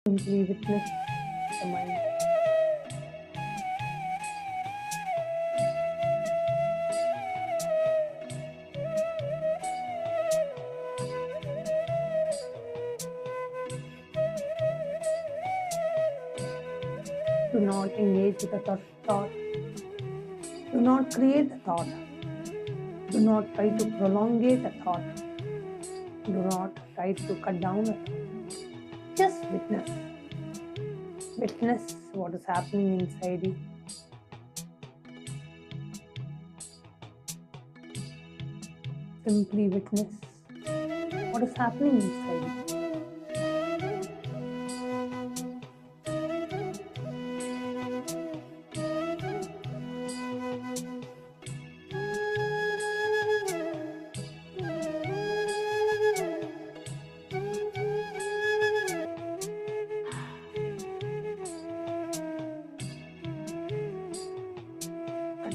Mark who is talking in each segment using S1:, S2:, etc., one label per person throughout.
S1: Simply witness the mind. Do not engage with the thought. Do not create the thought. Do not try to prolongate a thought. Do not try to cut down a thought. Just witness. Witness what is happening inside you. Simply witness what is happening inside you.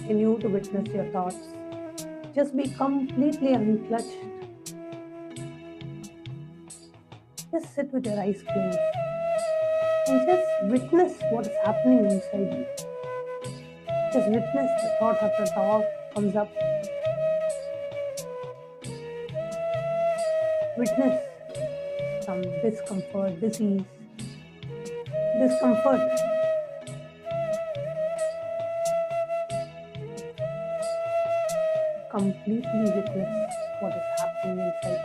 S1: Continue to witness your thoughts. Just be completely unclutched. Just sit with your eyes closed and just witness what is happening inside you. Just witness the thought after thought comes up. Witness some discomfort, disease, discomfort. Completely witness what is happening inside.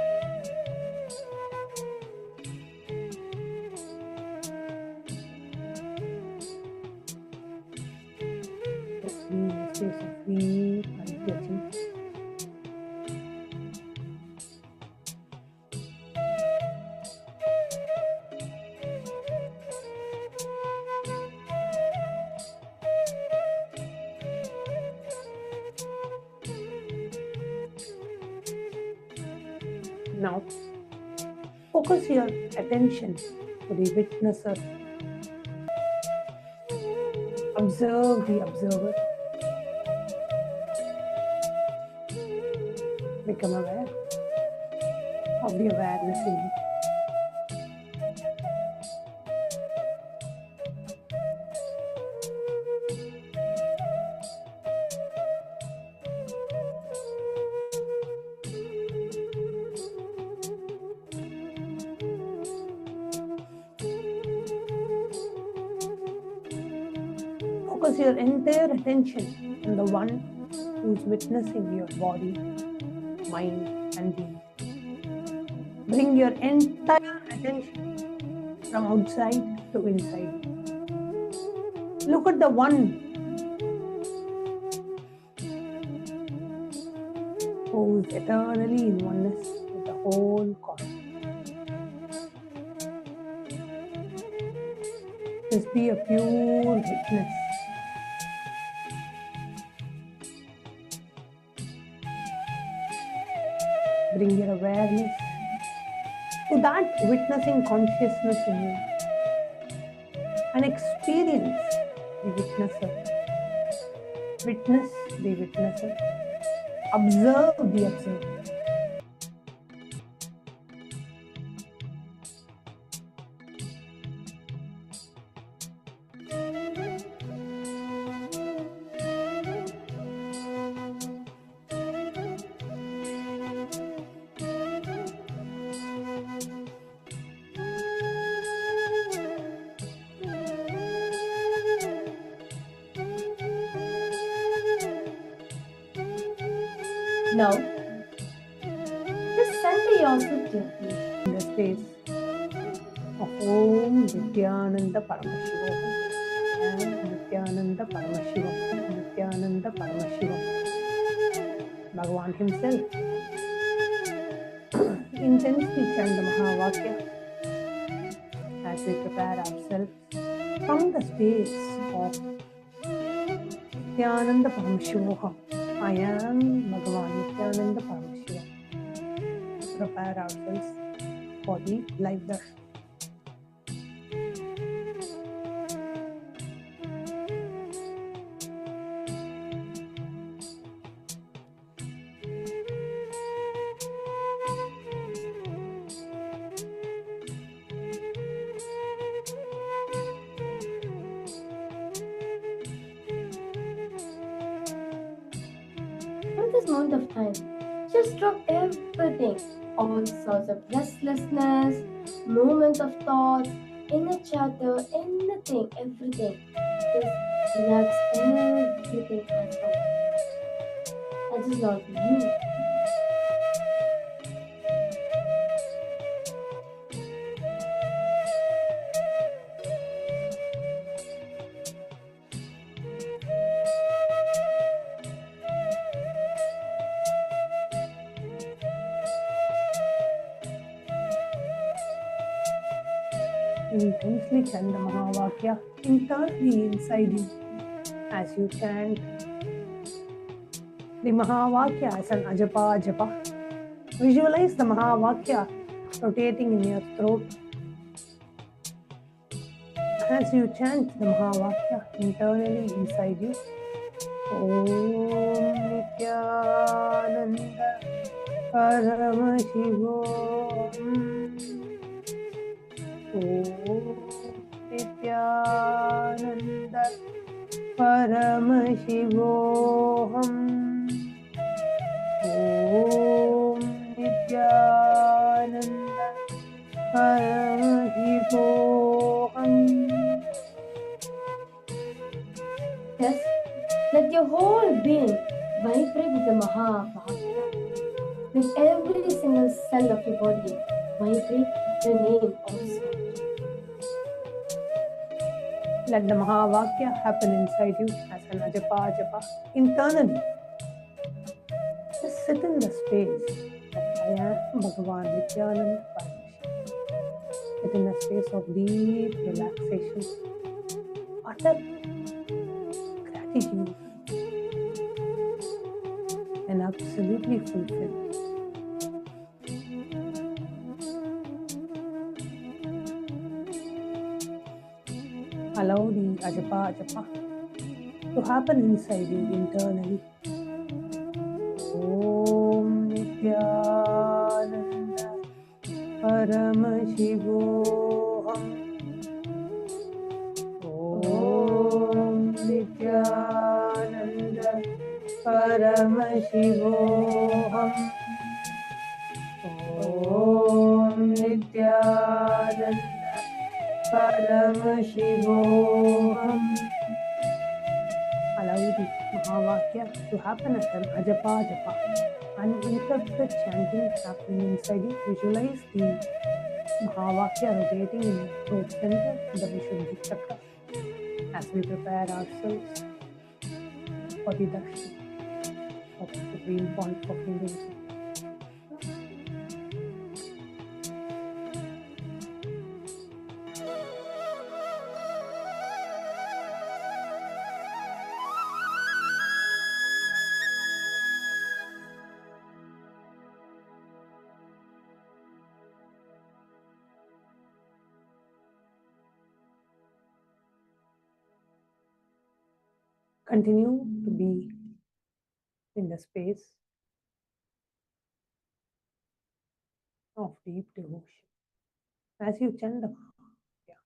S1: Just be in a space of deep unclutching. Now, focus your attention to the witnesser. Observe the observer. Become aware of the awareness in you. Focus your entire attention on the one who is witnessing your body, mind, and being. Bring your entire attention from outside to inside. Look at the one who is eternally in oneness with the whole cosmos. Just be a pure witness. Bring your awareness to that witnessing consciousness in you and experience the witnesser. Witness the witnesser. Observe the observer. Now, just center yourself gently in the space of Om Nityananda Paramashivam. Nityananda Paramashivam. Nityananda Paramashivam. Bhagavan himself intensely chant the Mahavakya as we prepare ourselves from the space of Nityananda Paramashivam. I am Bhagavan Nityananda Paramamashivam. Prepare ourselves for the live darshan.
S2: amount of time. Just drop everything, all sorts of restlessness, moments of thoughts, inner chatter, anything, everything. Just relax everything as well. That is not you.
S1: Intensely chant the Mahavakya internally inside you as you chant the Mahavakya as an ajapa japa. Visualize the Mahavakya rotating in your throat as you chant the Mahavakya internally inside you. Om Nityananda Paramashivam. Om Nityananda Paramashivam. Om Nityananda Paramashivam.
S2: Yes, let your whole being vibrate with the Mahavakya. Let every single cell of your body vibrate the name of Swamiji.
S1: Let the Mahavakya happen inside you as an ajapa japa internally. Just sit in the space that I am Bhagavan Nityananda Paramashi. Sit in a space of deep relaxation, utter gratitude, and absolutely fulfilled. Allow the ajapa japa to happen inside you internally. Om Nityananda Paramashivoham. Om Nityananda Paramashivoham. Om Nityananda Paramashivoham. Allow the Mahavakya to happen as an ajapa japa. Uninterrupted chanting happening inside you. Visualize the Mahavakya rotating in your throat center, the Vishuddhi chakra, as we prepare ourselves for the Darshan of the Supreme Pontiff of Hinduism. Continue to be in the space of deep devotion as you chant the Mahavakya.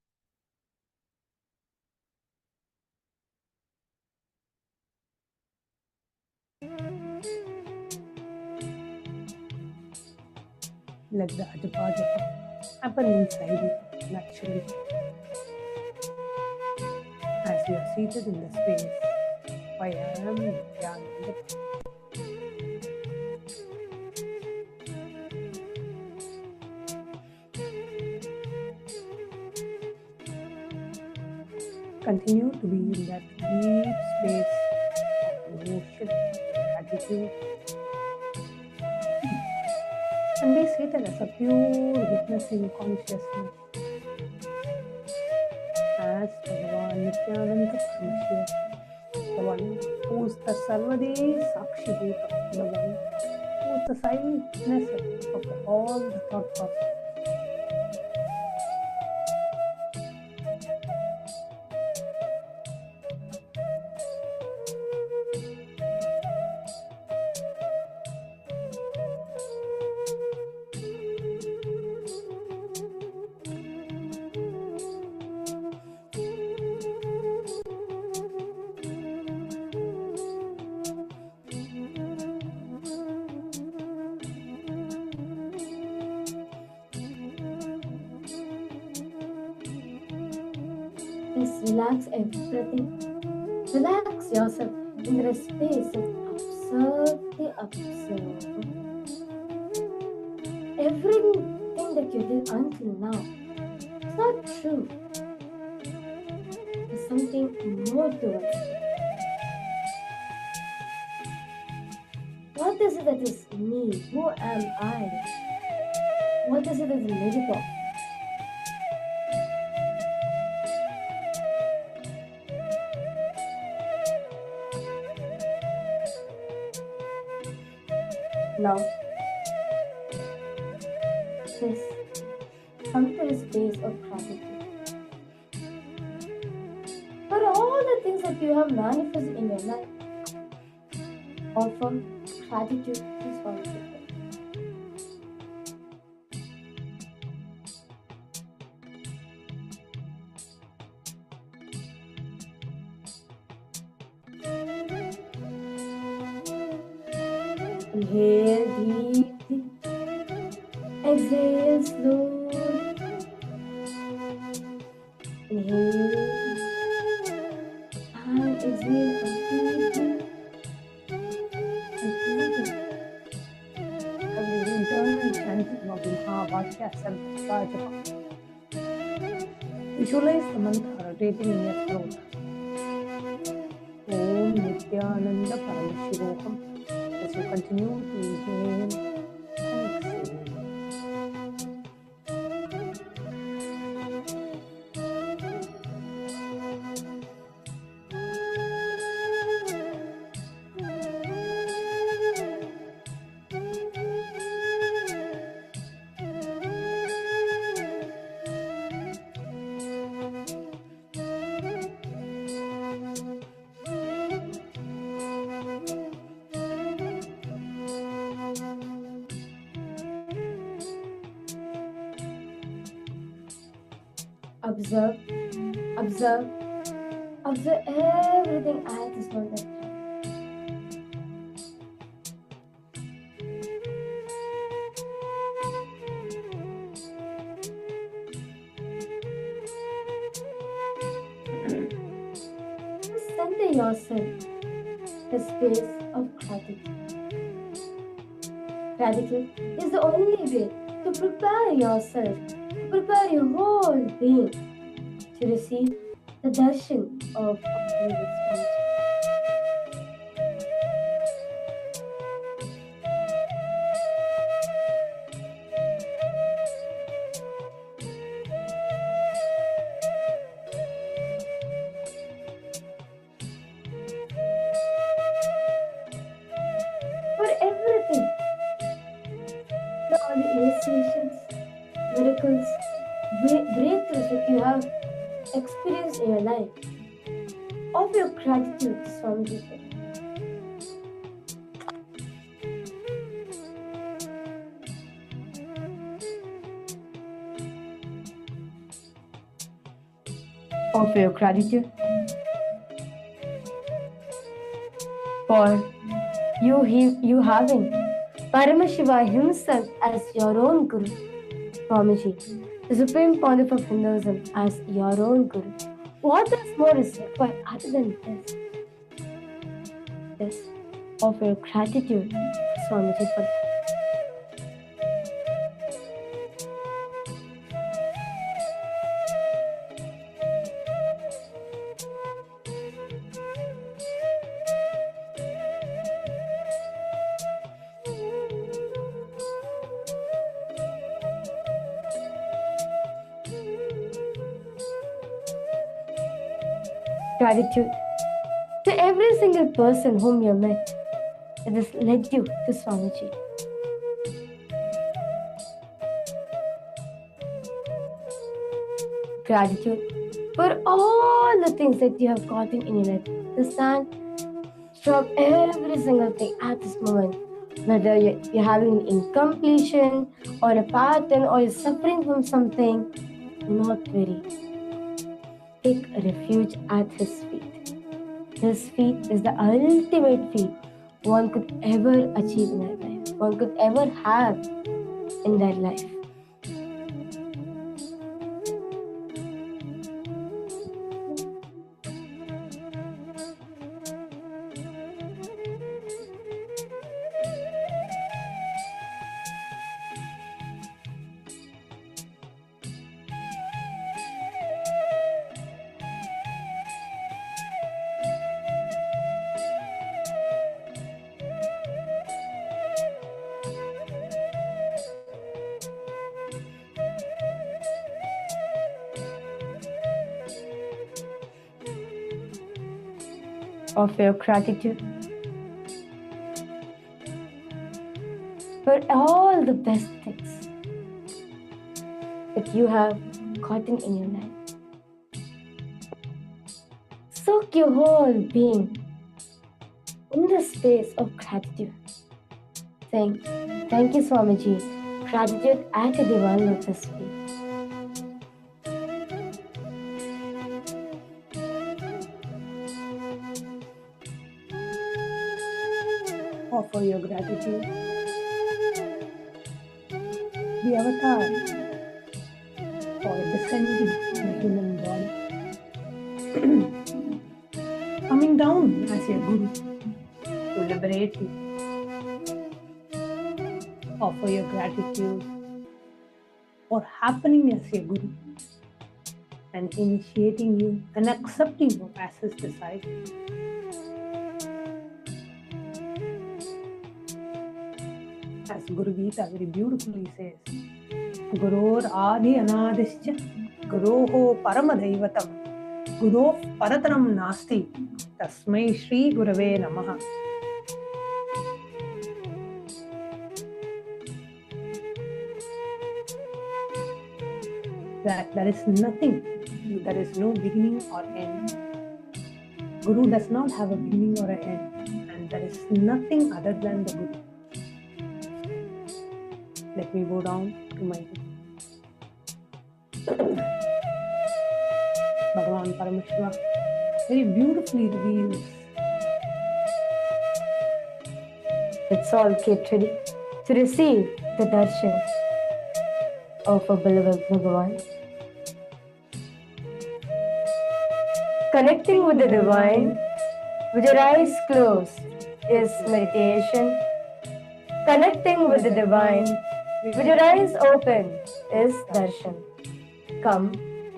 S1: Let the ajapa japa happen inside you naturally as you are seated in the space. Abhayam Nityananda. Continue to be in that deep space of devotion, gratitude, and be seated as a pure witnessing consciousness as Bhagavan Nityananda Paramashi, the one who is the Sarvadi Sakshibhuta, the one who is the silent witness of all the thought process.
S2: Relax everything. Relax yourself in the space and observe the observer. Everything that you did until now is not true. There's something more to it. What is it that is me? Who am I? What is it that is made up of? Now, just come to a space of gratitude for all the things that you have manifested in your life. Offer gratitude to Swamiji. Inhale deeply, exhale slowly. Inhale and exhale completely.
S1: Internal chanting of Mahavakya Sarvabhutebhyo. Visualize the mantra rotating in your throat. Om Nithyananda Paramashivam. As you continue to inhale and exhale.
S2: Observe, observe, observe everything at this moment of time. Center yourself the space of gratitude. Gratitude is the only way to prepare yourself, to prepare your whole being to receive the darshan of Swamiji. For everything, for all the initiations, miracles, breakthroughs that you have experienced in your life, offer your gratitude to Swamiji. Offer your gratitude for you having Paramashiva himself as your own Guru, Swamiji, the Supreme Pontiff of Hinduism as your own Guru. What else more is required other than this? This, offer your gratitude to Swamiji for that. Gratitude to every single person whom you met that has led you to Swamiji. Gratitude for all the things that you have gotten in your life. Understand? Stop every single thing at this moment. Whether you're having an incompletion or a pattern or you're suffering from something, do not worry. Take refuge at his feet. His feet is the ultimate feat one could ever achieve in their life, one could ever have in their life. of your gratitude for all the best things that you have gotten in your life. Soak your whole being in the space of gratitude, saying, "Thank you, Swamiji. Gratitude at a divine lotus feet."
S1: Offer your gratitude. The avatar for descending in a human body. Coming down as your guru to liberate you. Offer your gratitude for happening as your guru and initiating you and accepting you as his disciple. As Guru Gita very beautifully says, Guror Adi Anadischa Guroho Paramadaivatam Guroh Parataram Nasti Tasmai Shri Gurave Namaha. That there is nothing, there is no beginning or end. Guru does not have a beginning or an end, and there is nothing other than the Guru. Let me go down to my Bhagavan Paramashiva very beautifully reveals.
S2: Let's all get ready to receive the darshan of our beloved Bhagavan. Connecting with the divine with your eyes closed is meditation. Connecting with the divine with your eyes open is darshan. Come,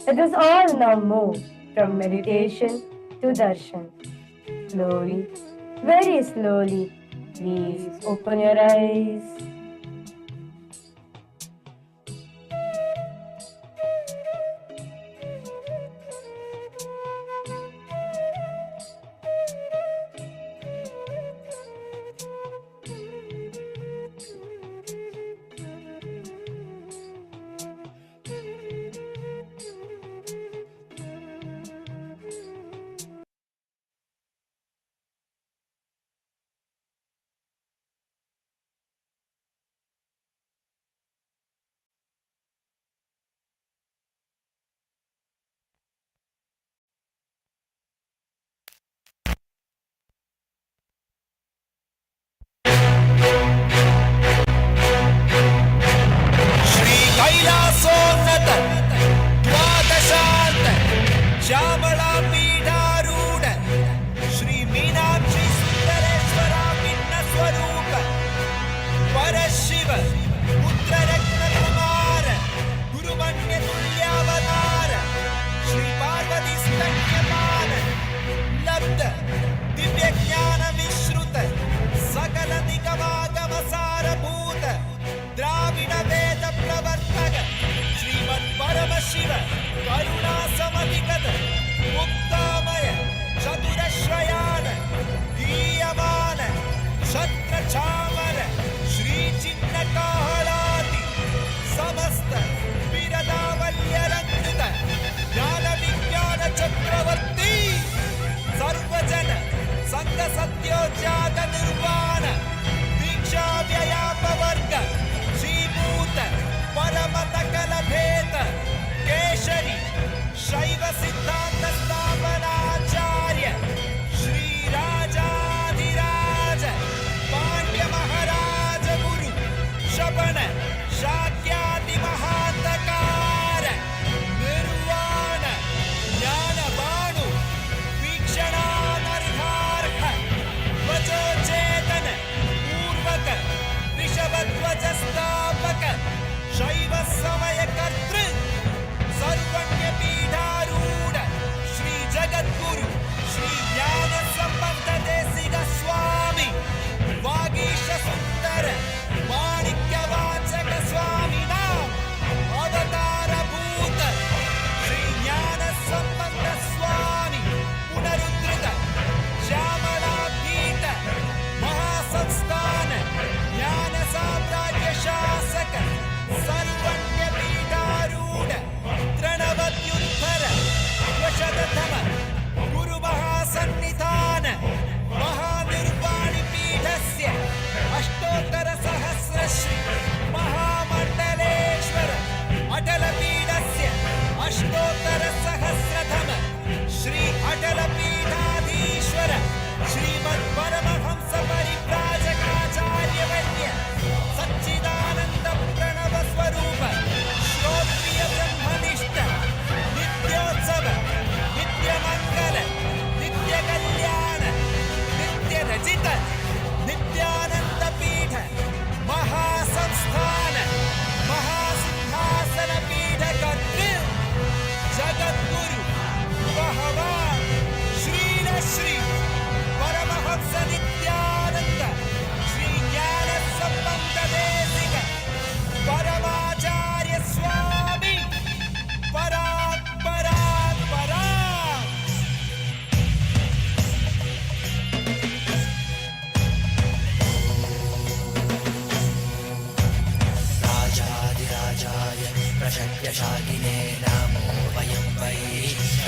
S2: let us all now move from meditation to darshan. Slowly, very slowly, please open your eyes.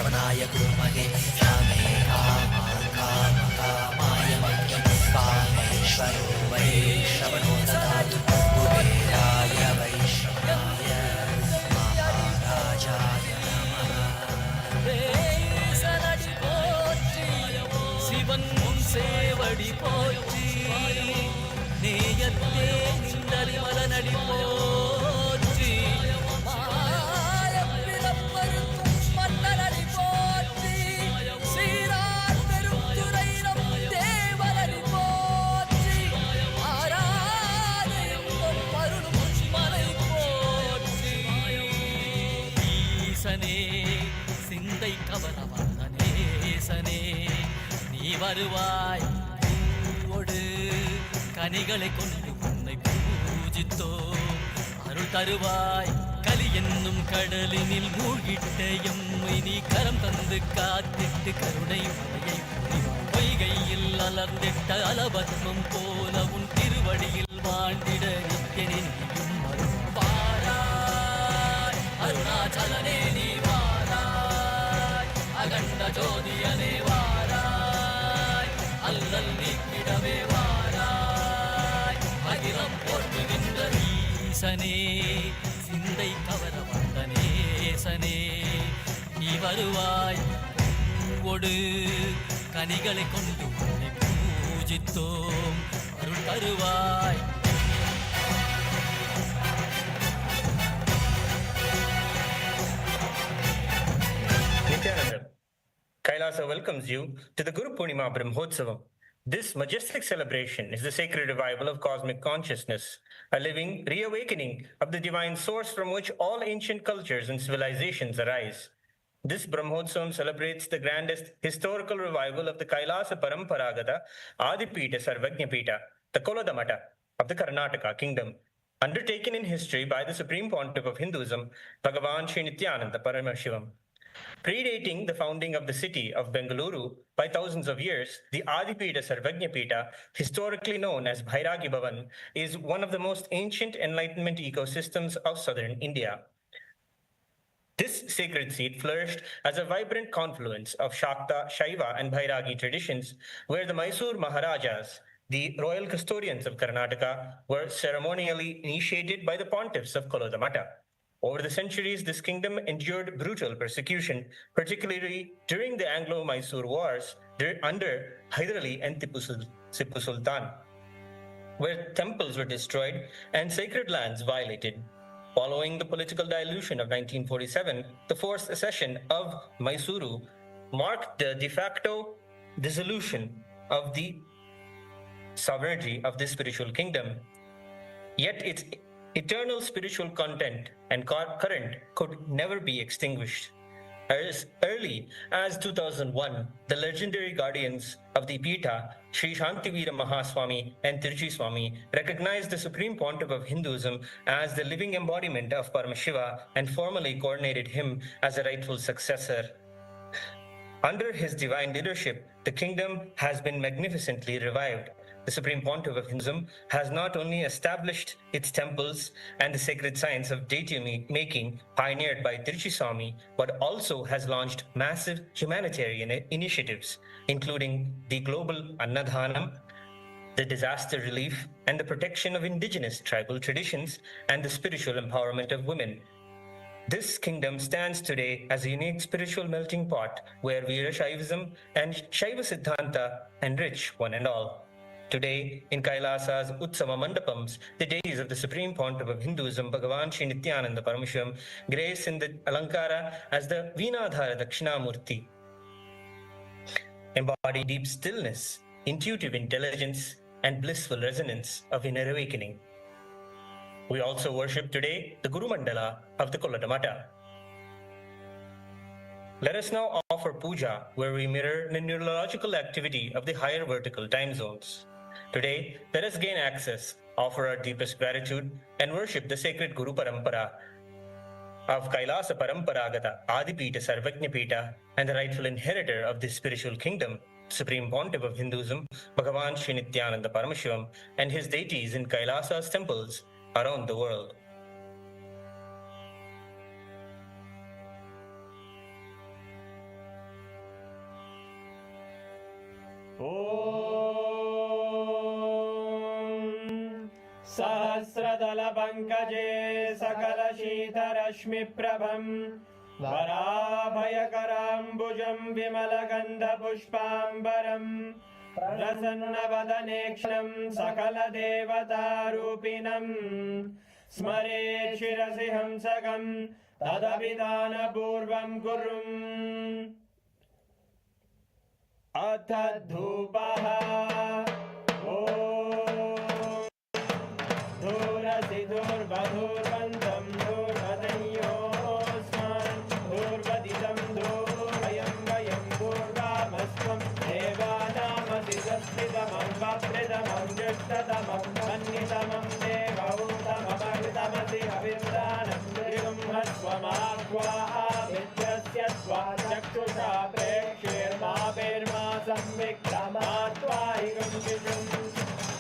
S3: श्रवणाय कुर्महे कामे कामान् कामकामाय मह्यं कामेश्वरो वै श्रवणो ददातु कुबेराय वैश्रवणाय महाराजाय नमः
S4: சனடி போற்றி சிவன் சேவடி போற்றி நேயத்தே நின்றடி மலனடி போற்றி மாயப்பிறப்பருக்கும் மன்னனடி போற்றி சீரார் பெருந்துரையிடம் தேவனடி போற்றி ஆராதயம் பருளும் மலை போற்றி ஈசனே சிந்தை கவனவாதனேசனே நீ வருவாய் பூவோடு கனிகளை கொண்டு உன்னை பூஜித்தோம் அருள் தருவாய் கலி என்னும் கடலினில் மூழ்கிட்ட எம்மை நீ கரம் தந்து காத்திட்டு கருணை மலையை பொழிவாய். பொய்கையில் அலர்ந்திட்ட அலபத்மம் போல உன் திருவடியில் வாழ்ந்திட நித்தியனே நீயும் அருள்வாராய் அருணாச்சலனே நீ வாராய் அகண்ட ஜோதியனே வாராய் அல்லல் நீக்கிடவே வாராய் அகிலம் போற்றுகின்ற ஈசனே சிந்தை கவர வந்த நேசனே நீ வருவாய் பூவோடு கனிகளை கொண்டு உன்னை பூஜித்தோம் அருள் தருவாய்.
S5: Nithyananda, Kailasa welcomes you to the Guru Purnima Brahmotsavam. This majestic celebration is the sacred revival of cosmic consciousness, a living reawakening of the divine source from which all ancient cultures and civilizations arise. This Brahmotsavam celebrates the grandest historical revival of the Kailasa Paramparagata Adipita Sarvabhutebhyo, the Kolodamata of the Karnataka kingdom, undertaken in history by the Supreme Pontiff of Hinduism, Bhagavan Sri Nithyānanda Paramāshivam. Predating the founding of the city of Bengaluru by thousands of years, the Adipita Sarvabhutebhyo, historically known as Bhairagibavan, is one of the most ancient enlightenment ecosystems of southern India. This sacred seat flourished as a vibrant confluence of Shakta, Shaiva, and Bhairagi traditions, where the Mysore Maharajas, the royal custodians of Karnataka, were ceremonially initiated by the pontiffs of Kolodamata. Over the centuries, this kingdom endured brutal persecution, particularly during the Anglo-Mysore Wars under Hyder Ali and Tipu Sultan, where temples were destroyed and sacred lands violated. Following the political dilution of 1947, the forced accession of Mysuru marked the de facto dissolution of the sovereignty of this spiritual kingdom. Yet its eternal spiritual content and current could never be extinguished. As early as 2001, the legendary guardians of the Pita, Sri Shantivira Mahaswami and Tirchi Swami, recognized the Supreme Pontiff of Hinduism as the living embodiment of Paramashiva and formally coronated him as a rightful successor. Under his divine leadership, the kingdom has been magnificently revived. The Supreme Pontiff of Hinduism has not only established its temples and the sacred science of deity making pioneered by Tirchi Swami, but also has launched massive humanitarian initiatives, including the global Annadhanam, the disaster relief, and the protection of indigenous tribal traditions and the spiritual empowerment of women. This kingdom stands today as a unique spiritual melting pot where Veerashaivism and Shaiva Siddhanta enrich one and all. Today, in Kailasa's Utsava Mandapams, the deities of the Supreme Pontiff of Hinduism, Bhagavan Sri Nithyananda Paramāshivam, grace in the Alankara as the Veenadhara Dakshinamurti, embody deep stillness, intuitive intelligence, and blissful resonance of inner awakening. We also worship today the Guru Mandala of the Kolodamata. Let us now offer puja, where we mirror the neurological activity of the higher vertical time zones. Today, let us gain access, offer our deepest gratitude, and worship the sacred Guru Parampara of Kailasa Paramparagata Adipita Sarvabhutebhyo and the rightful inheritor of this spiritual kingdom, Supreme Pontiff of Hinduism, Bhagavan Sri Nithyananda Paramāshivam, and his deities in Kailasa's temples around the world.
S6: सहस्रदलपङ्कजे सकलशीतरश्मिप्रभम् वराभयकराम्बुजं विमलगन्धपुष्पाम्बरम् प्रसन्नवदनेक्षणं सकलदेवतारूपिणम् स्मरे शिरसि हंसकं तदभिधानपूर्वं कुर्वन्। अथ धूपः। धूरसि धूर्वधूर्वन्तं धूर्वदयोस्मान् धूर्वदितं धूर्वयं वयं धूर्वामस्त्वं देवानामसि संस्थितमं वप्रितमं जुष्टतमं मन्नितमं देवौतममृतमसि हविर्दानं त्रिगुंहस्वमाह्वाः विद्यस्य त्वा चक्षुषा प्रेक्ष्येर्मा संविक्रमात्वाहिगं शिशुम्।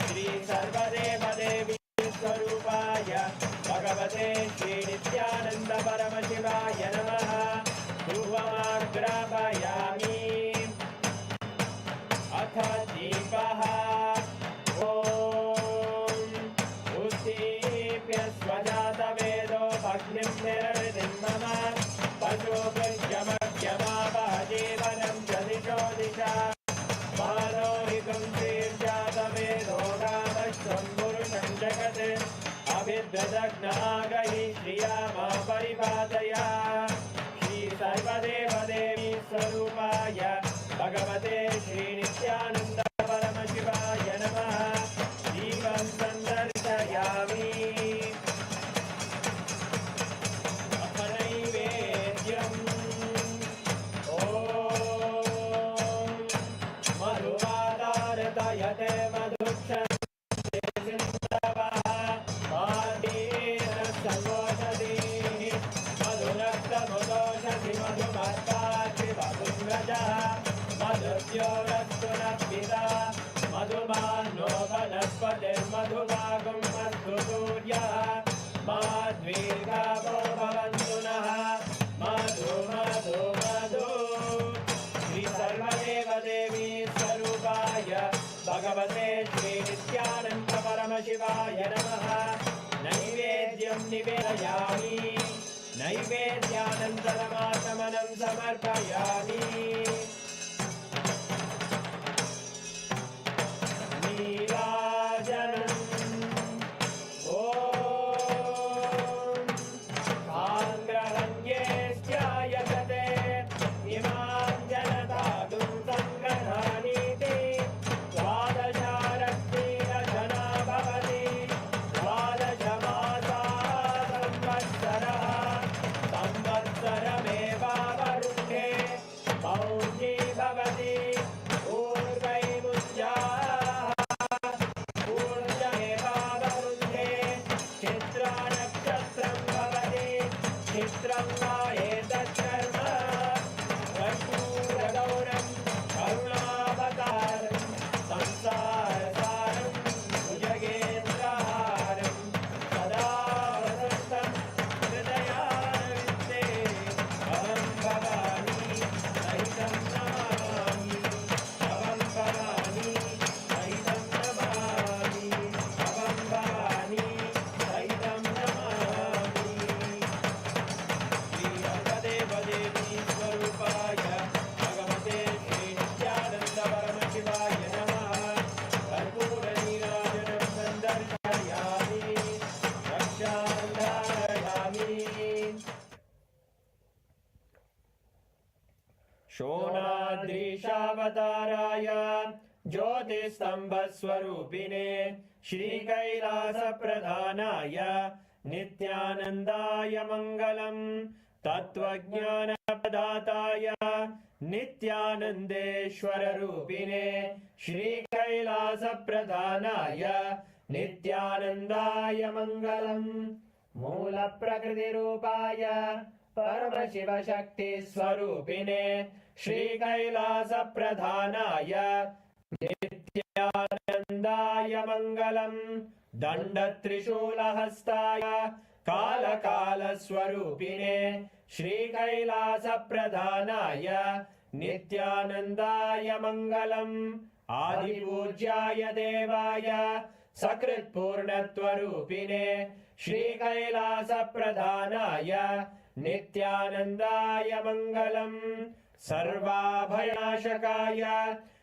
S6: श्री सर्वदेवदेवी स्वरूपाय भगवते श्री नित्यानंद परमशिवाय नमः। धूपमाग्रापयामि। अथ दीपः। उत्दीप्य स्वजातवेदो भग्निं निरवृतिं मम पशुभृत्यमग्यमापः जीवनं च दिशो दिशा मानोहितं श्रीर्जातवेदो रामश्वं पुरुषं जगत् अभिद्वदग्नागहि श्रिया मा परिपादया। श्री सर्वदेवदेवी स्वरूपाय भगवते श्री नित्यानंद परमशिवाय नमः। दीपं सन्दर्शयामि। नैवेद्यम्। मधुवादारतयते मधुक्षन्ते सिन्धवः मार्गेण सङ्गोषधीः मधुरक्तमुदोषधि मधुमर्काक्षि मधुव्रजः मधुद्योरस्तु नः पिता मधुमानो वनस्पतिर्मधुभागं मधु सूर्यः माद्वीर्घावो भवन्तु नः। मधु मधु मधु। श्री सर्वदेवदेवी स्वरूपाय भगवते श्री नित्यानंद परमशिवाय नमः। नैवेद्यं निवेदयामि। नैवेद्यानन्तरमाचमनं समर्पयामि। नीराजनम्। शोणाद्रीशावताराय ज्योतिस्तंभस्वरूपिणे श्रीकैलासप्रधानाय नित्यानन्दाय मङ्गलम्। तत्त्वज्ञानप्रदाताय नित्यानन्देश्वररूपिणे श्रीकैलासप्रधानाय नित्यानन्दाय मङ्गलम्। मूलप्रकृतिरूपाय परमशिवशक्तिस्वरूपिणे श्रीकैलासप्रधानाय नित्यानन्दाय मङ्गलम्। दण्डत्रिशूलहस्ताय कालकालस्वरूपिणे श्रीकैलासप्रधानाय नित्यानन्दाय मङ्गलम्। आदिपूज्याय देवाय सकृत्पूर्णत्वरूपिणे श्रीकैलासप्रधानाय नित्यानन्दाय मङ्गलम् सर्वाभयनाशकाय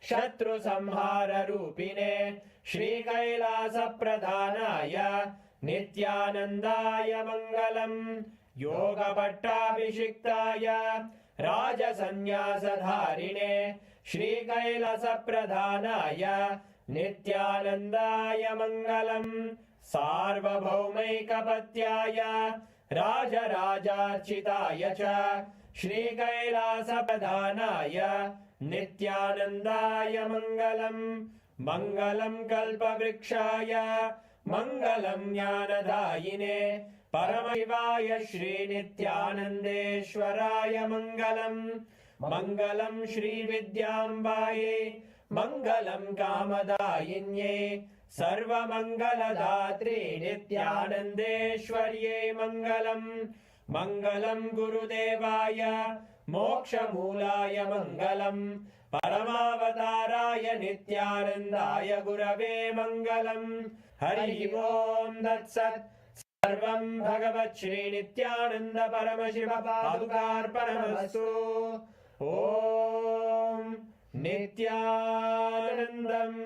S6: शत्रुसंहाररूपिणे श्रीकैलासप्रधानाय नित्यानन्दाय मङ्गलम् योगपट्टाभिषिक्ताय राजसन्न्यासधारिणे श्रीकैलासप्रधानाय नित्यानन्दाय मङ्गलम् सार्वभौमैकपत्याय राजराजार्चिताय च श्रीकैलासप्रधानाय नित्यानन्दाय मङ्गलम् मङ्गलम् कल्पवृक्षाय मङ्गलम् ज्ञानदायिने परमशिवाय श्रीनित्यानन्देश्वराय मङ्गलम् मङ्गलम् श्रीविद्याम्बायै मङ्गलम् कामदायिन्यै सर्वमङ्गलदात्रे नित्यानन्देश्वर्यै मङ्गलम् मङ्गलम् गुरुदेवाय मोक्षमूलाय मङ्गलम् परमावताराय नित्यानन्दाय गुरवे मङ्गलम् हरि ओम् तत्सत् सर्वं भगवत् श्रीनित्यानन्द परमशिव पादुकार्पणमस्तु ॐ नित्यानन्दम्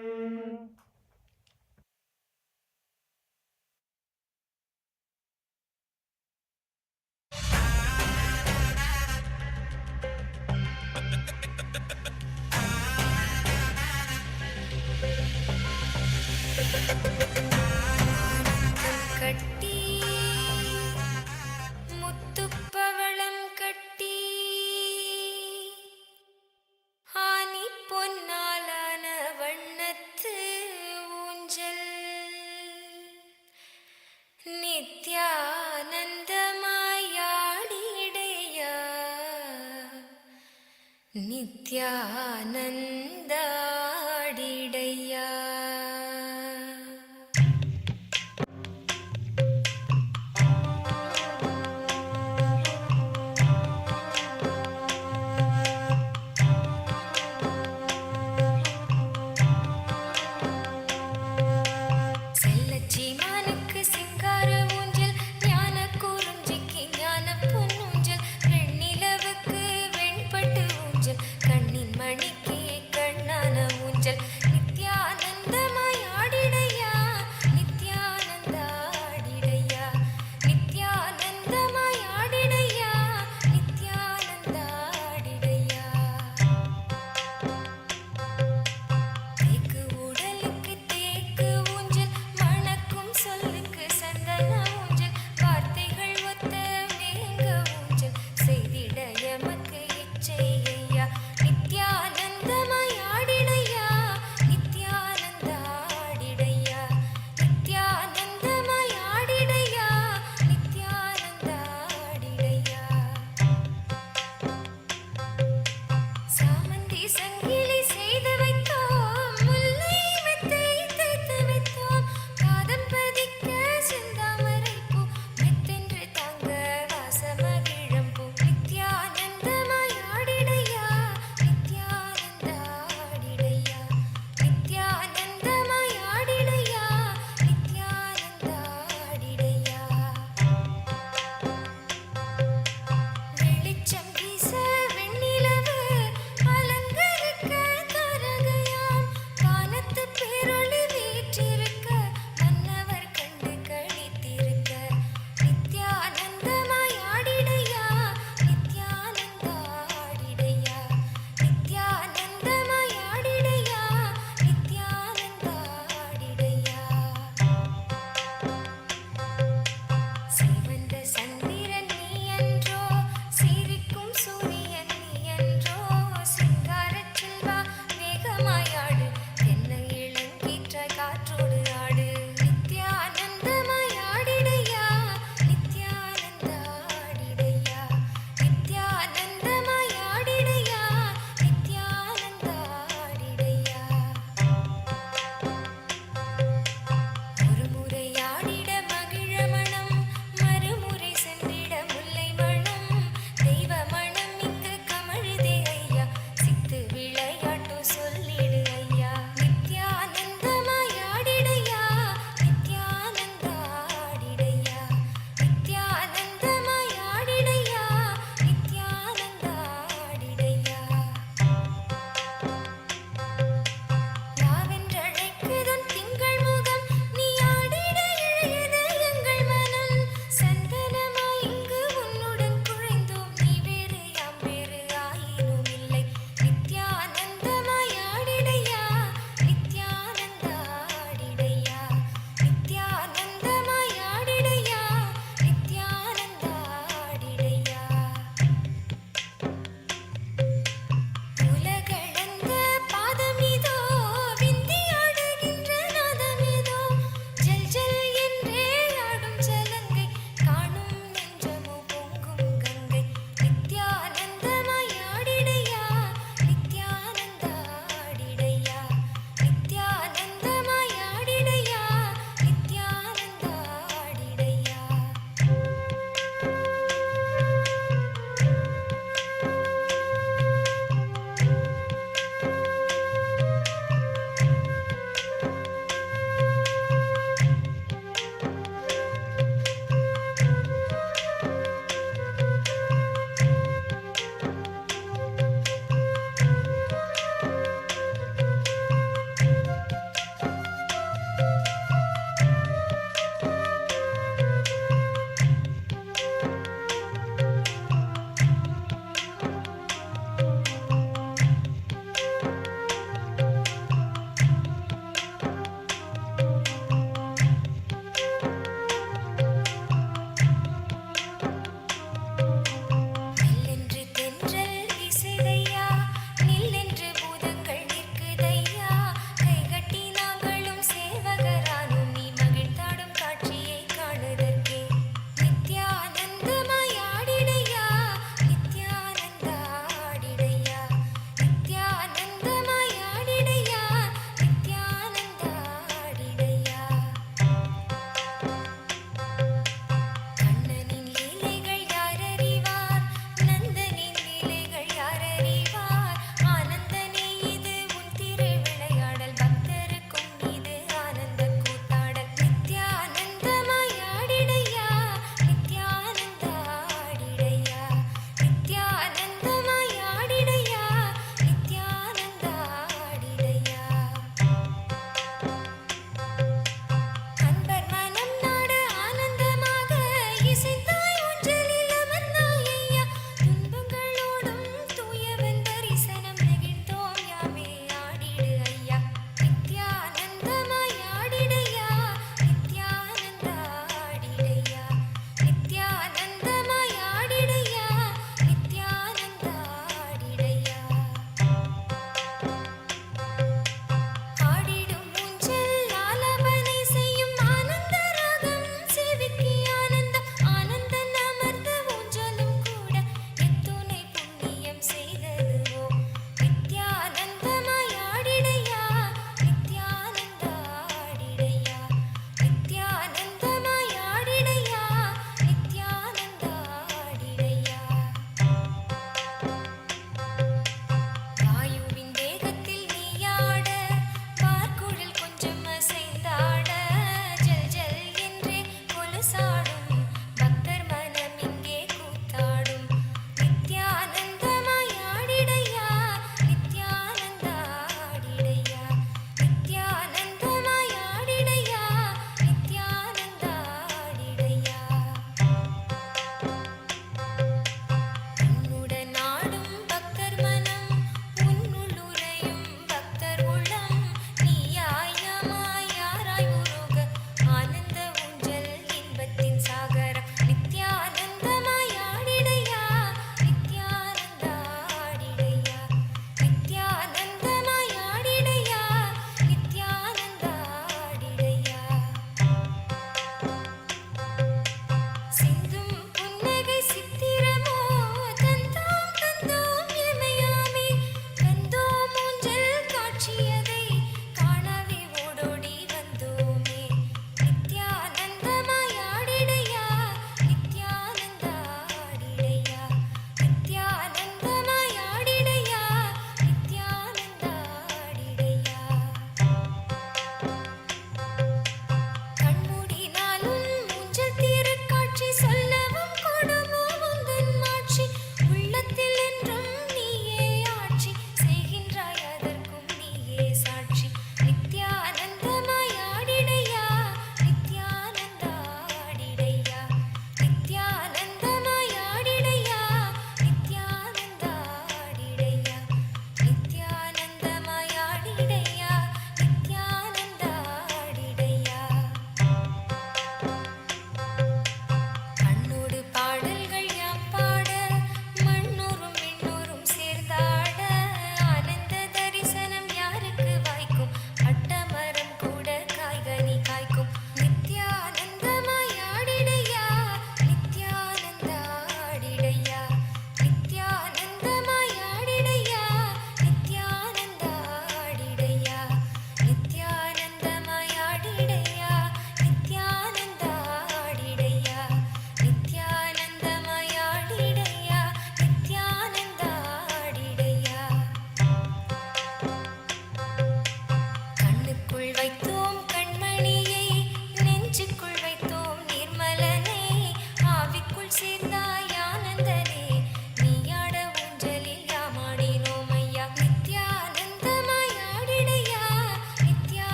S7: கட்டி முத்துப்பவளம் கட்டி ஆனி பொன்னாலான வண்ணத்து ஊஞ்சல் நித்யானந்தமாயாடிடையா நித்யானந்தாடிடையா மணிக்கே கண்ணான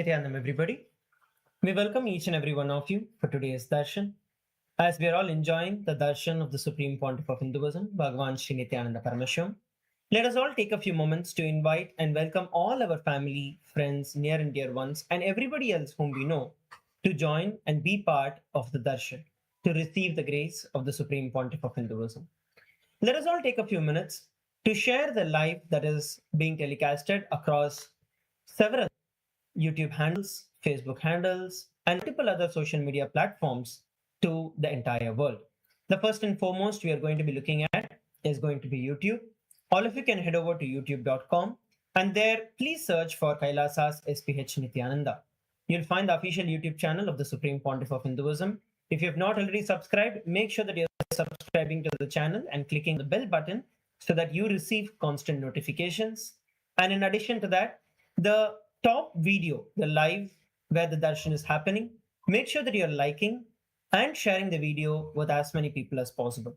S5: Nithyanandam, everybody. We welcome each and every one of you for today's Darshan. As we are all enjoying the Darshan of the Supreme Pontiff of Hinduism, Bhagavan Sri Nithyanaanda Paramashivamam, let us all take a few moments to invite and welcome all our family, friends, near and dear ones, and everybody else whom we know to join and be part of the Darshan, to receive the grace of the Supreme Pontiff of Hinduism. Let us all take a few minutes to share the live that is being telecasted across several YouTube handles, Facebook handles, and multiple other social media platforms to the entire world. The first and foremost we are going to be looking at is going to be YouTube. All of you can head over to youtube.com and there please search for Kailasa's SPH Nithyananda. You'll find the official YouTube channel of the Supreme Pontiff of Hinduism. If you have not already subscribed, make sure that you're subscribing to the channel and clicking the bell button so that you receive constant notifications. And in addition to that, the top video, the live where the darshan is happening, make sure that you're liking and sharing the video with as many people as possible.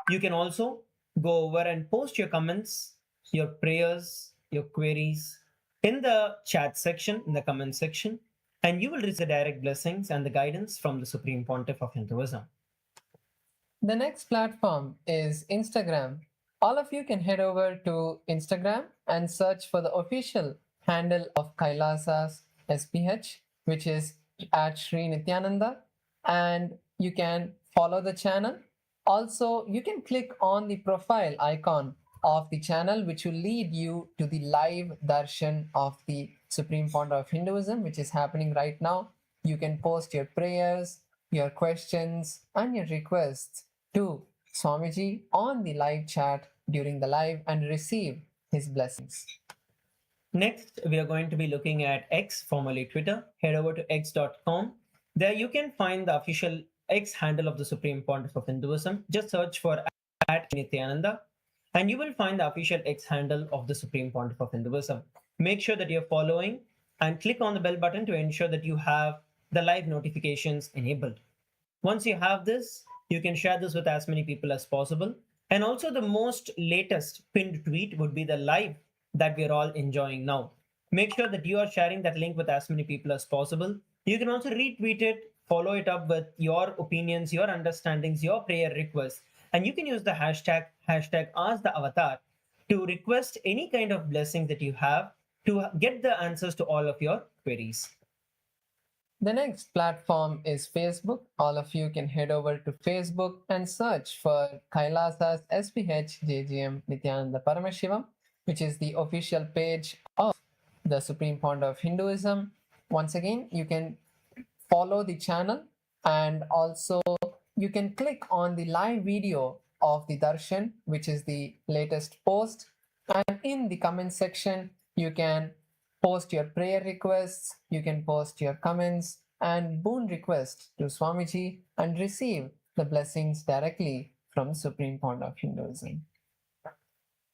S5: You can also go over and post your comments, your prayers, your queries in the chat section, in the comment section, and you will receive the direct blessings and the guidance from the Supreme Pontiff of Hinduism.
S8: The next platform is Instagram. All of you can head over to Instagram and search for the official handle of Kailasa's SPH, which is at Sri Nithyananda, and you can follow the channel. Also, you can click on the profile icon of the channel, which will lead you to the live darshan of the Supreme Pontiff of Hinduism, which is happening right now. You can post your prayers, your questions, and your requests to Swamiji on the live chat during the live and receive his blessings.
S5: Next, we are going to be looking at X, formerly Twitter. Head over to x.com. There you can find the official X handle of the Supreme Pontiff of Hinduism. Just search for @Nithyananda and you will find the official X handle of the Supreme Pontiff of Hinduism. Make sure that you're following and click on the bell button to ensure that you have the live notifications enabled. Once you have this, you can share this with as many people as possible. And also the most latest pinned tweet would be the live that we're all enjoying now. Make sure that you are sharing that link with as many people as possible. You can also retweet it, follow it up with your opinions, your understandings, your prayer requests, and you can use the hashtag #AskTheAvatar to request any kind of blessing that you have to get the answers to all of your queries.
S8: The next platform is Facebook. All of you can head over to Facebook and search for Kailasa's SPH JGM Nithyananda Paramashivamam, which is the official page of the Supreme Pontiff of Hinduism. Once again, you can follow the channel and also you can click on the live video of the darshan, which is the latest post. And in the comment section, you can post your prayer requests, you can post your comments and boon requests to Swamiji and receive the blessings directly from Supreme Pontiff of Hinduism.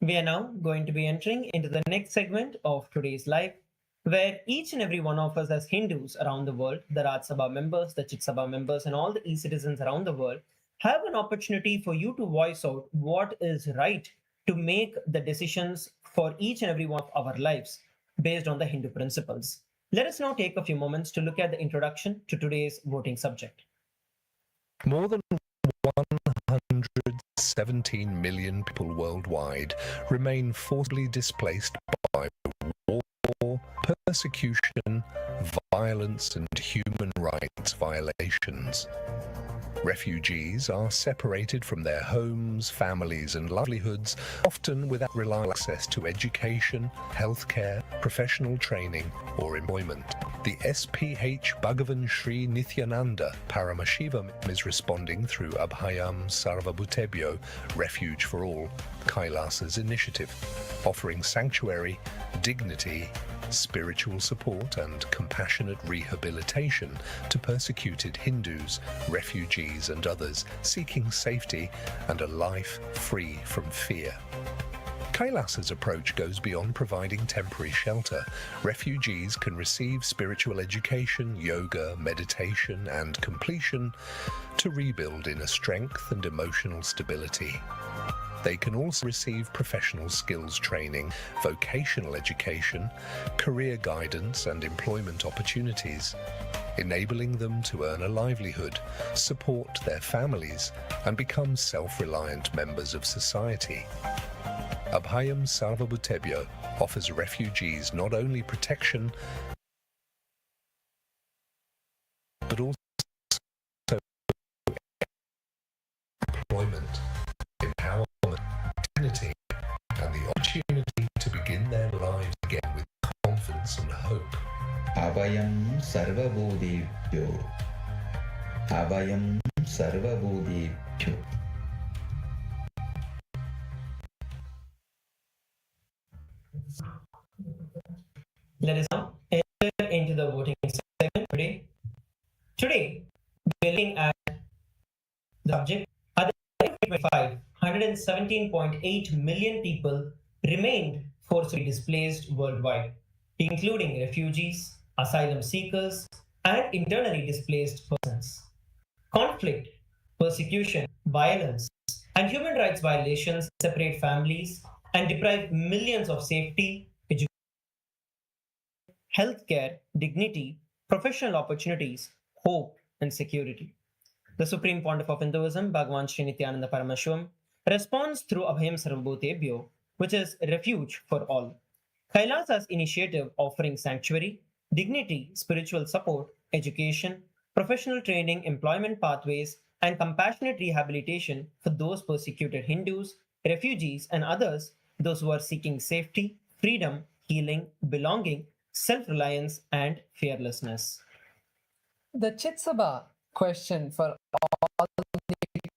S5: We are now going to be entering into the next segment of today's live, where each and every one of us as Hindus around the world, the Raj Sabha members, the Chit Sabha members, and all the e-citizens around the world have an opportunity for you to voice out what is right to make the decisions for each and every one of our lives based on the Hindu principles. Let us now take a few moments to look at the introduction to today's voting subject.
S9: More than 117 million people worldwide remain forcibly displaced by war, persecution, violence, and human rights violations. Refugees are separated from their homes, families, and livelihoods, often without reliable access to education, healthcare, professional training, or employment. The SPH Bhagavan Sri Nithyanaanda Paramashivamam is responding through Abhayam Sarvabhutebhyo, Refuge for All, Kailasa's initiative, offering sanctuary, dignity, spiritual support and compassionate rehabilitation to persecuted Hindus, refugees and others seeking safety and a life free from fear. Kailasa's approach goes beyond providing temporary shelter. Refugees can receive spiritual education, yoga, meditation and completion to rebuild inner strength and emotional stability. They can also receive professional skills training, vocational education, career guidance and employment opportunities, enabling them to earn a livelihood, support their families, and become self-reliant members of society. Abhayam Sarvabhutebhyo offers refugees not only protection, but also employment, empowerment, dignity, and the opportunity to begin their lives again with confidence and hope.
S10: Abhayam Sarvabhutebhyo. Abhayam Sarvabhutebhyo.
S11: Let us now enter into the voting segment today. Today, we are looking at the subject. 117.8 million people remained forcibly displaced worldwide, including refugees, asylum seekers, and internally displaced persons. Conflict, persecution, violence, and human rights violations separate families and deprive millions of safety, education, healthcare, dignity, professional opportunities, hope, and security. The Supreme Pontiff of Hinduism, Bhagavan Sri Nithyānanda Paramashīvam, responds through Abhayam Sarvabhutebhyo, which is refuge for all. Kailasa's initiative offering sanctuary, dignity, spiritual support, education, professional training, employment pathways, and compassionate rehabilitation for those persecuted Hindus, refugees, and others, those who are seeking safety, freedom, healing, belonging, self-reliance, and fearlessness.
S8: The Chitsabha question for all the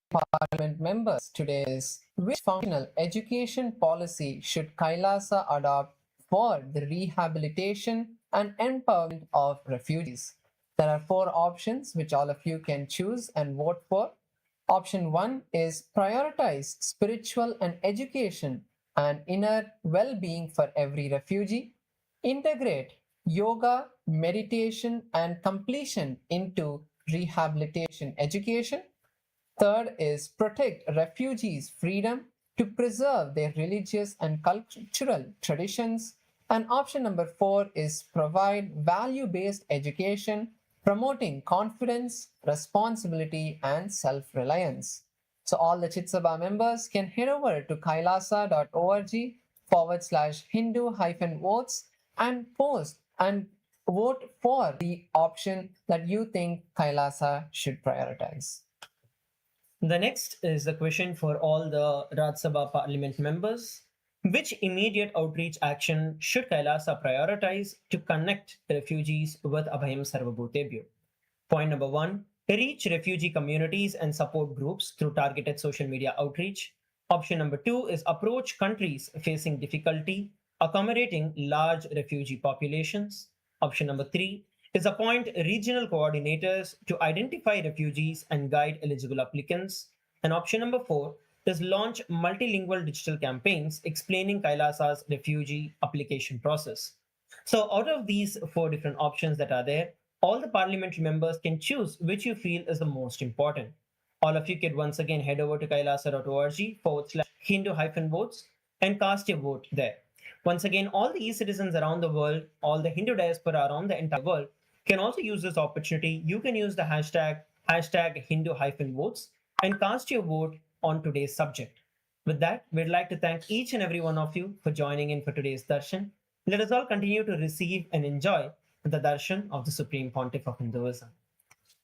S8: Parliament members today is: which functional education policy should Kailasa adopt for the rehabilitation and empowerment of refugees? There are 4 options which all of you can choose and vote for. Option 1 is prioritize spiritual and education and inner well-being for every refugee. Integrate yoga, meditation, and completion into rehabilitation education. Third is protect refugees' freedom to preserve their religious and cultural traditions. And option number 4 is provide value-based education, promoting confidence, responsibility, and self-reliance. So all the Chitsabha members can head over to kailasa.org/Hindu-votes and post and vote for the option that you think Kailasa should prioritize.
S11: The next is the question for all the Rajya Sabha Parliament members. Which immediate outreach action should Kailasa prioritize to connect refugees with Abhayam Sarvabhutebhyo? Point number 1, reach refugee communities and support groups through targeted social media outreach. Option number 2 is approach countries facing difficulty accommodating large refugee populations. Option number 3 is appoint regional coordinators to identify refugees and guide eligible applicants. And option number 4 is launch multilingual digital campaigns explaining Kailasa's refugee application process. So out of these 4 different options that are there, all the parliamentary members can choose which you feel is the most important. All of you can once again head over to kailasa.org/Hindu-votes and cast your vote there. Once again, all the e-citizens around the world, all the Hindu diaspora around the entire world can also use this opportunity. You can use the hashtag Hindu-votes and cast your vote on today's subject. With that, we'd like to thank each and every one of you for joining in for today's Darshan. Let us all continue to receive and enjoy the Darshan of the Supreme Pontiff of Hinduism.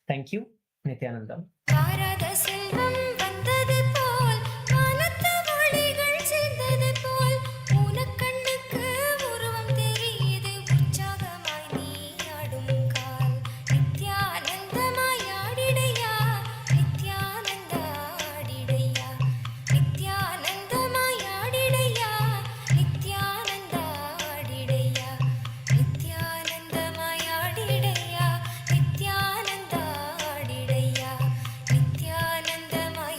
S11: Thank you, Nithyananda.
S7: காராத செல்வம் வந்தது போல் வானத்து ஒளிகள் சேர்ந்தது போல் ஊனக்கண்ணுக்கு உருவம் தெரியுது உற்சாகமாய் நீ ஆடும் கால் நித்யானந்தமாய் ஆடிடையா Nityananda ஆடிடையா நித்யானந்தமாய் ஆடிடையா Nityananda ஆடிடையா நித்யானந்தமாய் ஆடிடையா Nityananda ஆடிடையா நித்யானந்தமாய்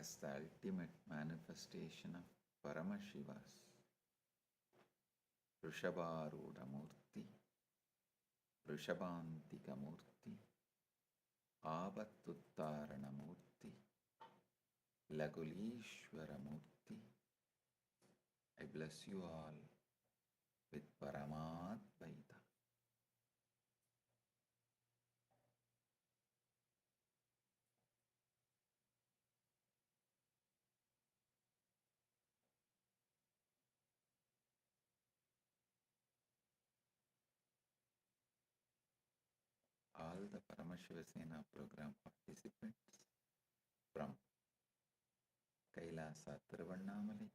S10: as the ultimate manifestation of Paramashiva's Vrishabharudha Murti, Vrishabhantika Murti, Avatuttarana Murti, Lagulishwara Murti. I bless you all with Paramadvaita. All the Paramashiva Sena program participants from Kailasa Tiruvannamali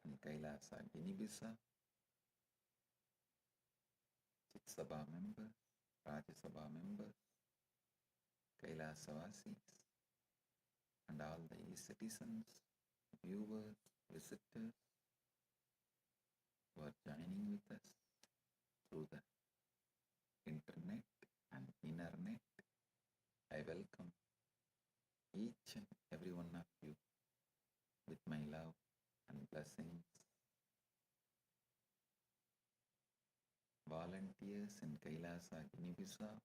S10: and Kailasa Guinea-Bissau, Chit Sabha members, Rajya Sabha members, Kailasa-vasis, and all the citizens, viewers, visitors who are joining with us through the internet and internet. I welcome each and every one of you with my love and blessings. Volunteers in Kailasa Guinea-Bissau,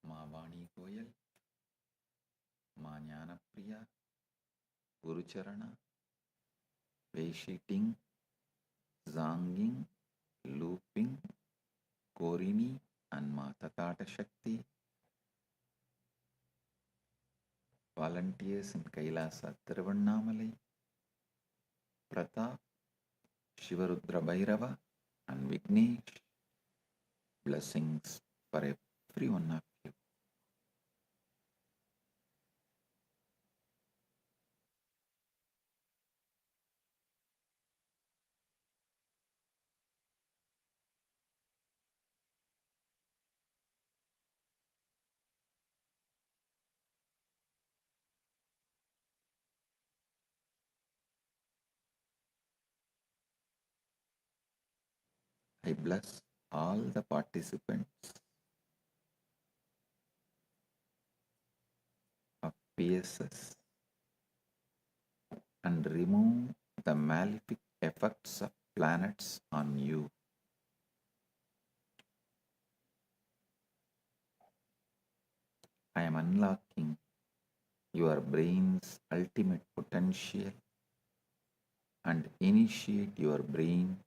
S10: Ma Vani Goyal, Ma Jnanapriya, Guru Charana, Veishiting, Zanging, Looping, Korini, and Ma Tatata Shakti. Volunteers in Kailasa Tiruvannamali, Pratap, Shivarudra Bhairava, and Vignesh. Blessings for every one of you. I bless all the participants of PSS and remove the malefic effects of planets on you. I am unlocking your brain's ultimate potential and initiate your brain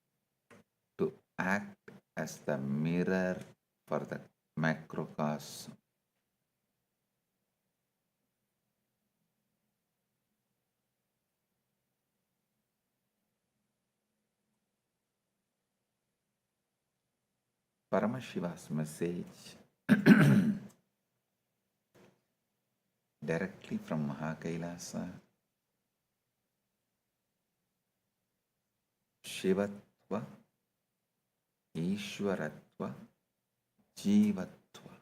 S10: to act as the mirror for the macrocosm. Paramashiva's message directly from Mahakailasa. Shivatva, Ishwaratva, Jivatva.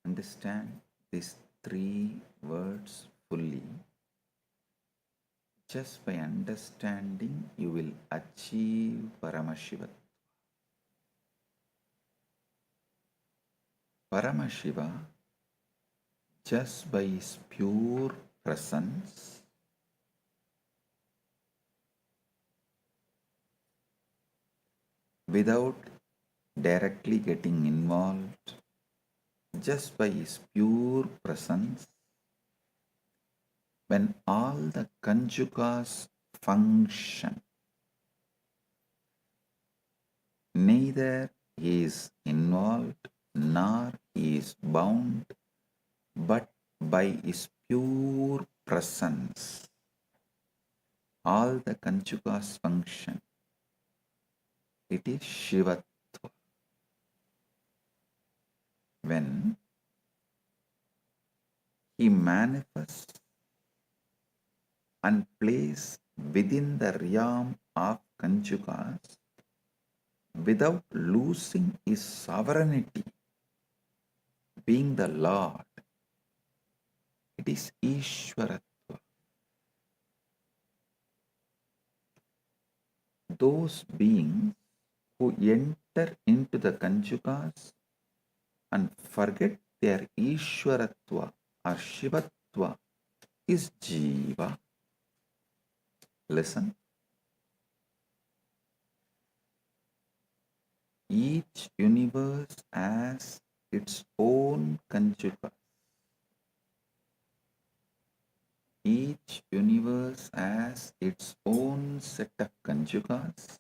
S10: Understand these three words fully. Just by understanding, you will achieve Paramashiva. Paramashiva, just by his pure presence, without directly getting involved, just by his pure presence, when all the conjugas function, neither he is involved nor he is bound, but by his pure presence, all the conjugas function. It is Shivatva. When he manifests and plays within the realm of conjugas without losing his sovereignty, being the Lord, it is Ishwaratva. Those beings who enter into the conjugas and forget their Ishwaratva or Shivatva is Jiva. Listen. Each universe has its own conjugas. Each universe has its own set of conjugas.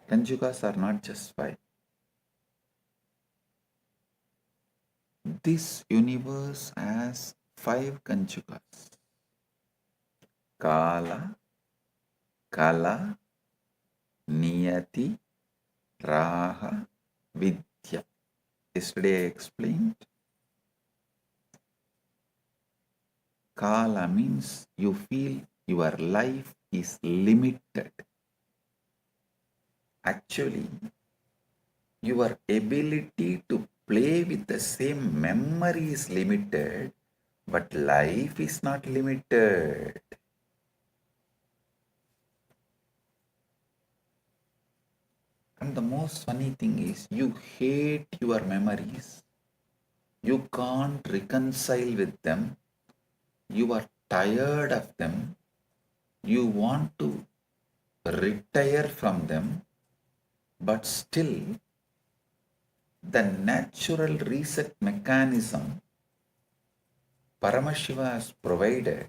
S10: Conjugas are not just five. This universe has five conjugas. Kala, Kala, Niyati, Raha, Vidya. Yesterday I explained. Kala means you feel your life is limited. Actually, your ability to play with the same memory is limited, but life is not limited. And the most funny thing is, you hate your memories. You can't reconcile with them. You are tired of them. You want to retire from them, but still the natural reset mechanism Paramashiva has provided,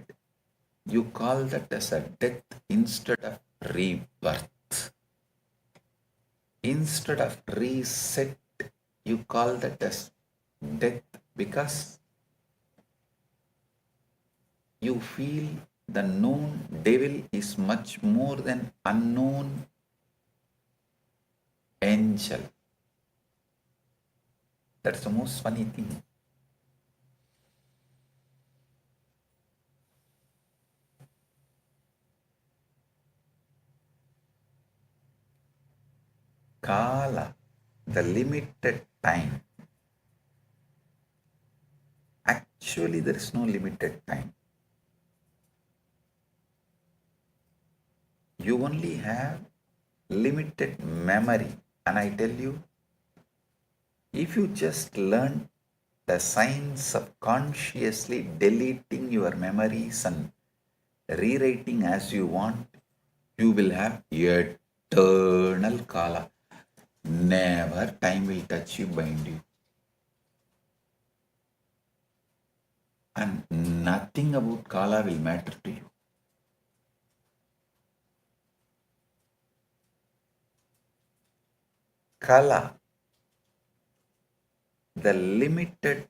S10: you call that as a death instead of rebirth. Instead of reset, you call that as death because you feel the known devil is much more than unknown angel. That's the most funny thing. Kala, the limited time. Actually, there is no limited time. You only have limited memory. And I tell you, if you just learn the science of consciously deleting your memories and rewriting as you want, you will have eternal Kala. Never time will touch you, bind you. And nothing about Kala will matter to you. Kala, the limited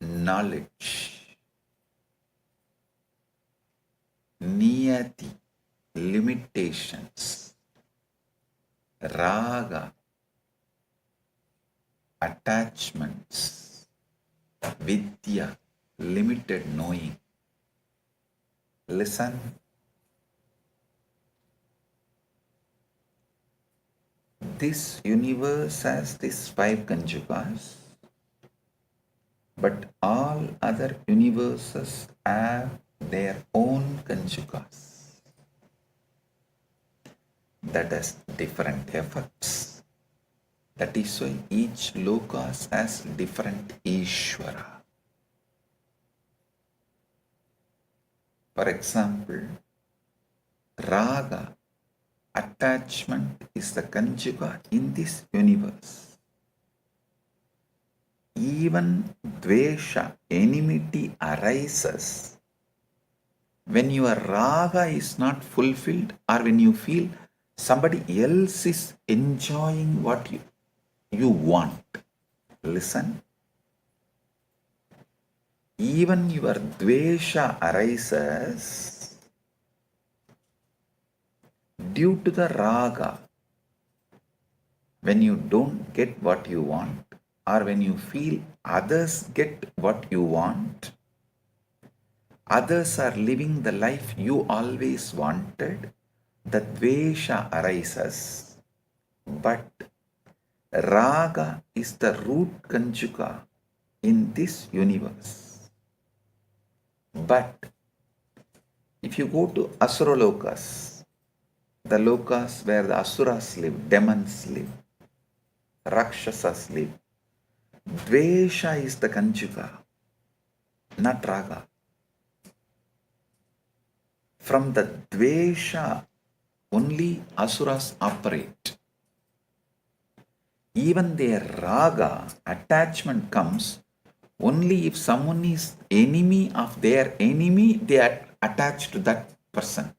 S10: knowledge. Niyati, limitations. Raga, attachments. Vidya, limited knowing. Listen. This universe has these five conjugas, but all other universes have their own conjugas that has different effects. That is why each lokas has different Ishvara. For example, Raga, attachment, is the conjuga in this universe. Even Dvesha, enmity, arises when your Raga is not fulfilled or when you feel somebody else is enjoying what you want. Listen. Even your Dvesha arises due to the Raga when you don't get what you want or when you feel others get what you want. Others are living the life you always wanted. The Dvesha arises. But Raga is the root conjuga in this universe. But if you go to Asura lokas, the lokas where the Asuras live, demons live, Rakshasas live, Dvesha is the Kanchuka, not Raga. From the Dvesha, only Asuras operate. Even their Raga, attachment comes only if someone is enemy of their enemy, they are attached to that person.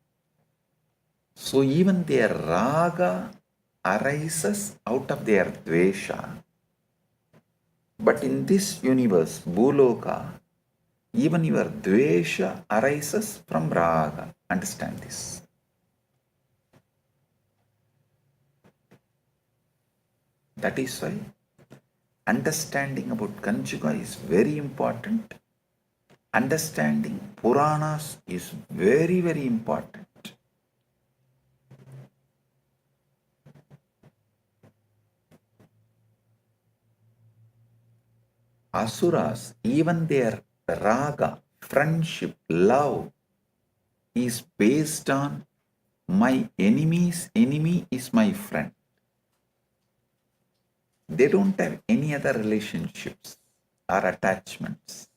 S10: So even their Raga arises out of their Dvesha. But in this universe, Bhuloka, even your Dvesha arises from Raga. Understand this. That is why understanding about Kanchuka is very important. Understanding Puranas is very, very important. Asuras, even their raga, friendship, love is based on my enemy's enemy is my friend. They don't have any other relationships or attachments.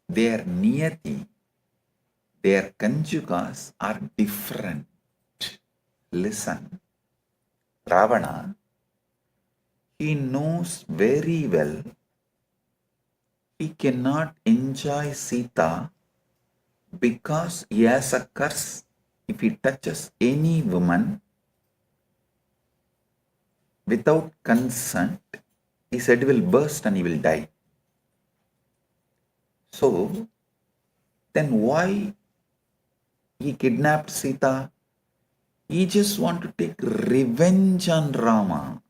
S10: Their niyati, their conjugas are different. Listen, Ravana, he knows very well he cannot enjoy Sita because he has a curse. If he touches any woman without consent, his head will burst and he will die. So, then why he kidnapped Sita? He just want to take revenge on Rama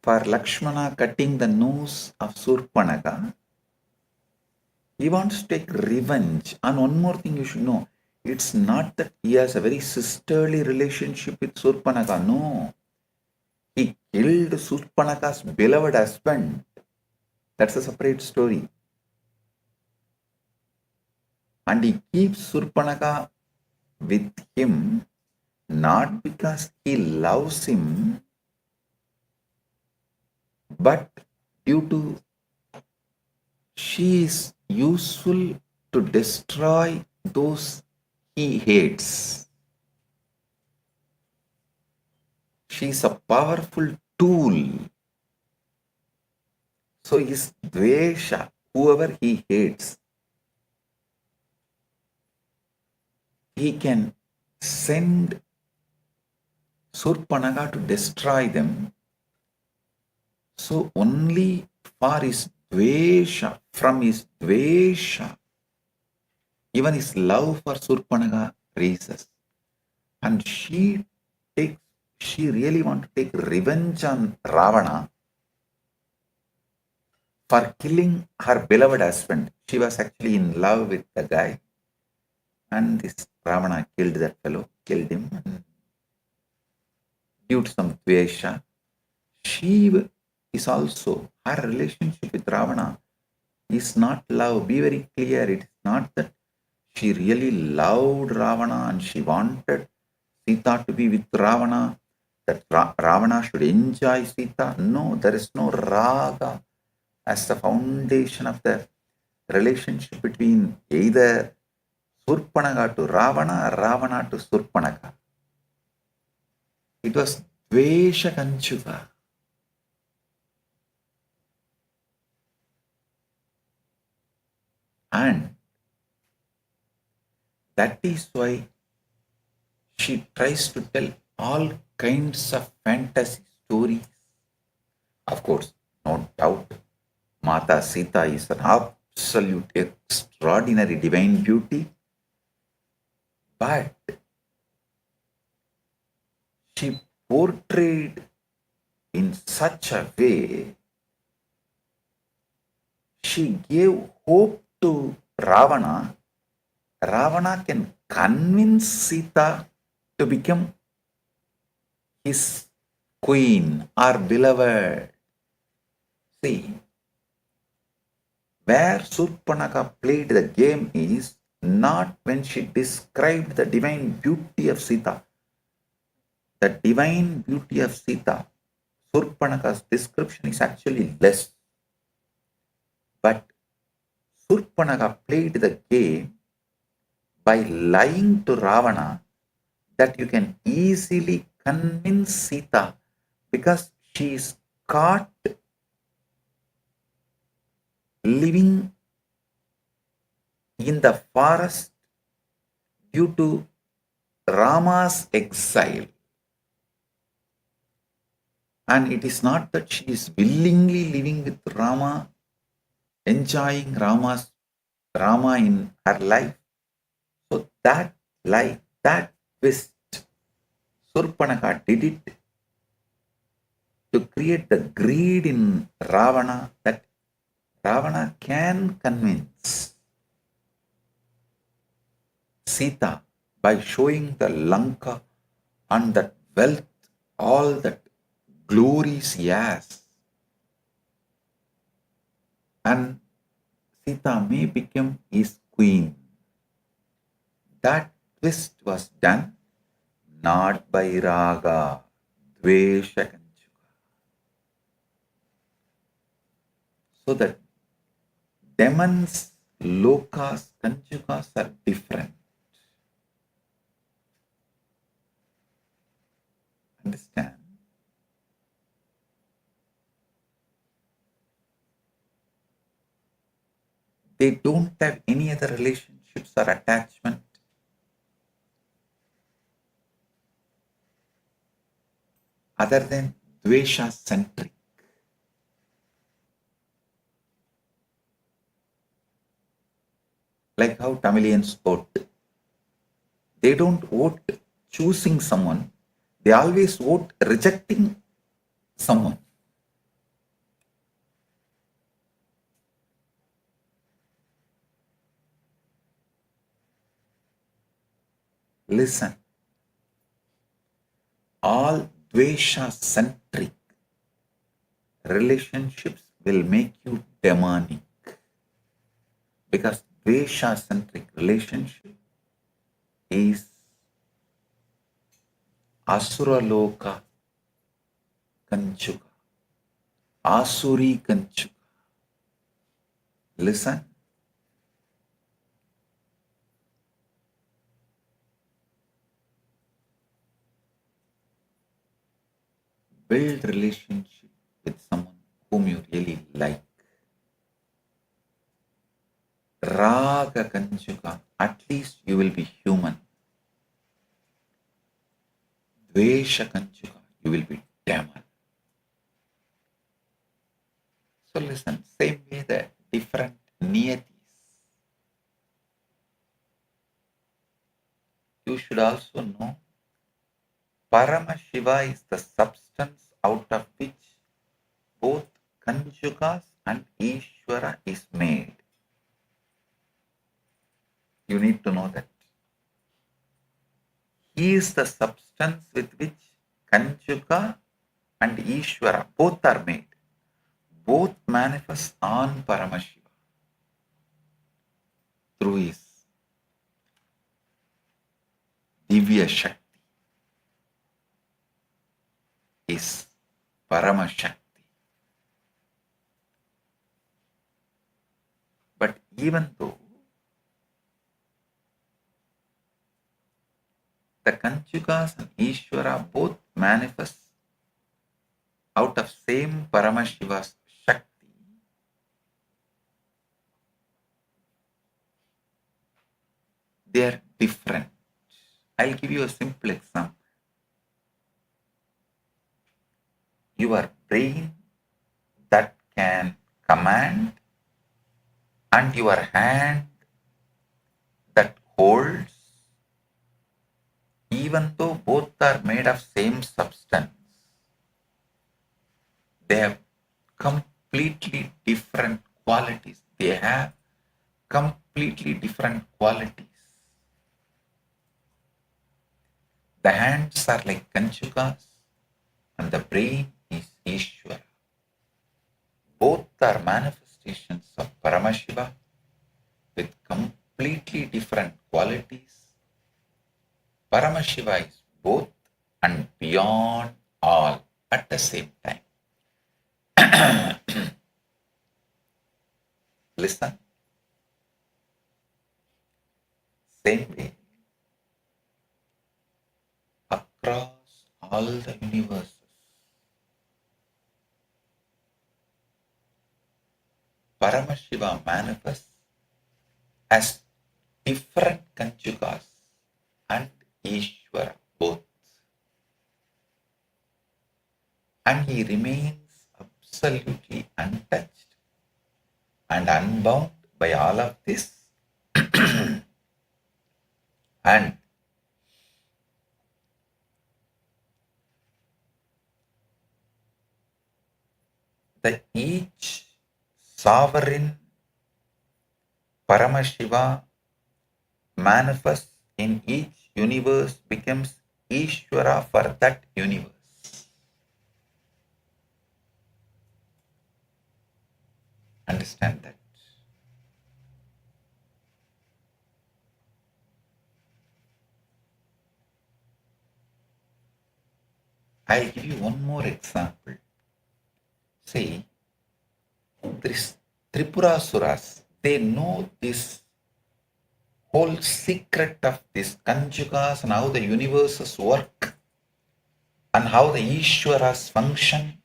S10: for Lakshmana cutting the nose of Surpanaka. He wants to take revenge. And one more thing you should know, it's not that he has a very sisterly relationship with Surpanaka. No. He killed Surpanaka's beloved husband. That's a separate story. And he keeps Surpanaka with him not because he loves him, but due to she is useful to destroy those he hates. She is a powerful tool. So his dvesha, whoever he hates, he can send Surpanaka to destroy them. So only for his dvesha, from his dvesha, even his love for Surpanaka raises. And she really wants to take revenge on Ravana for killing her beloved husband. She was actually in love with the guy. And this Ravana killed that fellow, killed him. Due to some dvesha, she is also, her relationship with Ravana is not love. Be very clear, it is not that she really loved Ravana and she wanted Sita to be with Ravana, that Ravana should enjoy Sita. No, there is no raga as the foundation of the relationship between either Surpanaka to Ravana or Ravana to Surpanaka. It was Dvesha Kanchuka. And that is why she tries to tell all kinds of fantasy stories. Of course, no doubt, Mata Sita is an absolute extraordinary divine beauty. But she portrayed in such a way, she gave hope to Ravana. Ravana can convince Sita to become his queen or beloved. See, where Surpanaka played the game is not when she described the divine beauty of Sita. The divine beauty of Sita Surpanaka's description is actually less. But Surpanaka played the game by lying to Ravana that you can easily convince Sita because she is caught living in the forest due to Rama's exile. And it is not that she is willingly living with Rama, enjoying Rama in her life. So that lie, that twist, Surpanaka did it to create the greed in Ravana that Ravana can convince Sita by showing the Lanka and that wealth, all that glories he has. And Sita may become his queen. That twist was done not by Raga, Dvesha, Kanchuka. So that demons, lokas, Kanchukas are different. Understand? They don't have any other relationships or attachment other than Dvesha centric. Like how Tamilians vote. They don't vote choosing someone, they always vote rejecting someone. Listen, all Dvesha centric relationships will make you demonic, because Dvesha centric relationship is Asura Loka Kanchuka, Asuri Kanchuka. Listen, build relationship with someone whom you really like. Raga Kanchuka, at least you will be human. Dvesha Kanchuka, you will be demon. So listen, same way the different niyatis. You should also know Paramashiva is the substance out of which both Kanchukas and Ishvara is made. You need to know that. He is the substance with which Kanchuka and Ishvara both are made. Both manifest on Paramashiva through his Divya Shakti, his Paramashakti. But even though the Kanchukas and Ishvara both manifest out of same Paramashiva's Shakti, they are different. I'll give you a simple example. Your brain that can command and your hand that holds, even though both are made of same substance, they have completely different qualities. They have completely different qualities. The hands are like Kanchukas and the brain is Ishvara. Both are manifestations of Paramashiva with completely different qualities. Paramashiva is both and beyond all at the same time. Listen. Same way, across all the universes, Paramashiva manifests as different Kanchukas and Ishvara both. And he remains absolutely untouched and unbound by all of this. And each sovereign Paramashiva manifests in each universe becomes Ishvara for that universe. Understand that. I'll give you one more example. See, this Tripurasuras, they know this whole secret of these Kanjukas and how the universes work and how the Ishwaras function.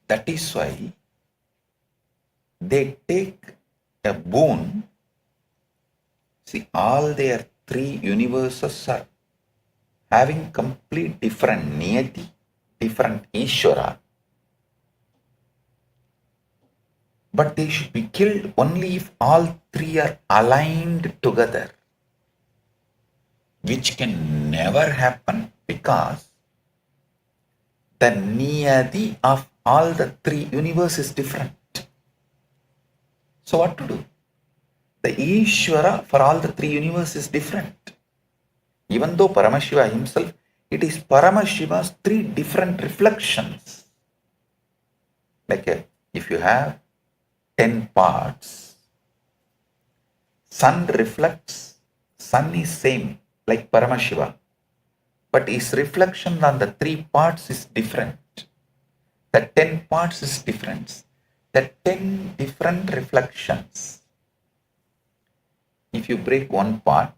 S10: That is why they take a boon. See, all their three universes are having complete different niyati, different Ishwara. But they should be killed only if all three are aligned together, which can never happen because the niyati of all the three universes is different. So what to do? The Ishvara for all the three universes is different. Even though Paramashiva himself, it is Paramashiva's three different reflections. Like if you have 10 parts, sun reflects, sun is same like Paramashiva, but his reflection on the three parts is different. The 10 parts is different. The 10 different reflections. If you break one part,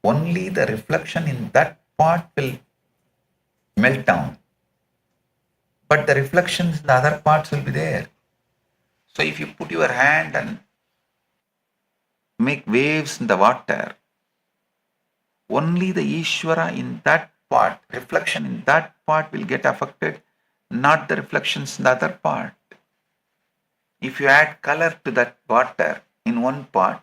S10: only the reflection in that part will melt down, but the reflections in the other parts will be there. So if you put your hand and make waves in the water, only the Ishvara in that part, reflection in that part will get affected, not the reflections in the other part. If you add color to that water in one part,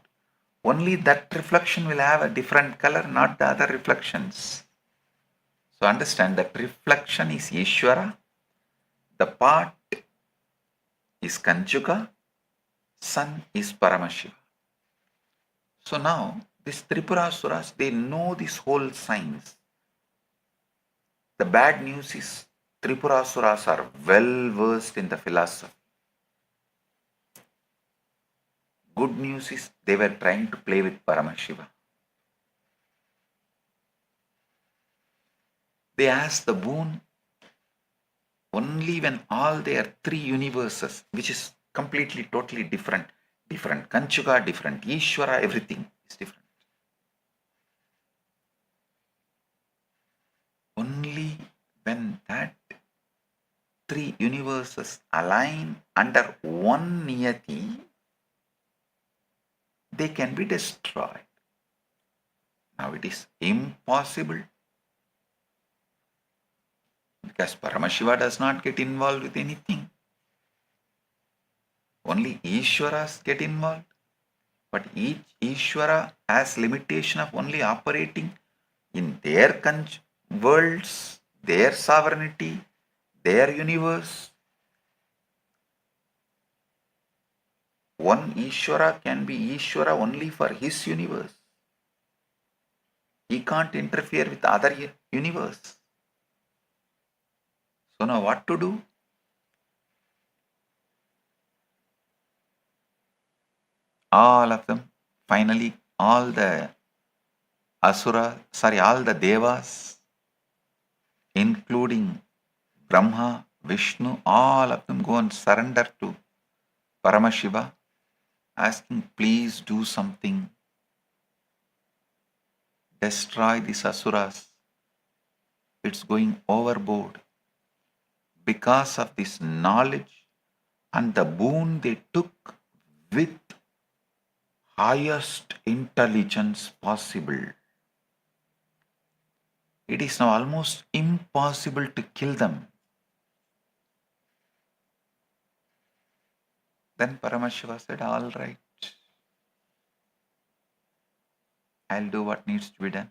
S10: only that reflection will have a different color, not the other reflections. So understand that reflection is Ishvara, the part is Kanchuka, sun is Paramashiva. So now these Tripurasuras, they know this whole science. The bad news is Tripurasuras are well versed in the philosophy. Good news is they were trying to play with Paramashiva. They asked the boon only when all their three universes, which is completely, totally different Kanchuka, different Ishvara, everything is different. Only when that three universes align under one niyati, they can be destroyed. Now it is impossible because Paramashiva does not get involved with anything. Only Ishwaras get involved. But each Ishvara has limitation of only operating in their worlds, their sovereignty, their universe. One Ishvara can be Ishvara only for his universe. He can't interfere with other universe. So now what to do? All of them, finally all the all the devas, including Brahma, Vishnu, all of them go and surrender to Paramashiva, asking, please do something, destroy these asuras. It's going overboard. Because of this knowledge and the boon they took with highest intelligence possible, it is now almost impossible to kill them. Then Paramashiva said, all right, I'll do what needs to be done.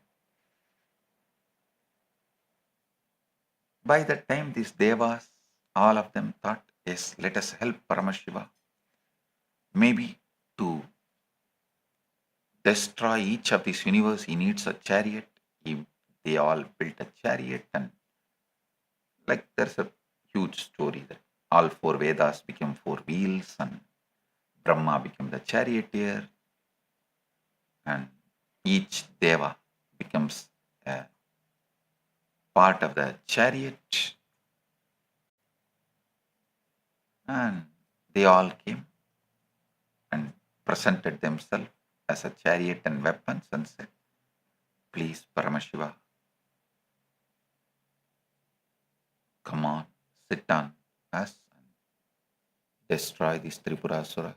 S10: By that time, these devas, all of them thought, yes, let us help Paramashiva. Maybe to destroy each of this universe, he needs a chariot. They all built a chariot, and like there's a huge story that all four Vedas became four wheels, and Brahma became the charioteer, and each Deva becomes a part of the chariot, and they all came and presented themselves as a chariot and weapons and said, please Paramashiva, come on, sit on us and destroy this Tripurasura.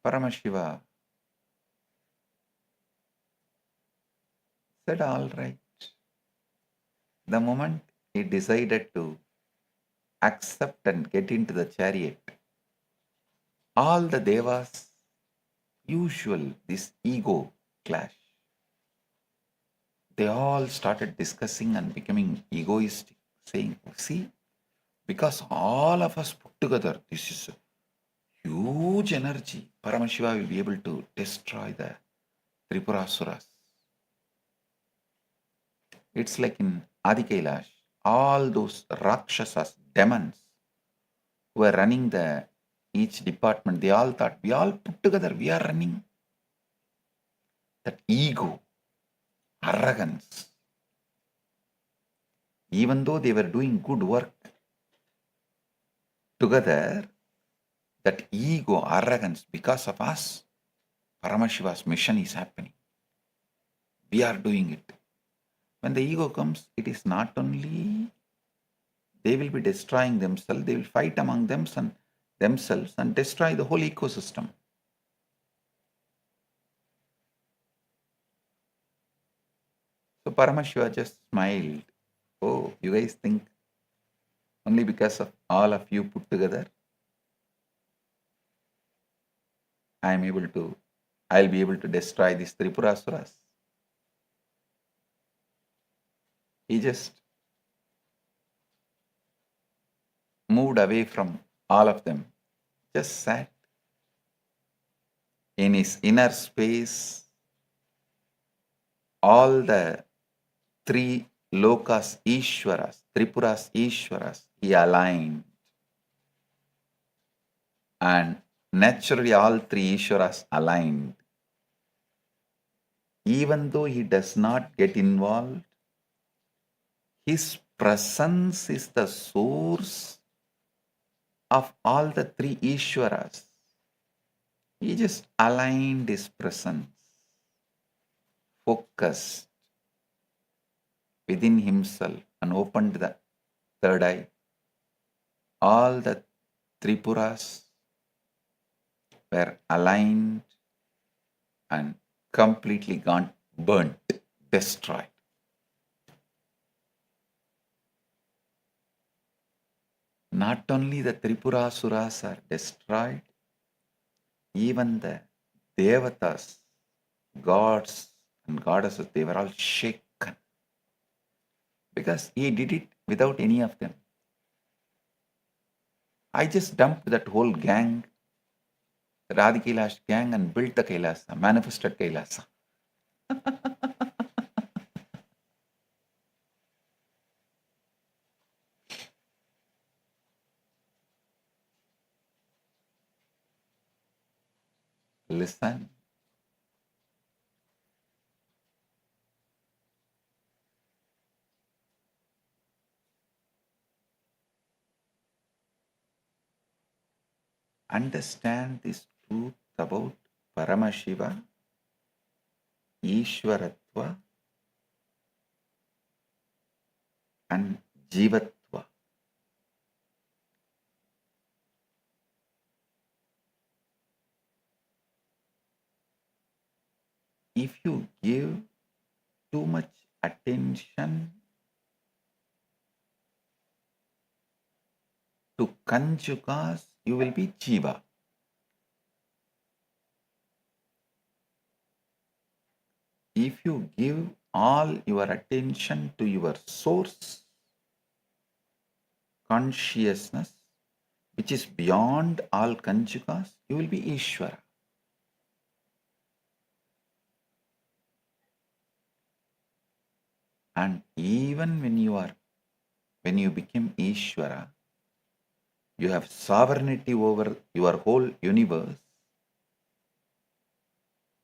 S10: Paramashiva said, all right. The moment he decided to accept and get into the chariot, all the devas, usual, this ego clash, they all started discussing and becoming egoistic, saying, see, because all of us put together, this is a huge energy, Paramashiva will be able to destroy the Tripurasuras. It's like in Adi Kailash, all those Rakshasas, demons, who were running each department, they all thought, we all put together, we are running. That ego, arrogance, even though they were doing good work together, that ego, arrogance, because of us, Paramashiva's mission is happening. We are doing it. When the ego comes, it is not only they will be destroying themselves, they will fight among themselves and destroy the whole ecosystem. So Paramashiva just smiled. Oh, you guys think only because of all of you put together, I'll be able to destroy these Tripurasuras? He just moved away from all of them, just sat in his inner space. All the three lokas Ishwaras, Tripuras Ishwaras, he aligned. And naturally all three Ishwaras aligned. Even though he does not get involved, his presence is the source of all the three Ishwaras. He just aligned his presence, focused within himself and opened the third eye. All the Tripuras were aligned and completely gone, burnt, destroyed. Not only the Tripurasuras are destroyed, even the Devatas, gods and goddesses, they were all shaken. Because he did it without any of them. I just dumped that whole gang, the Adi Kailash gang, and built the Kailasa, manifested Kailasa. Listen. understand this truth about Paramashiva, Ishwaratva, and Jivatva. If you give too much attention to conjugas, you will be Jiva. If you give all your attention to your source, consciousness, which is beyond all conjugas, you will be Ishvara. And even when you become Ishvara, you have sovereignty over your whole universe.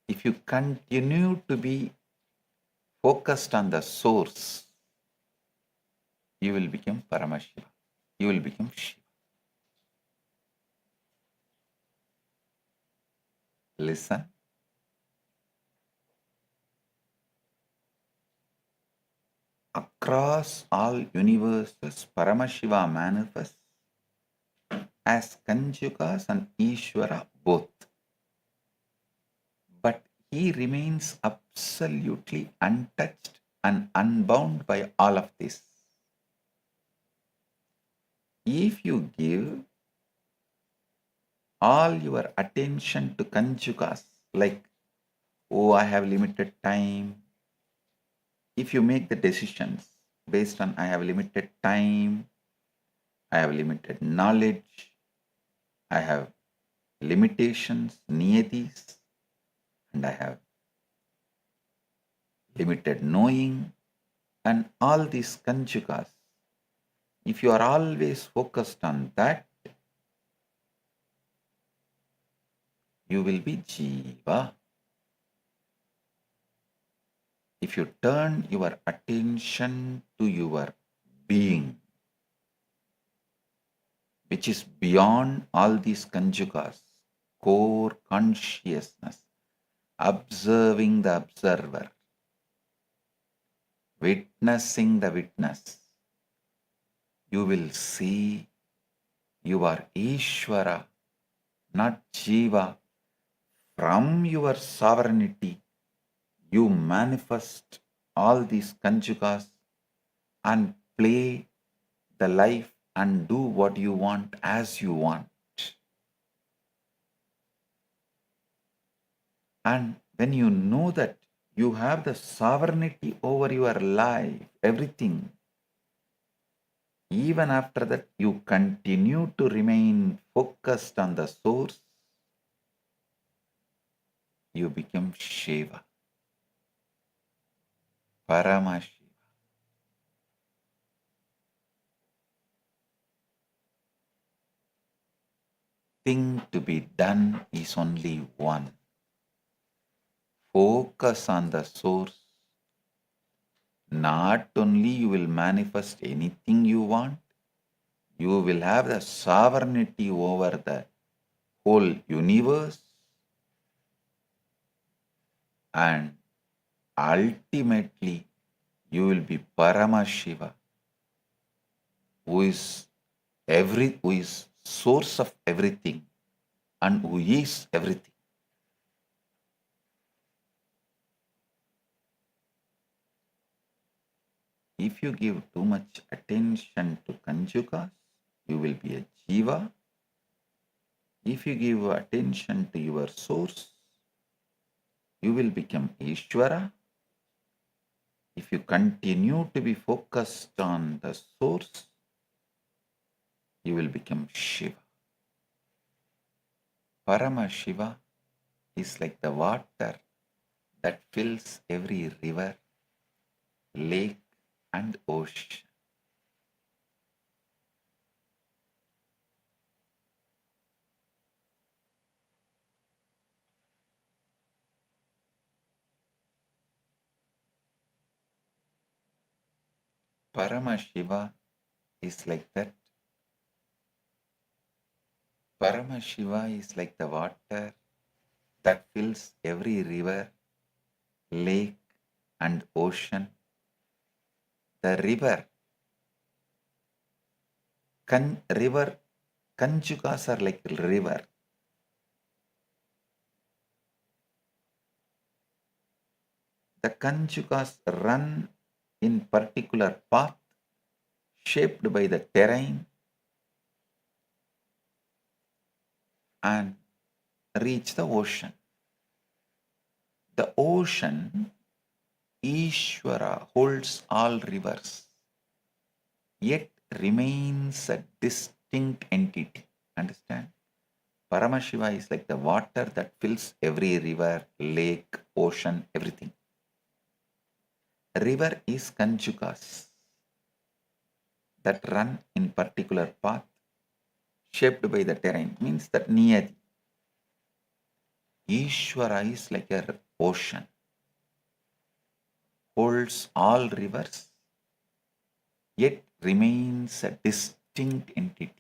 S10: If you continue to be focused on the source, you will become Paramashiva. You will become Shiva. Listen. Across all universes, Paramashiva manifests as Kanjukas and Ishvara both. But he remains absolutely untouched and unbound by all of this. If you give all your attention to Kanjukas, like, oh, I have limited time. If you make the decisions based on I have limited time, I have limited knowledge, I have limitations, niyatis, and I have limited knowing, and all these Kanjukas, if you are always focused on that, you will be Jiva. If you turn your attention to your being, which is beyond all these Kanjukas, core consciousness, observing the observer, witnessing the witness, you will see you are Ishvara, not Jiva. From your sovereignty, you manifest all these Kanjukas and play the life and do what you want as you want. And when you know that you have the sovereignty over your life, everything, even after that you continue to remain focused on the source, you become Shiva, Paramashiva. Thing to be done is only one. Focus on the source. Not only you will manifest anything you want, you will have the sovereignty over the whole universe, and ultimately you will be Paramashiva, who is source of everything and who is everything. If you give too much attention to Kanjukas, you will be a Jiva. If you give attention to your source, you will become Ishvara. If you continue to be focused on the source, you will become Shiva. Paramashiva is like the water that fills every river, lake, and ocean. Paramashiva is like that Paramashiva is like the water that fills every river, lake, and ocean. The river Kanjukas are like river. The Kanjukas run in particular path shaped by the terrain and reach the ocean. The ocean, Ishvara, holds all rivers, yet remains a distinct entity. Understand? Paramashiva is like the water that fills every river, lake, ocean, everything. River is Kanjukas that run in particular path shaped by the terrain, means that Niyati. Ishvara is like a ocean, holds all rivers, yet remains a distinct entity.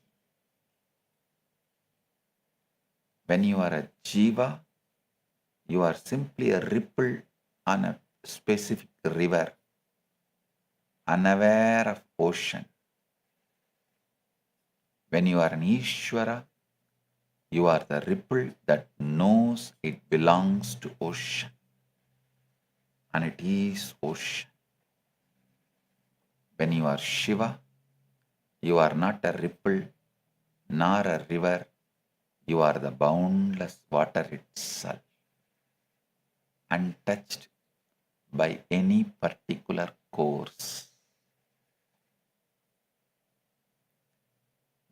S10: When you are a jiva, you are simply a ripple on a specific river, unaware of ocean. When you are an Ishvara, you are the ripple that knows it belongs to ocean, and it is ocean. When you are Shiva, you are not a ripple nor a river, you are the boundless water itself, untouched by any particular course.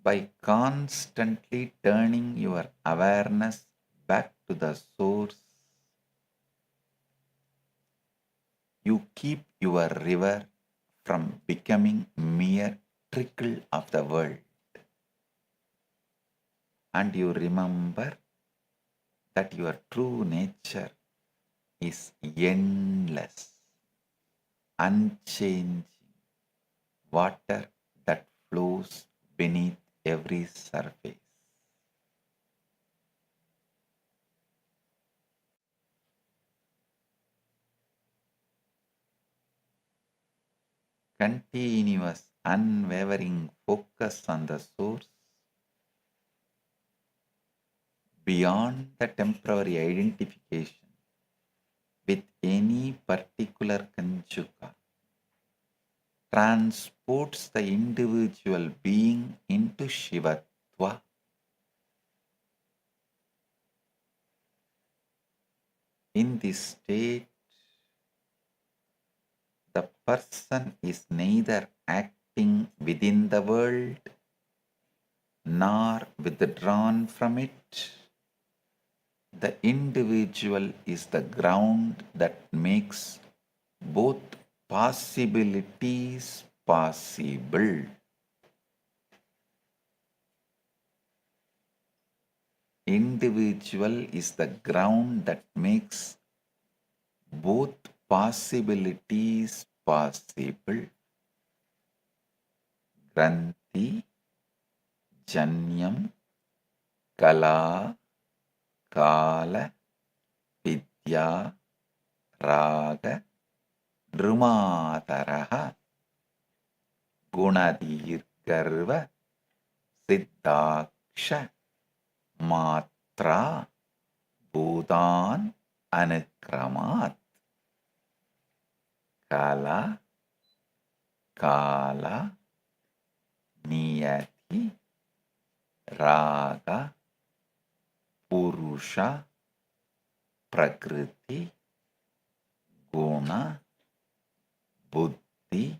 S10: By constantly turning your awareness back to the source, you keep your river from becoming mere trickle of the world. And you remember that your true nature is endless, unchanging water that flows beneath every surface. Continuous, unwavering focus on the source beyond the temporary identification with any particular Kanjuka transports the individual being into Shivatva. In this state, the person is neither acting within the world nor withdrawn from it. The individual is the ground that makes both possibilities possible. Individual is the ground that makes both possibilities possible. Granthi, Janyam, Kala, Kala, Vidya, Raga, Drumataraha, Gunadirgarva, Siddhaksha, Matra, Bhutan, Anukramat. Kala, Kala, Niyati, Raga, Purusha, Prakriti, Guna, Buddhi,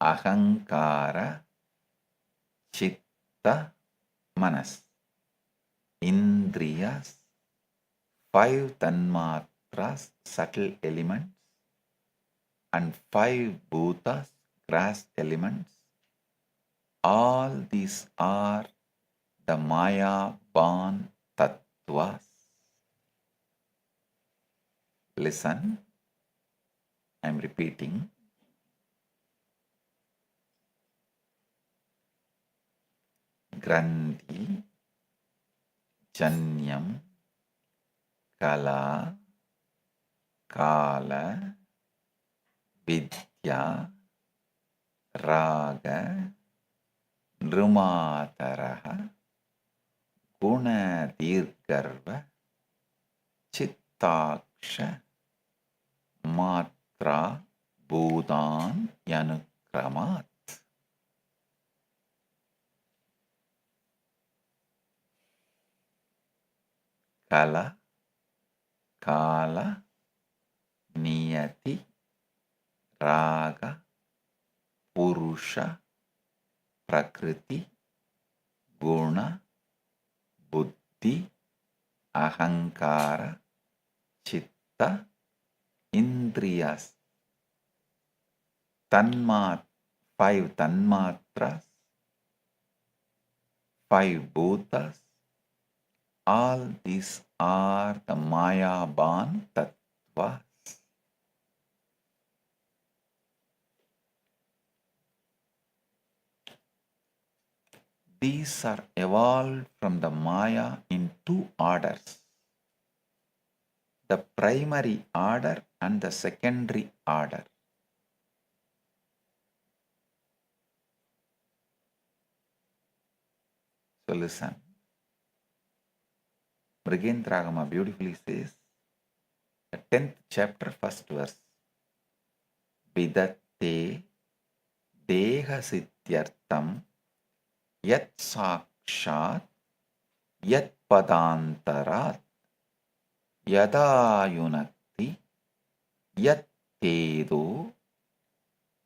S10: Ahankara, Chitta, Manas. Indriyas, 5 tanmatras, subtle elements, and 5 bhutas, grass elements. All these are the Maya born tattvas. Listen, I am repeating. Granthi, janyam kala kala vidya raga nrumataraha gunadirgarva chittaksha matra bhudan yanukramat. Kala kala niyati raga purusha prakriti guna buddhi ahankara chitta indriyas. Five tanmatras, 5 bhutas, all these are the Mayaban tattvas. These are evolved from the Maya in 2 orders, the primary order and the secondary order. So listen, Mrigendragama beautifully says, the 10th chapter, 1st verse, Vidatte deha siddhyartam yat sakshat yat padantarat yada yunakti yat tedo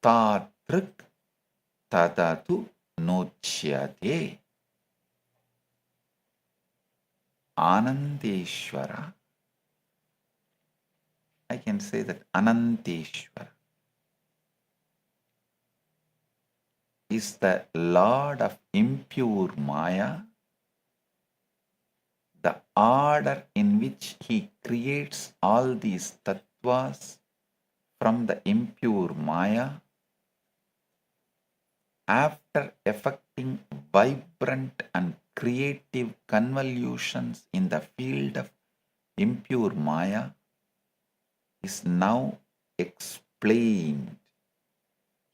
S10: tatrik tadatu nochyate. Anandeshwara, I can say that Ananteshwara is the Lord of impure Maya, the order in which he creates all these tattvas from the impure Maya, after effecting vibrant and creative convolutions in the field of impure Maya, is now explained.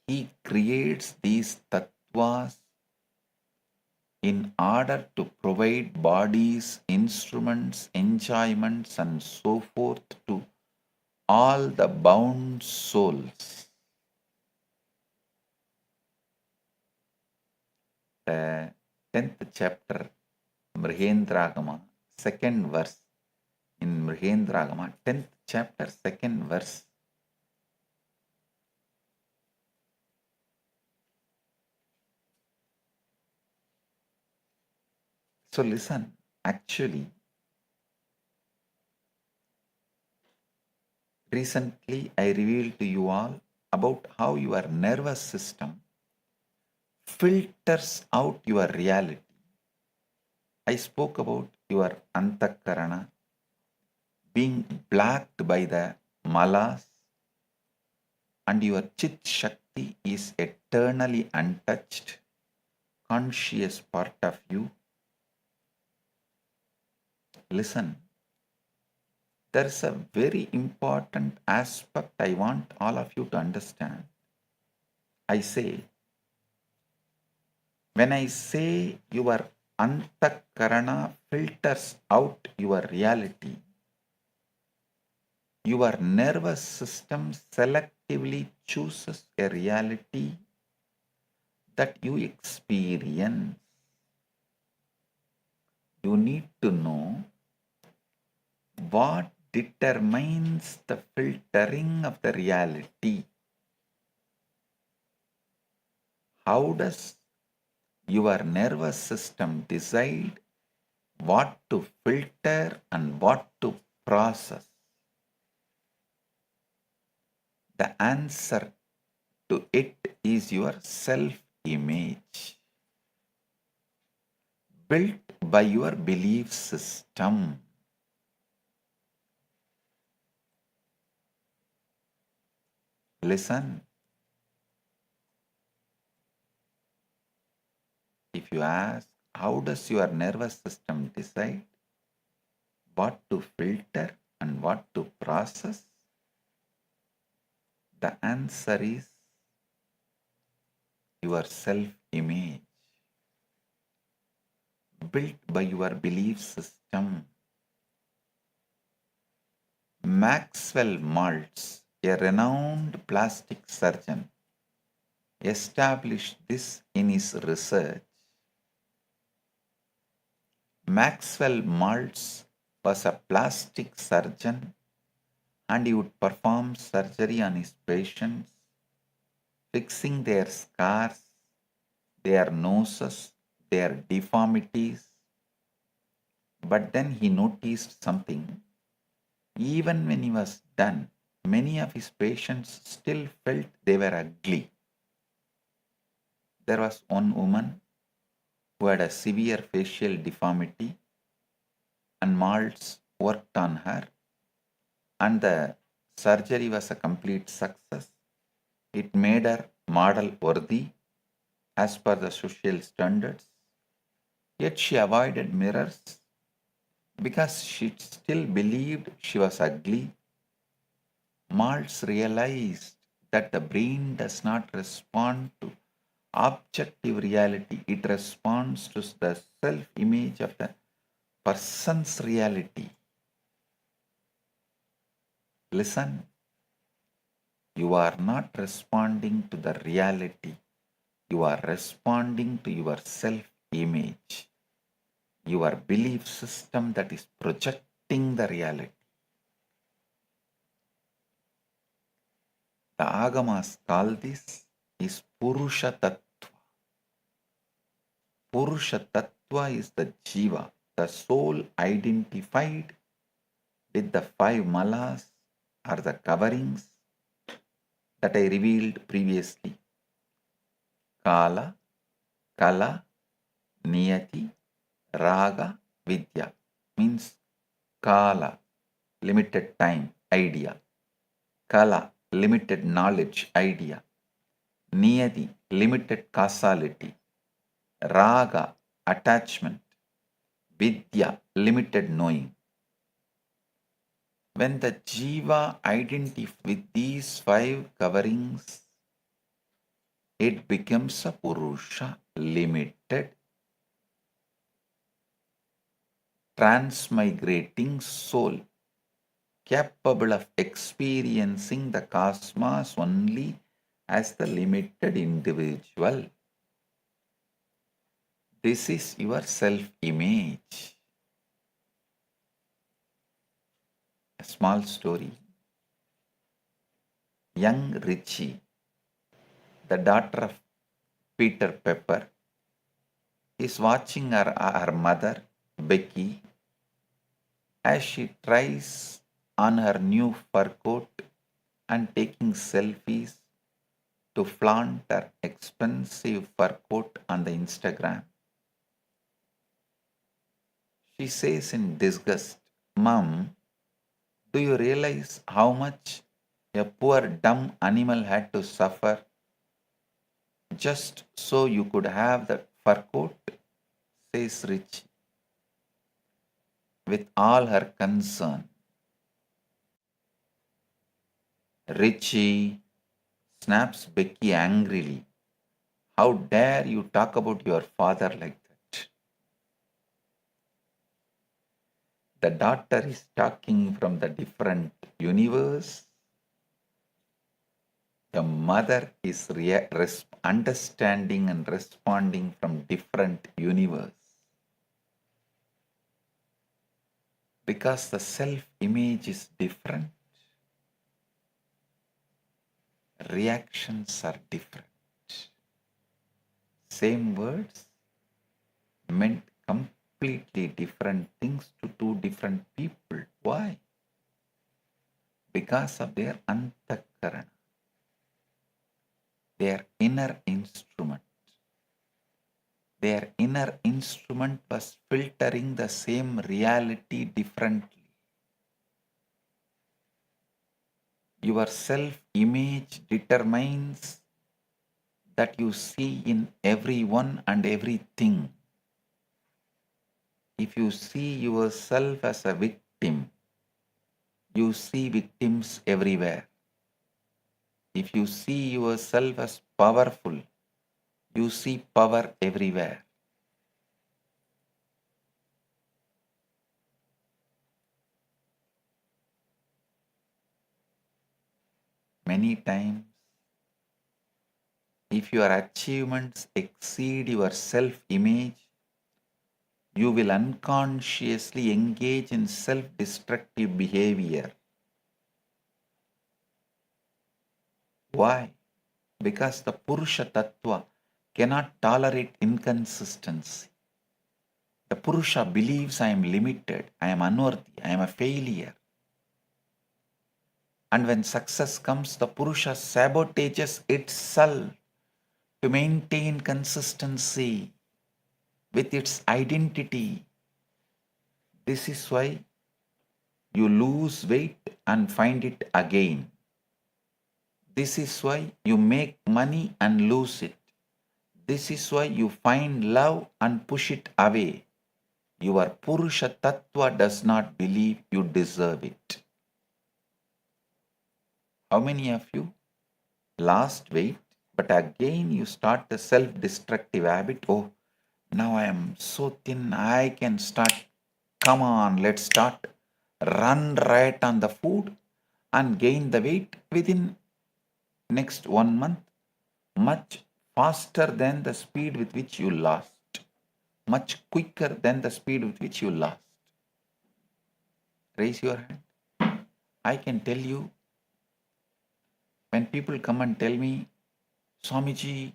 S10: He creates these tattvas in order to provide bodies, instruments, enjoyments, and so forth to all the bound souls. The 10th chapter, Mrigendragama, 2nd verse in Mrigendragama, 10th chapter, 2nd verse. So listen, actually, recently I revealed to you all about how your nervous system filters out your reality. I spoke about your antakarana being blocked by the malas, and your chit shakti is eternally untouched, conscious part of you. Listen, there is a very important aspect I want all of you to understand. I say, when I say your antakarana filters out your reality, your nervous system selectively chooses a reality that you experience. You need to know what determines the filtering of the reality. How does your nervous system decide what to filter and what to process? The answer to it is your self-image, built by your belief system. Listen, if you ask, how does your nervous system decide? what to filter and what to process? The answer is your self-image, built by your belief system. Maxwell Maltz, a renowned plastic surgeon, established this in his research. Maxwell Maltz was a plastic surgeon and he would perform surgery on his patients, fixing their scars, their noses, their deformities. But then he noticed something. Even when he was done, many of his patients still felt they were ugly. There was one woman who had a severe facial deformity, and Maltz worked on her, and the surgery was a complete success. It made her model worthy as per the social standards. Yet she avoided mirrors because she still believed she was ugly. Maltz realized that the brain does not respond to objective reality, it responds to the self-image of the person's reality. Listen, you are not responding to the reality, you are responding to your self-image, your belief system that is projecting the reality. The Agamas call this is Purusha Tattva. Purusha Tattva is the Jiva, the soul identified with the 5 malas or the coverings that I revealed previously. Kala, Kala, Niyati, Raga, Vidya means Kala, limited time, idea. Kala, limited knowledge, idea. Niyati, limited causality. Raga, attachment. Vidya, limited knowing. When the Jiva identifies with these 5 coverings, it becomes a Purusha, limited, transmigrating soul, capable of experiencing the cosmos only as the limited individual. This is your self-image. A small story. Young Richie, the daughter of Peter Pepper, is watching her mother, Becky, as she tries on her new fur coat and taking selfies to flaunt her expensive fur coat on the Instagram. She says in disgust, "Mom, do you realize how much a poor dumb animal had to suffer just so you could have the fur coat?" says Richie with all her concern. Richie, snaps Becky angrily. "How dare you talk about your father like that?" The daughter is talking from the different universe. The mother is understanding and responding from different universe. Because the self-image is different, reactions are different. Same words meant completely different things to 2 different people. Why? Because of their antakarana, their inner instrument. Their inner instrument was filtering the same reality differently. Your self-image determines that you see in everyone and everything. If you see yourself as a you see victims everywhere. If you see yourself as powerful, you see power everywhere. Many times, if your achievements exceed your self-image, you will unconsciously engage in self-destructive behavior. Why? Because the Purusha Tattva cannot tolerate inconsistency. The Purusha believes I am limited, I am unworthy, I am a failure. And when success comes, the Purusha sabotages itself to maintain consistency with its identity. This is why you lose weight and find it again. This is why you make money and lose it. This is why you find love and push it away. Your Purusha Tattva does not believe you deserve it. How many of you lost weight, but again you start the self-destructive habit? Oh, now I am so thin, I can start. Come on, let's start. Run right on the food and gain the weight within next 1 month, much faster than the speed with which you lost. Much quicker than the speed with which you lost. Raise your hand. I can tell you, when people come and tell me, Swamiji,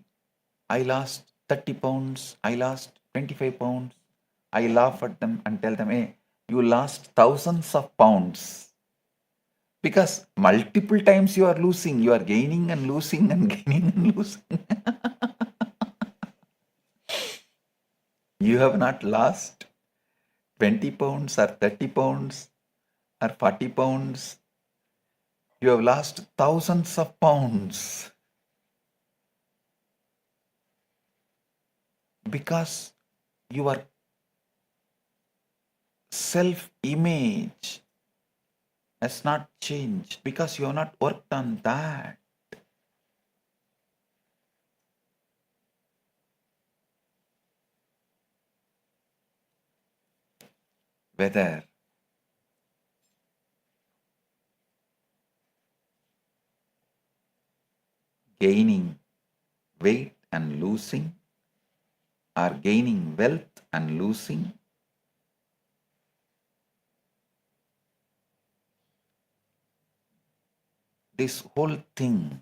S10: I lost 30 pounds, I lost 25 pounds, I laugh at them and tell them, hey, you lost thousands of pounds. Because multiple times you are losing, you are gaining and losing and gaining and losing. You have not lost 20 pounds or 30 pounds or 40 pounds. You have lost thousands of pounds. Because your self-image has not changed, because you have not worked on that. Whether gaining weight and losing, or gaining wealth and losing, this whole thing,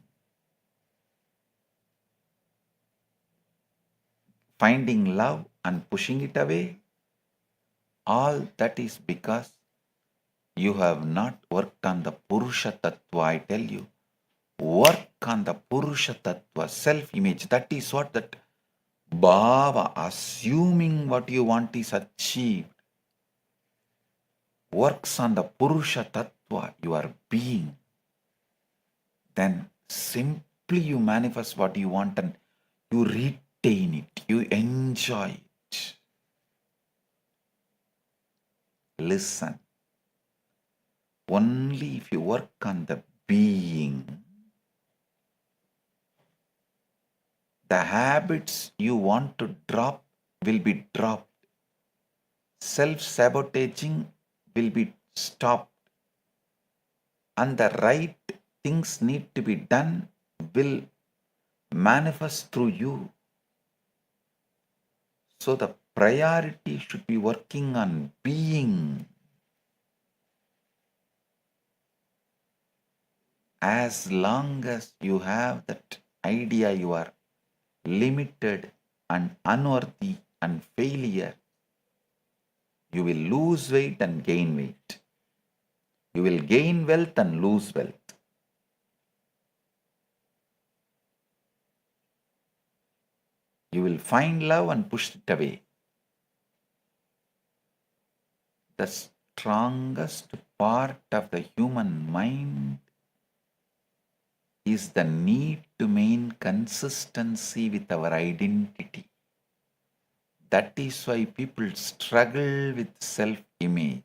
S10: finding love and pushing it away, all that is because you have not worked on the Purusha Tattva. I tell you, work on the Purusha Tattva, self-image. That is what that Bhava, assuming what you want is achieved, works on the Purusha Tattva, your being. Then simply you manifest what you want and you retain it, you enjoy it. Listen. Only if you work on the being, the habits you want to drop will be dropped. Self-sabotaging will be stopped. And the right things need to be done will manifest through you. So the priority should be working on being. As long as you have that idea you are limited and unworthy and failure, you will lose weight and gain weight. You will gain wealth and lose wealth. You will find love and push it away. The strongest part of the human mind is the need to maintain consistency with our identity. That is why people struggle with self-image.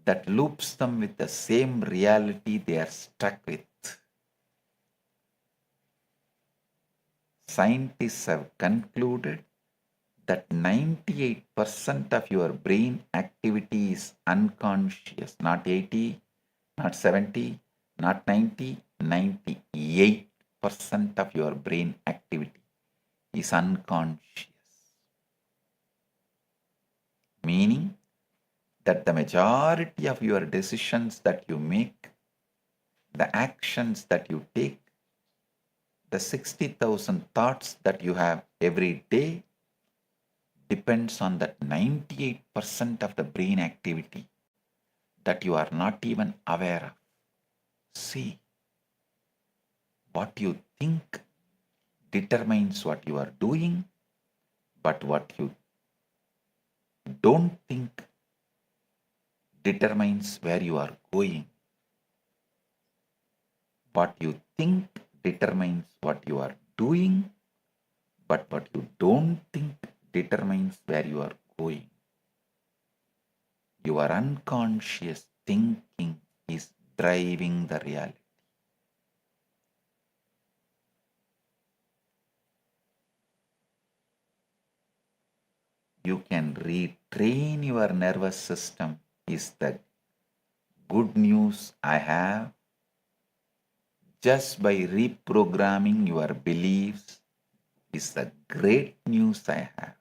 S10: that loops them with the same reality they are stuck with. Scientists have concluded that 98% of your brain activity is unconscious, not 80, not 70, not 90, 98% of your brain activity is unconscious. Meaning that the majority of your decisions that you make, the actions that you take, the 60,000 thoughts that you have every day depends on that 98% of the brain activity that you are not even aware of. See, what you think determines what you are doing, but what you don't think determines where you are going. What you think determines what you are doing, but what you don't think determines where you are going. Your unconscious thinking is driving the reality. You can retrain your nervous system is the good news I have. Just by reprogramming your beliefs is the great news I have.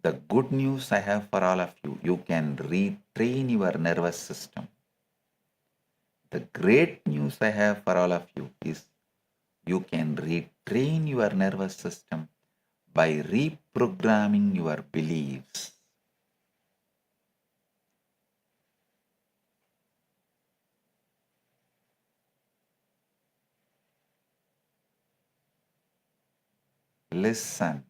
S10: The good news I have for all of you, you can retrain your nervous system. The great news I have for all of you is you can retrain your nervous system by reprogramming your beliefs. Listen.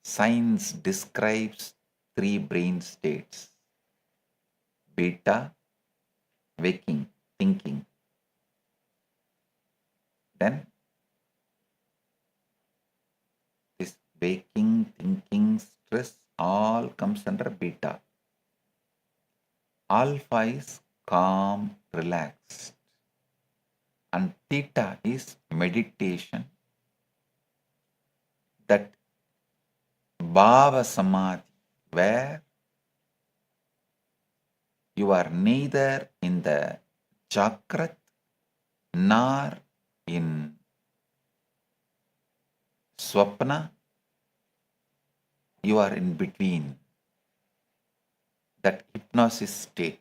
S10: Science describes 3 brain states: beta, waking, thinking. Then this waking, thinking, stress all comes under beta. Alpha is calm, relaxed. And theta is meditation. That Bhava Samadhi, where you are neither in the Jagrat nor in Swapna, you are in between. That hypnosis state.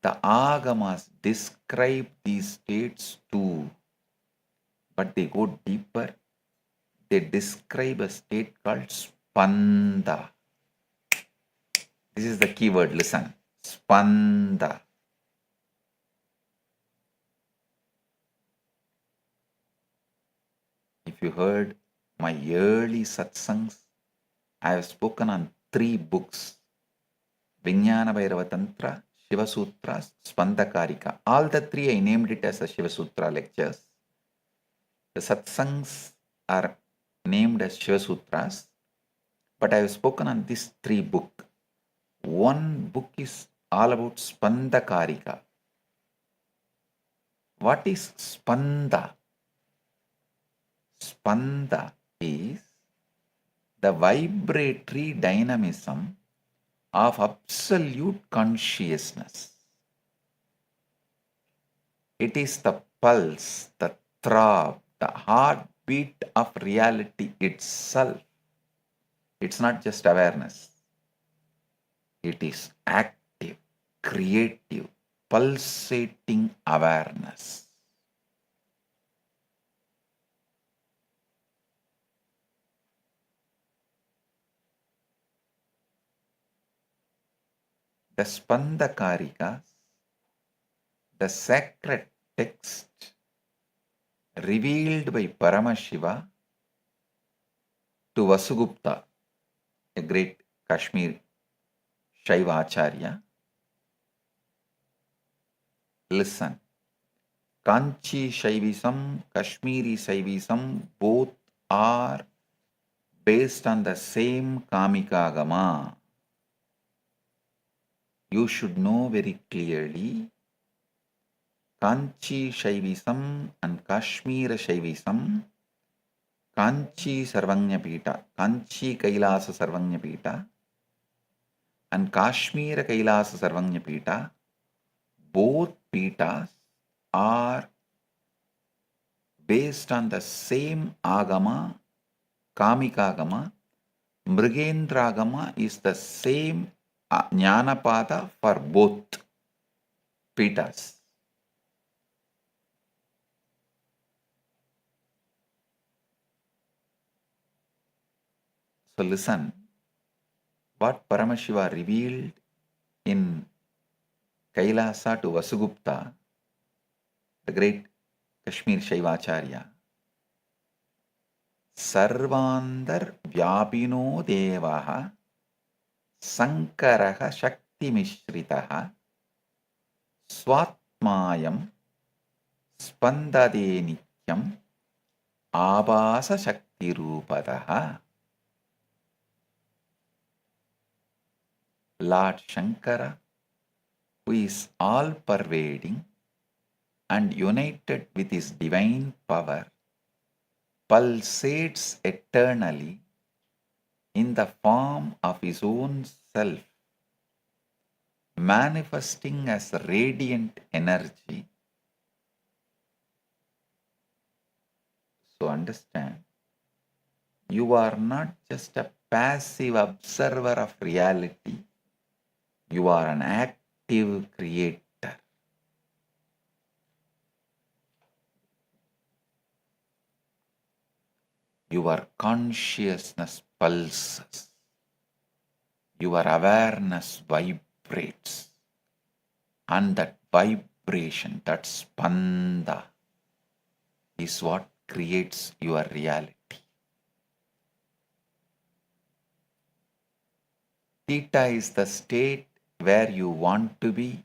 S10: The Agamas describe these states too, but they go deeper. They describe a state called Spanda. This is the key word, listen. Spanda. If you heard my early satsangs, I have spoken on 3 books: Vijnana Bhairava Tantra, Shiva Sutras, Spandakarika. All the 3 I named it as the Shiva Sutra lectures. The satsangs are named as Shiva Sutras, but I have spoken on these 3 books. One book is all about Spandakarika. What is Spanda? Spanda is the vibratory dynamism of absolute consciousness. It is the pulse, the throb, the heartbeat of reality itself. It's not just awareness. It is active, creative, pulsating awareness. The Spandakarikas, the sacred text revealed by Paramashiva to Vasugupta, a great Kashmir Shaiva Acharya. Listen, Kanchi Shaivism, Kashmiri Shaivism, both are based on the same Kamika Agama. You should know very clearly Kanchi Shaivism and Kashmir Shaivism, Kanchi Sarvanyapita, Kanchi Kailasa Sarvanyapita and Kashmir Kailasa Sarvanyapita, both pitas are based on the same Agama, Kamika Agama. Mrigendra Agama is the same Jnanapada for both pitas. So listen, what Paramashiva revealed in Kailasa to Vasugupta, the great Kashmir Shaivacharya. Sarvandar Vyapino Devaha Sankaraha Shakti Mishritaha Swatmayam Spandade Nityam Abhasa Shakti Rupadaha. Lord Shankara, who is all-pervading and united with his divine power, pulsates eternally in the form of his own self, manifesting as radiant energy. So understand, you are not just a passive observer of reality, you are an active creator. Your consciousness pulses, your awareness vibrates, and that vibration, that spanda, is what creates your reality. Theta is the state where you want to be.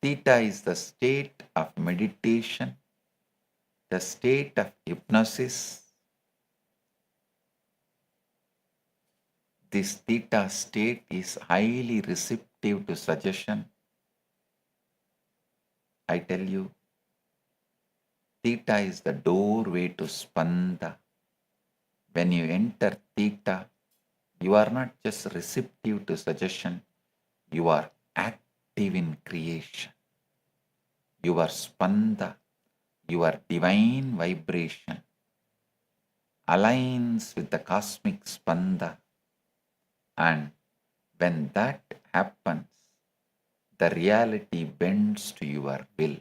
S10: Theta is the state of meditation, the state of hypnosis. This theta state is highly receptive to suggestion. I tell you, theta is the doorway to spanda. When you enter theta, you are not just receptive to suggestion, you are active in creation. Your spanda, your divine vibration, aligns with the cosmic spanda. And when that happens, the reality bends to your will.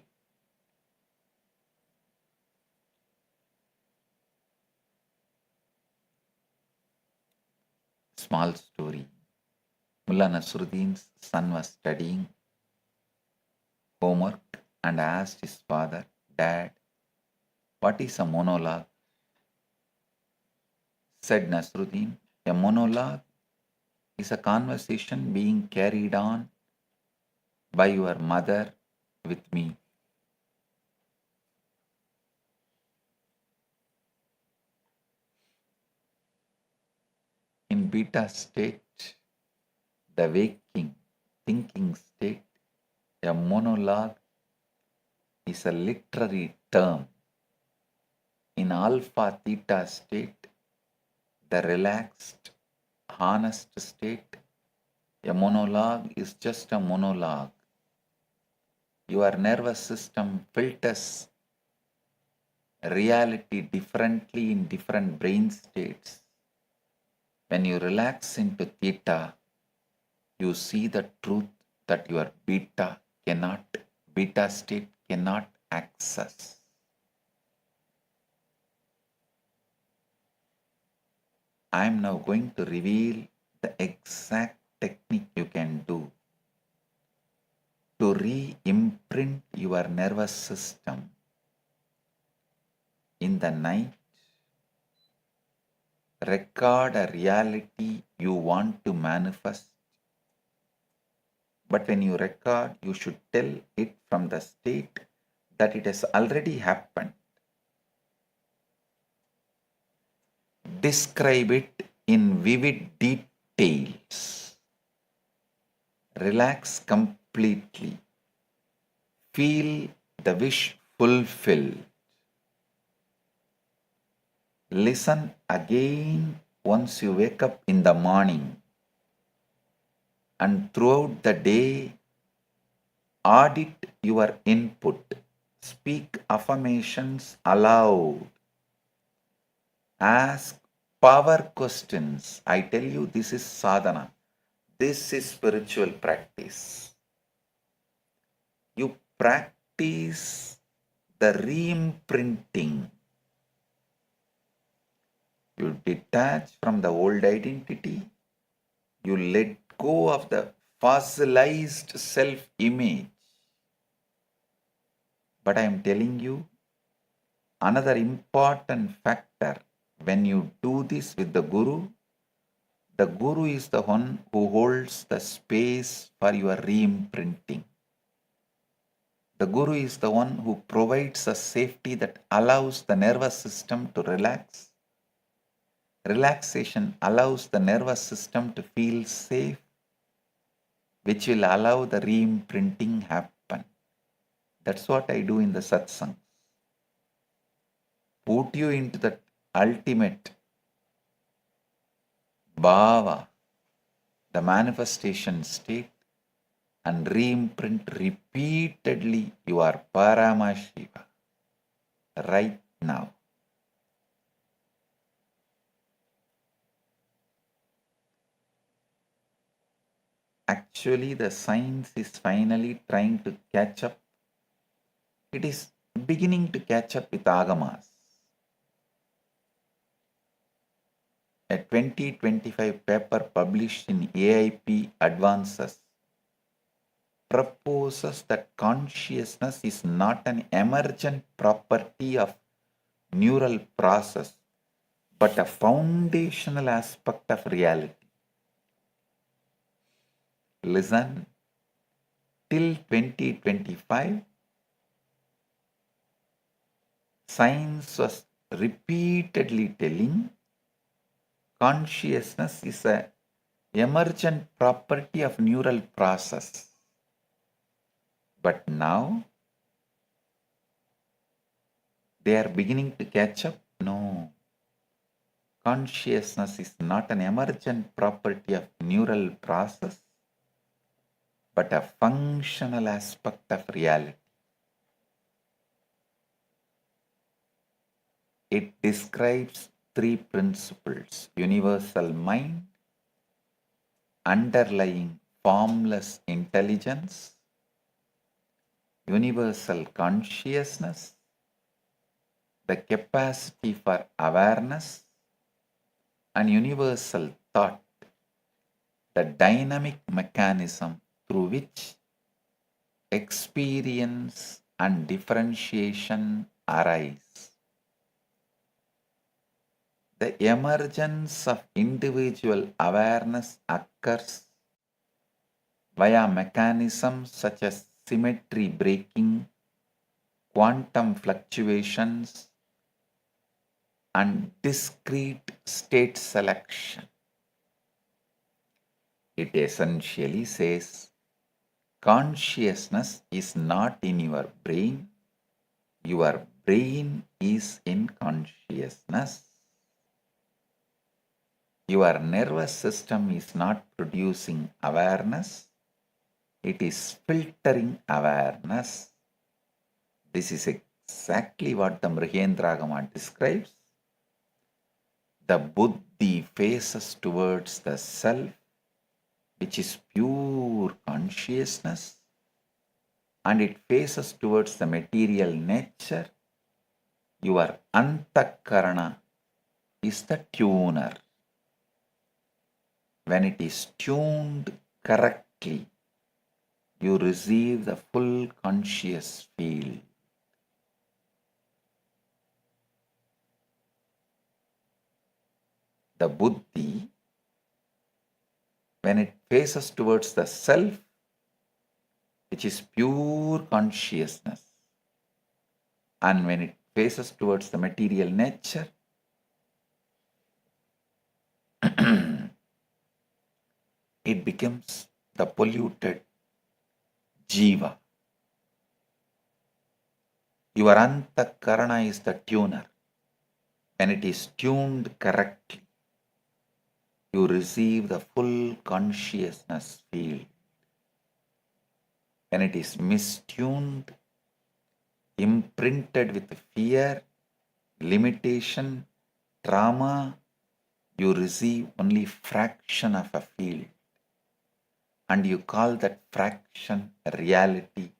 S10: Small story. Mullah Nasruddin's son was studying homework and asked his father, "Dad, what is a monologue?" Said Nasruddin, "A monologue is a conversation being carried on by your mother with me." In beta state, the waking, thinking state, a monologue is a literary term. In alpha theta state, the relaxed, honest state, a monologue is just a monologue. Your nervous system filters reality differently in different brain states. When you relax into theta, you see the truth that your beta state cannot access. I am now going to reveal the exact technique you can do to re-imprint your nervous system in the night. Record a reality you want to manifest. But when you record, you should tell it from the state that it has already happened. describe it in vivid details. Relax completely. Feel the wish fulfilled. Listen again once you wake up in the morning, and throughout the day, audit your input. Speak affirmations aloud. Ask power questions. I tell you, this is sadhana. This is spiritual practice. You practice the re-imprinting. You detach from the old identity. You let go of the fossilized self-image. But I am telling you, another important factor, when you do this with the Guru is the one who holds the space for your re-imprinting. The Guru is the one who provides a safety that allows the nervous system to relax. Relaxation allows the nervous system to feel safe, which will allow the re-imprinting happen. That's what I do in the Satsang. Put you into that ultimate bhava, the manifestation state, and re-imprint repeatedly your Paramashiva right now. Actually, the science is finally trying to catch up. It is beginning to catch up with Agamas. A 2025 paper published in AIP Advances proposes that consciousness is not an emergent property of neural process, but a foundational aspect of reality. Listen, till 2025, science was repeatedly telling consciousness is an emergent property of neural process. But now, they are beginning to catch up. No, consciousness is not an emergent property of neural process, but a functional aspect of reality. It describes three principles: universal mind, underlying formless intelligence, universal consciousness, the capacity for awareness, and universal thought, the dynamic mechanism through which experience and differentiation arise. The emergence of individual awareness occurs via mechanisms such as symmetry breaking, quantum fluctuations, and discrete state selection. It essentially says consciousness is not in your brain is in consciousness. Your nervous system is not producing awareness, it is filtering awareness. This is exactly what the Mrihendragama describes. The buddhi faces towards the self, which is pure consciousness, and it faces towards the material nature. Your antakarana is the tuner. When it is tuned correctly, you receive the full conscious field. The buddhi, when it faces towards the self, which is pure consciousness, and when it faces towards the material nature, it becomes the polluted jiva. Your antakarana is the tuner. When it is tuned correctly, you receive the full consciousness field. When it is mistuned, imprinted with fear, limitation, trauma, you receive only fraction of a field. And you call that fraction reality.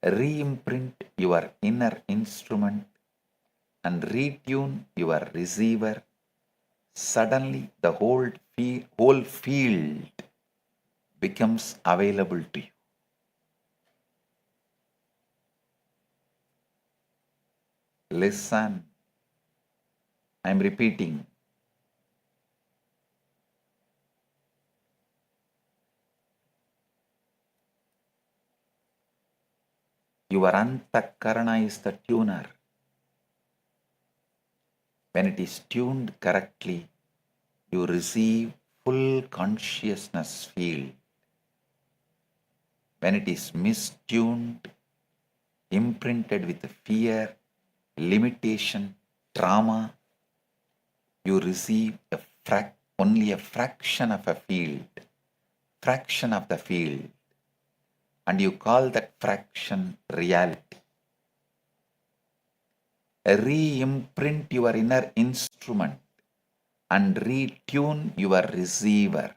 S10: Re-imprint your inner instrument and retune your receiver. Suddenly the whole field becomes available to you. Listen, I am repeating. Your antakarana is the tuner. When it is tuned correctly, you receive full consciousness field. When it is mistuned, imprinted with fear, limitation, trauma, you receive only a fraction of a field, fraction of the field, and you call that fraction reality. Re-imprint your inner instrument and retune your receiver.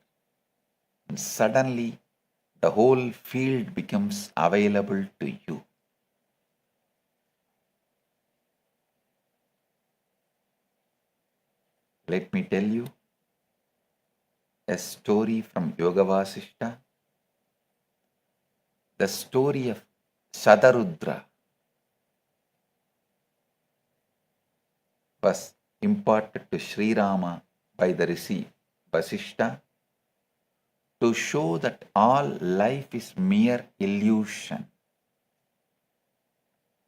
S10: And suddenly, the whole field becomes available to you. Let me tell you a story from Yoga Vasishta, the story of Shatarudra was imparted to Sri Rama by the Rishi Vasishta to show that all life is mere illusion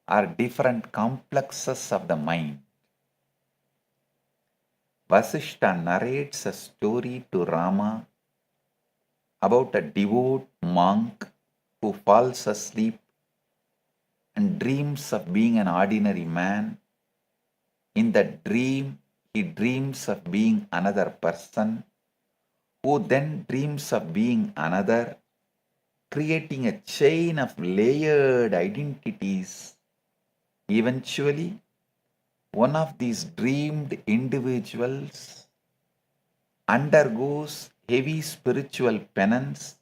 S10: or different complexes of the mind. Vasishta narrates a story to Rama about a devout monk who falls asleep and dreams of being an ordinary man. In that dream, he dreams of being another person, who then dreams of being another, creating a chain of layered identities. Eventually, one of these dreamed individuals undergoes heavy spiritual penance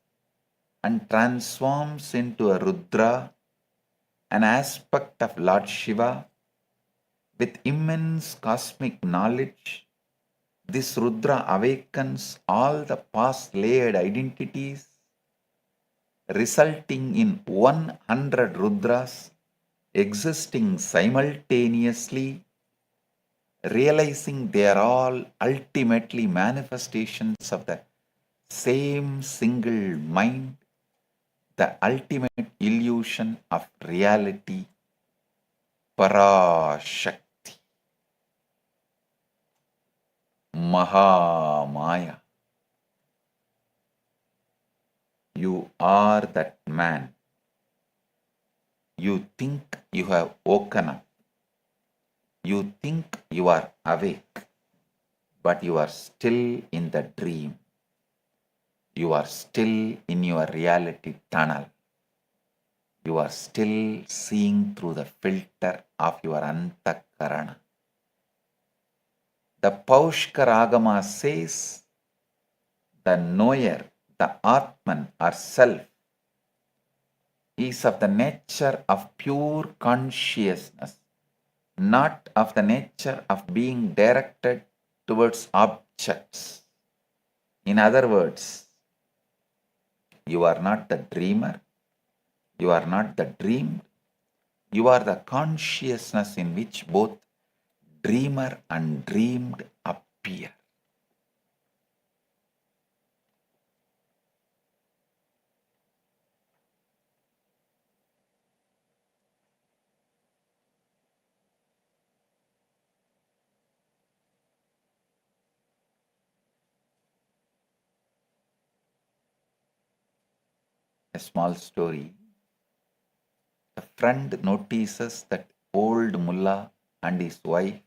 S10: and transforms into a Rudra, an aspect of Lord Shiva. With immense cosmic knowledge, this Rudra awakens all the past layered identities, resulting in 100 Rudras existing simultaneously, realizing they are all ultimately manifestations of the same single mind, the ultimate illusion of reality, Parashakti, Mahamaya. You are that man. You think you have woken up. You think you are awake, but you are still in the dream. You are still in your reality tunnel. You are still seeing through the filter of your antakarana. The Paushkara Agama says the knower, the Atman or self, is of the nature of pure consciousness, not of the nature of being directed towards objects. In other words, you are not the dreamer, you are not the dreamed, you are the consciousness in which both dreamer and dreamed appear. A small story. A friend notices that old mullah and his wife,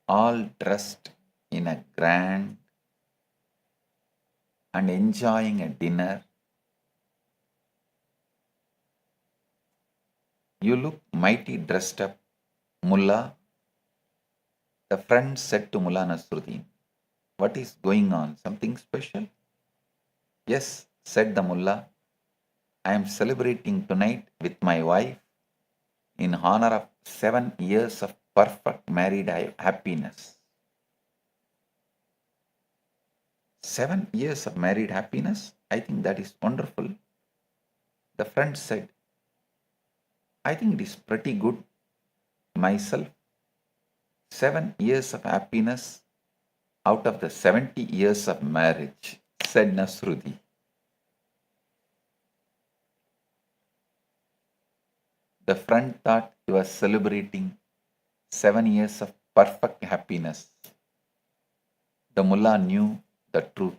S10: all dressed in a grand and enjoying a dinner. You look mighty dressed up, mullah. The friend said to Mullah Nasruddin, "What is going on? Something special?" "Yes," said the mullah. "I am celebrating tonight with my wife in honor of 7 years of perfect married happiness." 7 years of married happiness? I think that is wonderful. The friend said, "I think it is pretty good myself. 7 years of happiness out of the 70 years of marriage," said Nasruddin. The friend thought he was celebrating 7 years of perfect happiness. The mullah knew the truth.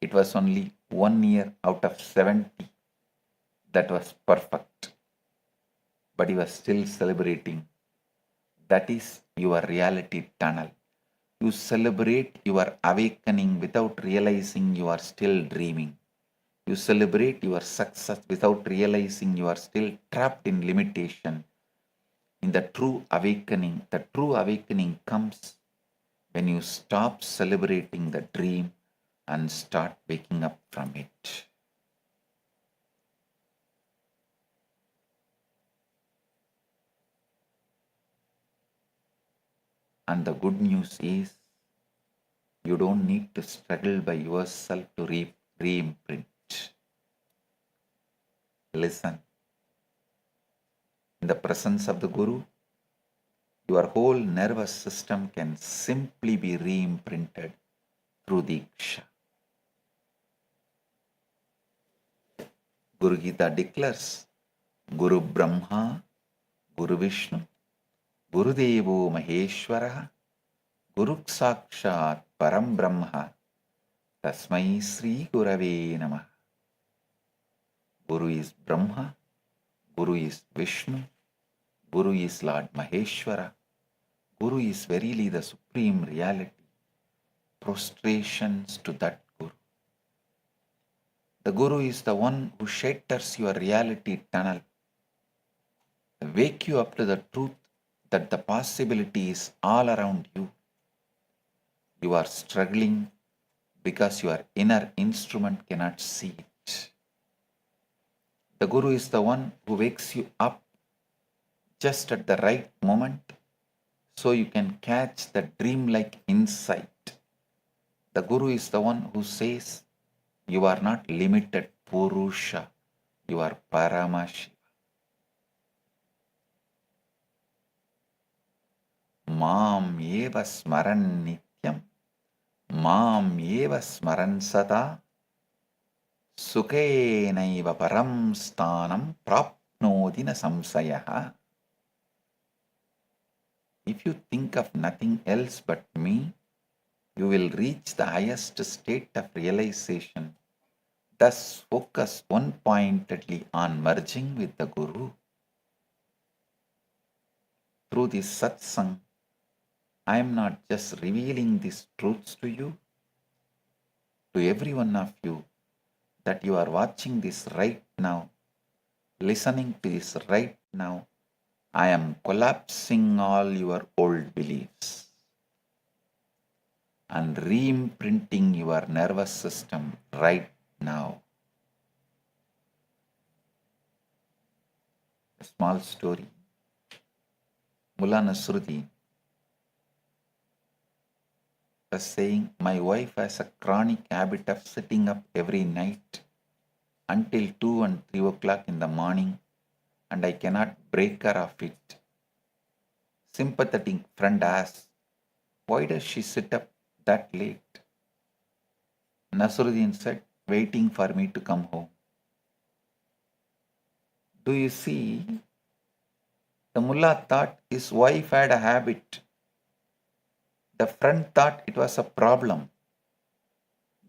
S10: It was only 1 year out of 70 that was perfect. But he was still celebrating. That is your reality tunnel. You celebrate your awakening without realizing you are still dreaming. You celebrate your success without realizing you are still trapped in limitation. In the true awakening comes when you stop celebrating the dream and start waking up from it. And the good news is, you don't need to struggle by yourself to re-imprint. Listen. In the presence of the Guru, your whole nervous system can simply be re-imprinted through Diksha. Guru Gita declares, Guru Brahma, Guru Vishnu, Guru Devo Maheshwara, Guru Sakshat Param Brahma, Tasmai Sri Gurave Namah. Guru is Brahma, Guru is Vishnu, Guru is Lord Maheshwara, Guru is verily the supreme reality. Prostrations to that Guru. The Guru is the one who shatters your reality tunnel, wake you up to the truth that the possibility is all around you. You are struggling because your inner instrument cannot see it. The Guru is the one who wakes you up just at the right moment so you can catch the dreamlike insight. The Guru is the one who says, you are not limited Purusha, you are Paramashiva. Mam eva smaran nityam, mam eva smaran sada, sukhenaiva param sthanam prapnodina samsayaha. If you think of nothing else but me, you will reach the highest state of realization. Thus, focus one-pointedly on merging with the Guru. Through this Satsang, I am not just revealing these truths to you, to every one of you, that you are watching this right now, listening to this right now. I am collapsing all your old beliefs and re-imprinting your nervous system right now. A small story. Mullah Nasruddin was saying, my wife has a chronic habit of sitting up every night until 2 and 3 o'clock in the morning, and I cannot break her of it. Sympathetic friend asks, why does she sit up that late? Nasruddin said, waiting for me to come home. Do you see? The mullah thought his wife had a habit. The friend thought it was a problem.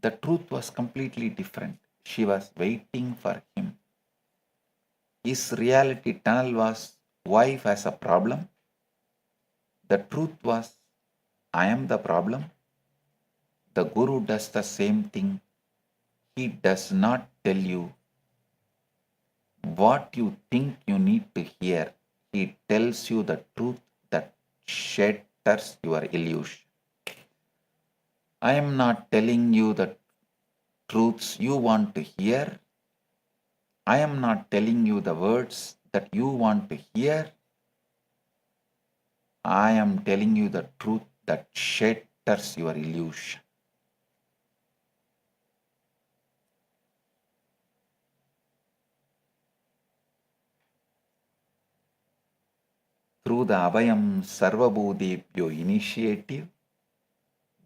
S10: The truth was completely different. She was waiting for him. His reality tunnel was wife as a problem. The truth was, I am the problem. The Guru does the same thing. He does not tell you what you think you need to hear. He tells you the truth that shatters your illusion. I am not telling you the truths you want to hear. I am not telling you the words that you want to hear. I am telling you the truth that shatters your illusion. Through the Abhayam Sarvabhutebhyo initiative,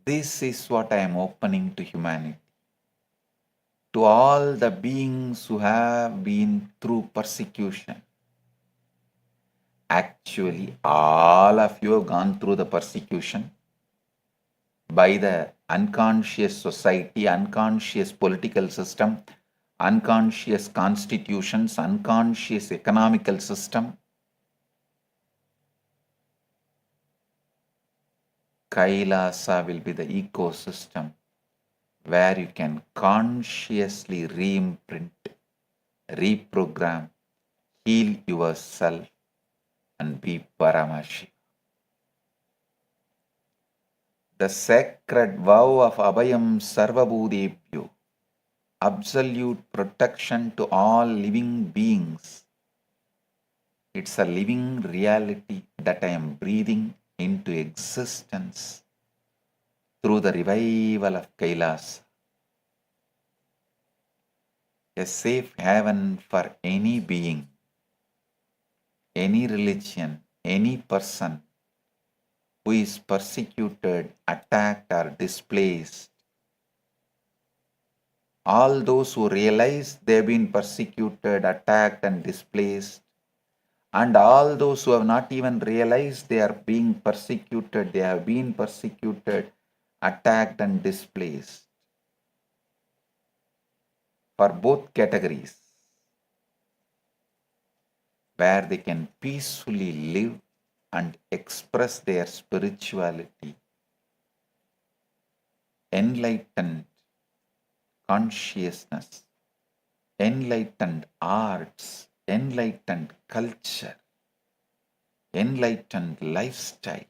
S10: this is what I am opening to humanity. To all the beings who have been through persecution. Actually, all of you have gone through the persecution by the unconscious society, unconscious political system, unconscious constitutions, unconscious economical system. Kailasa will be the ecosystem where you can consciously reimprint, reprogram, heal yourself and be Paramashivam. The sacred vow of Abhayam Sarvabhutebhyo, absolute protection to all living beings. It's a living reality that I am breathing into existence through the revival of Kailas. A safe haven for any being, any religion, any person who is persecuted, attacked, or displaced. All those who realize they've been persecuted, attacked, and displaced, and all those who have not even realized they are being persecuted, they have been persecuted, attacked, and displaced. For both categories, where they can peacefully live and express their spirituality, enlightened consciousness, enlightened arts, enlightened culture, enlightened lifestyle,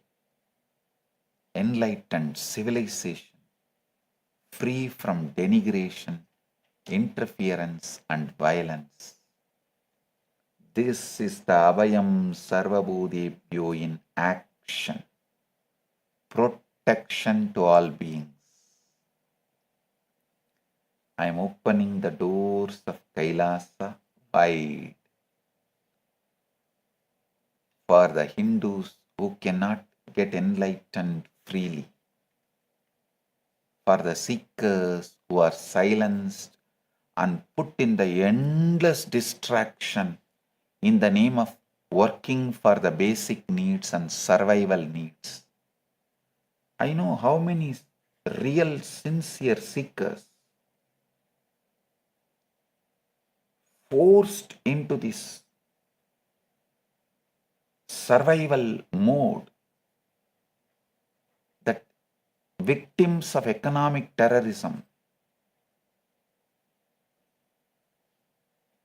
S10: enlightened civilization, free from denigration, interference, and violence. This is the Abhayam Sarvabhutebhyo in action. Protection to all beings. I am opening the doors of Kailasa wide for the Hindus who cannot get enlightened freely, for the seekers who are silenced and put in the endless distraction in the name of working for the basic needs and survival needs. I know how many real sincere seekers forced into this survival mode, that victims of economic terrorism,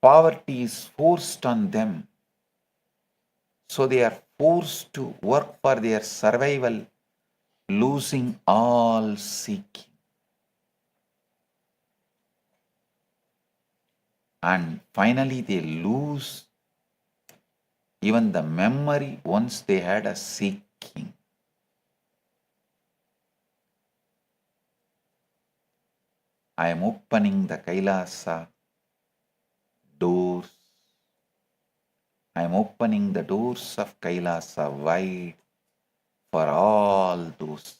S10: poverty is forced on them, so they are forced to work for their survival, losing all seeking. And finally they lose even the memory once they had a seeking. I am opening the Kailasa doors. I am opening the doors of Kailasa wide for all those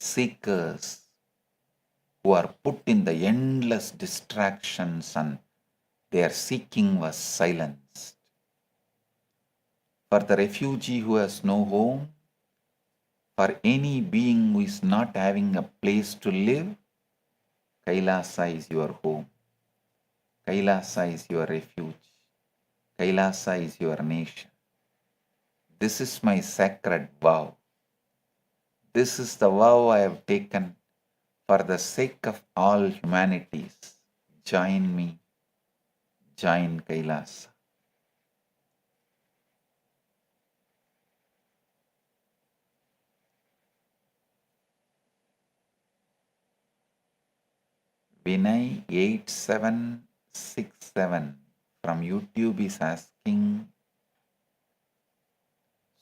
S10: seekers who are put in the endless distractions and their seeking was silenced. For the refugee who has no home, for any being who is not having a place to live, Kailasa is your home. Kailasa is your refuge. Kailasa is your nation. This is my sacred vow. This is the vow I have taken for the sake of all humanities. Join me. Join Kailasa. Vinay8767 from YouTube is asking,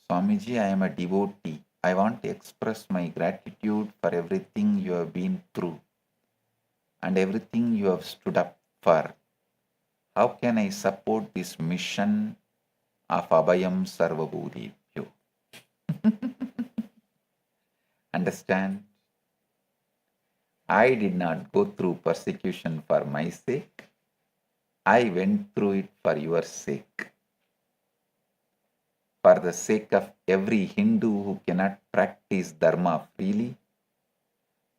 S10: Swamiji, I am a devotee. I want to express my gratitude for everything you have been through and everything you have stood up for. How can I support this mission of Abhayam Sarvabhutebhyo? Understand? I did not go through persecution for my sake. I went through it for your sake. For the sake of every Hindu who cannot practice Dharma freely.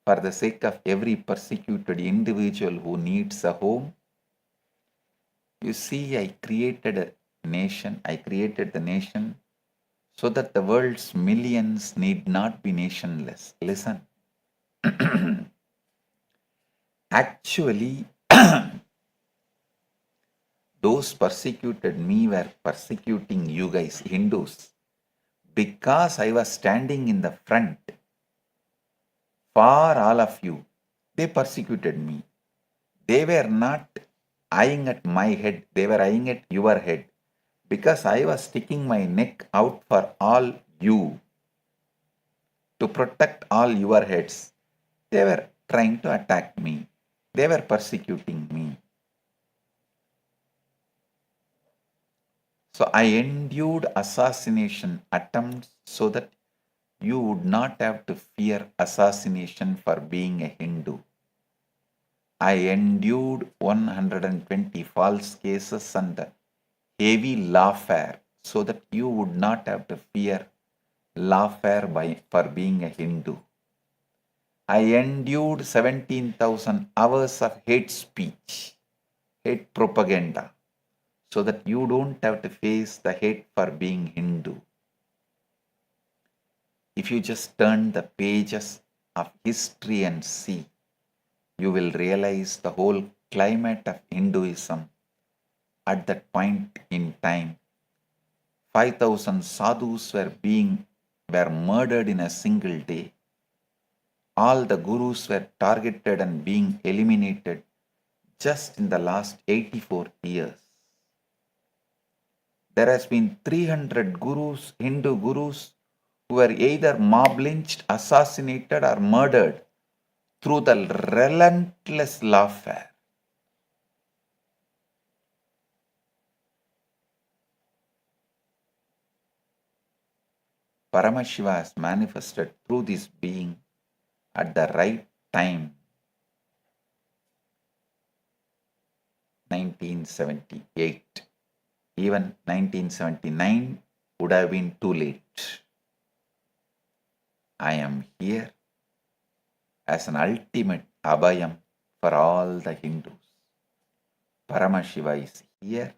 S10: For the sake of every persecuted individual who needs a home. You see, I created a nation. I created the nation so that the world's millions need not be nationless. Listen. Actually, those persecuted me were persecuting you guys, Hindus, because I was standing in the front for all of you. They persecuted me. They were not eyeing at my head, they were eyeing at your head, because I was sticking my neck out for all you to protect all your heads. They were trying to attack me. They were persecuting me. So I endured assassination attempts so that you would not have to fear assassination for being a Hindu. I endured 120 false cases and heavy lawfare so that you would not have to fear lawfare for being a Hindu. I endured 17,000 hours of hate speech, hate propaganda, so that you don't have to face the hate for being Hindu. If you just turn the pages of history and see, you will realize the whole climate of Hinduism at that point in time. 5,000 sadhus were murdered in a single day. All the gurus were targeted and being eliminated just in the last 84 years. There has been 300 gurus, Hindu gurus, who were either mob lynched, assassinated or murdered through the relentless lawfare. Paramashiva has manifested through this being at the right time, 1978. Even 1979 would have been too late. I am here as an ultimate Abhayam for all the Hindus. Paramashiva is here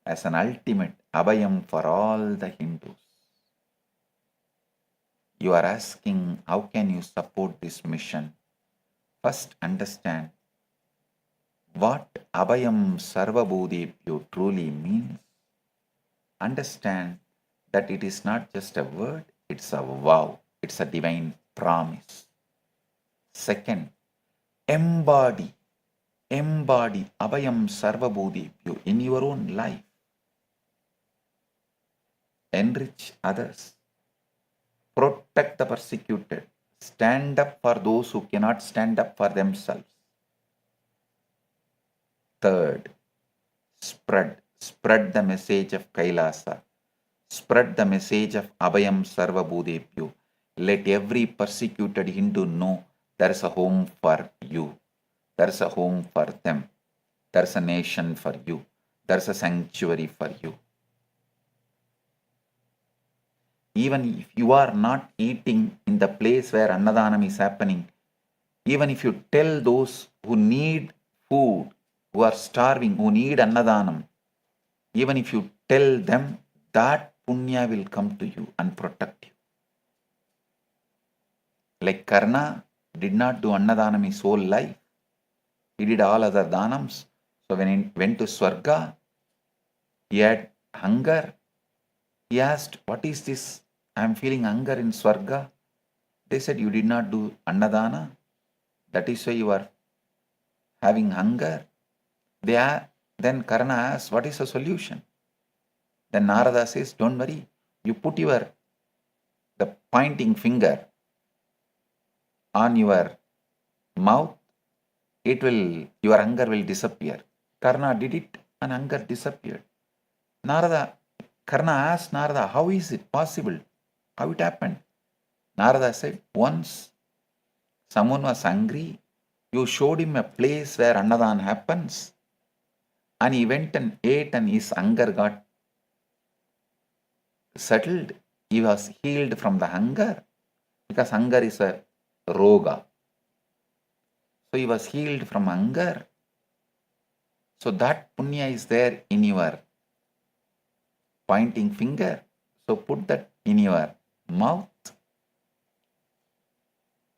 S10: as an ultimate Abhayam for all the Hindus. You are asking, how can you support this mission? First, understand what Abhayam Sarvabhutebhyo truly means. Understand that it is not just a word, it's a vow, it's a divine promise. Second, embody Abhayam Sarvabhutebhyo in your own life. Enrich others. Protect the persecuted. Stand up for those who cannot stand up for themselves. Third, spread the message of Kailasa. Spread the message of Abhayam Sarvabhutebhyo. Let every persecuted Hindu know there is a home for you. There is a home for them. There is a nation for you. There is a sanctuary for you. Even if you are not eating in the place where Annadanam is happening, even if you tell those who need food, who are starving, who need annadanam, even if you tell them, that punya will come to you and protect you. Like Karna did not do annadanam his whole life. He did all other danams. So when he went to Swarga, he had hunger. He asked, what is this? I am feeling hunger in Swarga. They said, you did not do annadana. That is why you are having hunger. Then Karna asks, what is the solution? Then Narada says, don't worry. You put the pointing finger on your mouth, your hunger will disappear. Karna did it and hunger disappeared. Karna asked Narada, how is it possible? How it happened? Narada said, once someone was hungry, you showed him a place where Annadan happens, and he went and ate and his hunger got settled. He was healed from the hunger, because hunger is a roga. So he was healed from hunger. So that punya is there in your pointing finger. So put that in your mouth.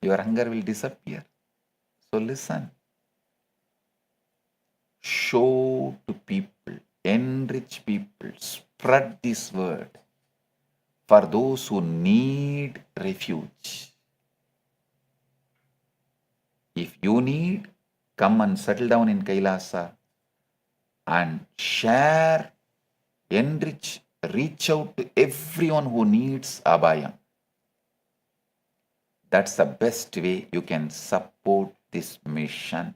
S10: Your hunger will disappear. So listen. Show to people, enrich people, spread this word for those who need refuge. If you need, come and settle down in Kailasa and share, enrich, reach out to everyone who needs Abhayam. That's the best way you can support this mission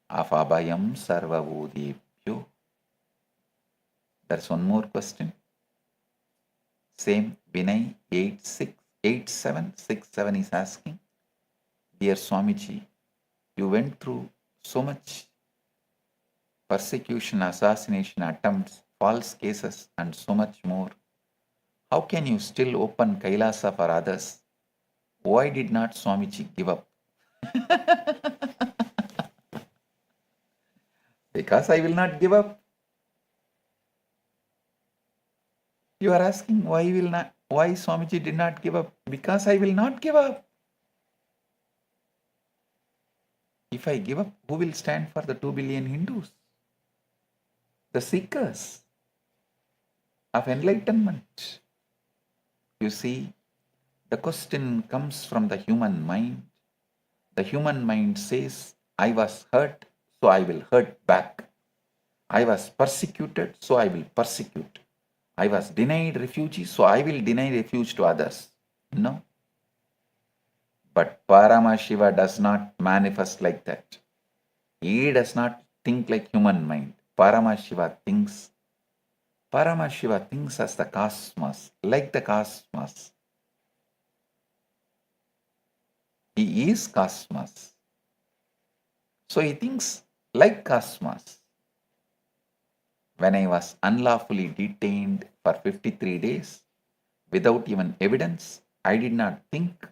S10: of Abhayam Sarvabhutebhyo. There's one more question. Same Vinay 8767 is asking, dear Swamiji, you went through so much persecution, assassination attempts, false cases, and so much more. How can you still open Kailasa for others? Why did not Swamiji give up? Because I will not give up. You are asking why Swamiji did not give up? Because I will not give up. If I give up, who will stand for the 2 billion Hindus? The seekers of enlightenment. You see, the question comes from the human mind. The human mind says, I was hurt, so I will hurt back. I was persecuted, so I will persecute. I was denied refuge, so I will deny refuge to others. No. But Paramashiva does not manifest like that. He does not think like human mind. Paramashiva thinks as the cosmos, like the cosmos. He is cosmos. So he thinks like cosmos. When I was unlawfully detained for 53 days without even evidence, I did not think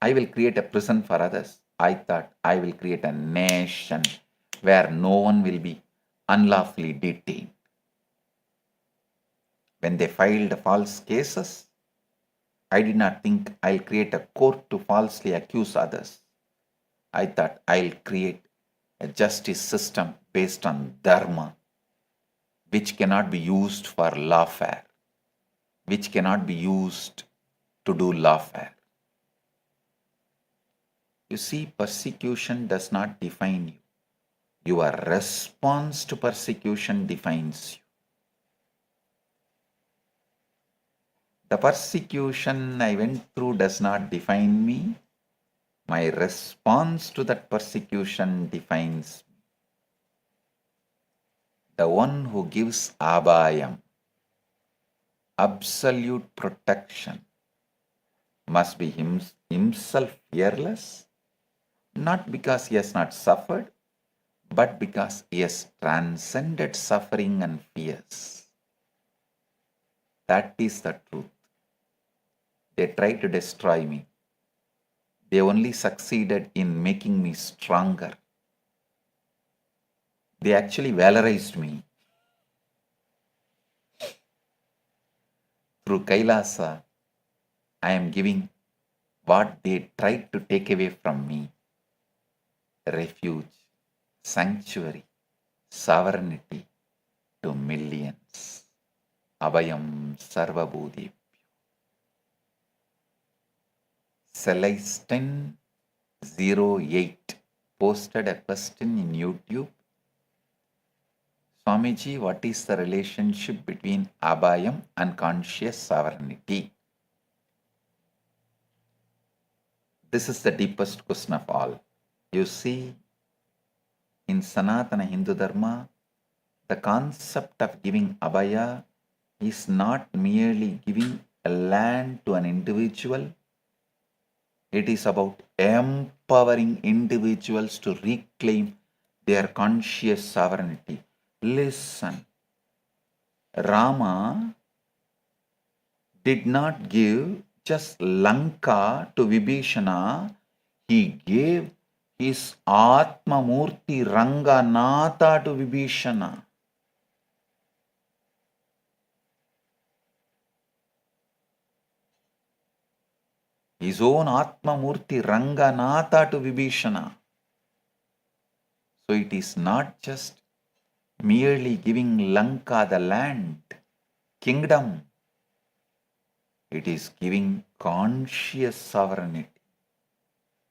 S10: I will create a prison for others. I thought I will create a nation where no one will be unlawfully detained. When they filed false cases, I did not think I'll create a court to falsely accuse others. I thought I'll create a justice system based on dharma, which cannot be used for lawfare, which cannot be used to do lawfare. You see, persecution does not define you. Your response to persecution defines you. The persecution I went through does not define me. My response to that persecution defines me. The one who gives Abhayam, absolute protection, must be himself fearless, not because he has not suffered, but because he has transcended suffering and fears. That is the truth. They try to destroy me. They only succeeded in making me stronger. They actually valorized me. Through Kailasa, I am giving what they tried to take away from me: refuge, sanctuary, sovereignty to millions. Abhayam Sarvabhutebhyo. Celestine08 posted a question in YouTube. Swamiji, what is the relationship between Abhayam and conscious sovereignty? This is the deepest question of all. You see, in Sanatana Hindu Dharma, the concept of giving Abhaya is not merely giving a land to an individual. It is about empowering individuals to reclaim their conscious sovereignty. Listen, Rama did not give just Lanka to Vibhishana, he gave his Atma Murti Ranganatha to Vibhishana. His own Atma Murti Ranganatha to Vibhishana. So it is not just merely giving Lanka the land, kingdom. It is giving conscious sovereignty,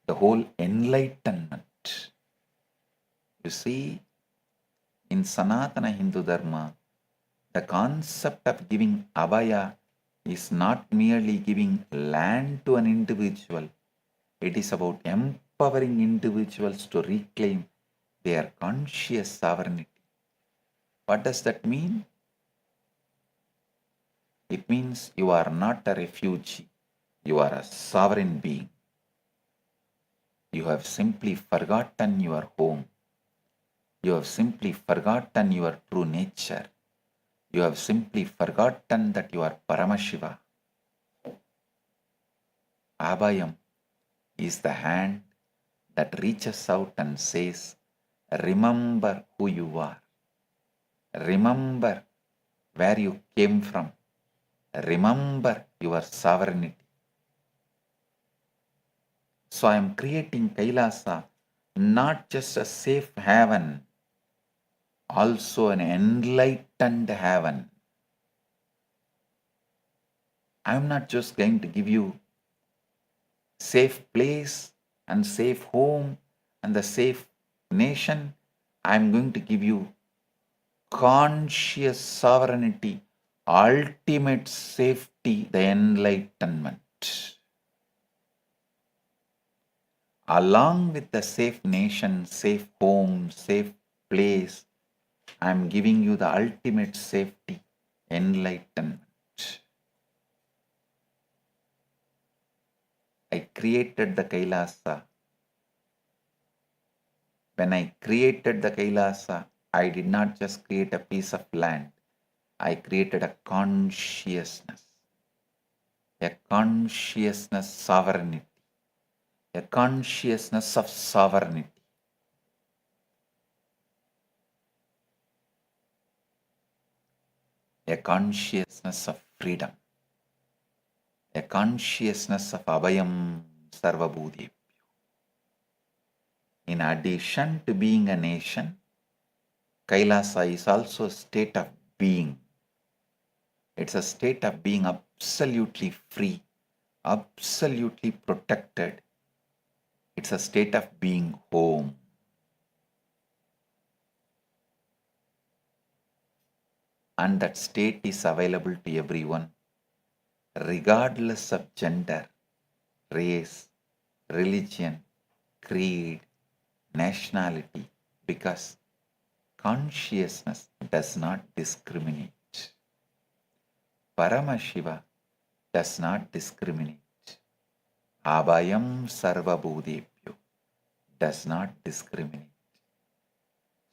S10: the whole enlightenment. You see, in Sanatana Hindu Dharma, the concept of giving Abhaya is not merely giving land to an individual. It is about empowering individuals to reclaim their conscious sovereignty. What does that mean? It means you are not a refugee. You are a sovereign being. You have simply forgotten your home. You have simply forgotten your true nature. You have simply forgotten that you are Paramashiva. Abhayam is the hand that reaches out and says, remember who you are. Remember where you came from. Remember your sovereignty. So I am creating Kailasa not just a safe haven, also an enlightened haven. I am not just going to give you safe place and safe home and the safe nation. I am going to give you conscious sovereignty, ultimate safety, the enlightenment. Along with the safe nation, safe home, safe place, I am giving you the ultimate safety, enlightenment. I created the Kailasa. When I created the Kailasa, I did not just create a piece of land. I created a consciousness sovereignty, a consciousness of sovereignty. A consciousness of freedom, a consciousness of Abhayam Sarvabhutebhyo. In addition to being a nation, Kailasa is also a state of being. It's a state of being absolutely free, absolutely protected. It's a state of being home. And that state is available to everyone, regardless of gender, race, religion, creed, nationality, because consciousness does not discriminate. Paramashiva does not discriminate. Abhayam Sarvabhutebhyo does not discriminate.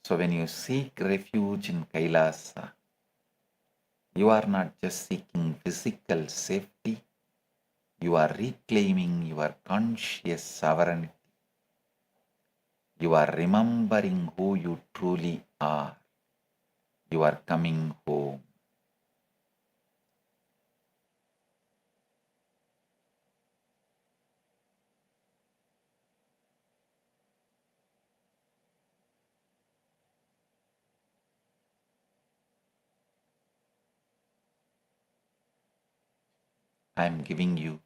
S10: So when you seek refuge in Kailasa, you are not just seeking physical safety, You are reclaiming your conscious sovereignty. You are remembering who you truly are. You are coming home. I am giving you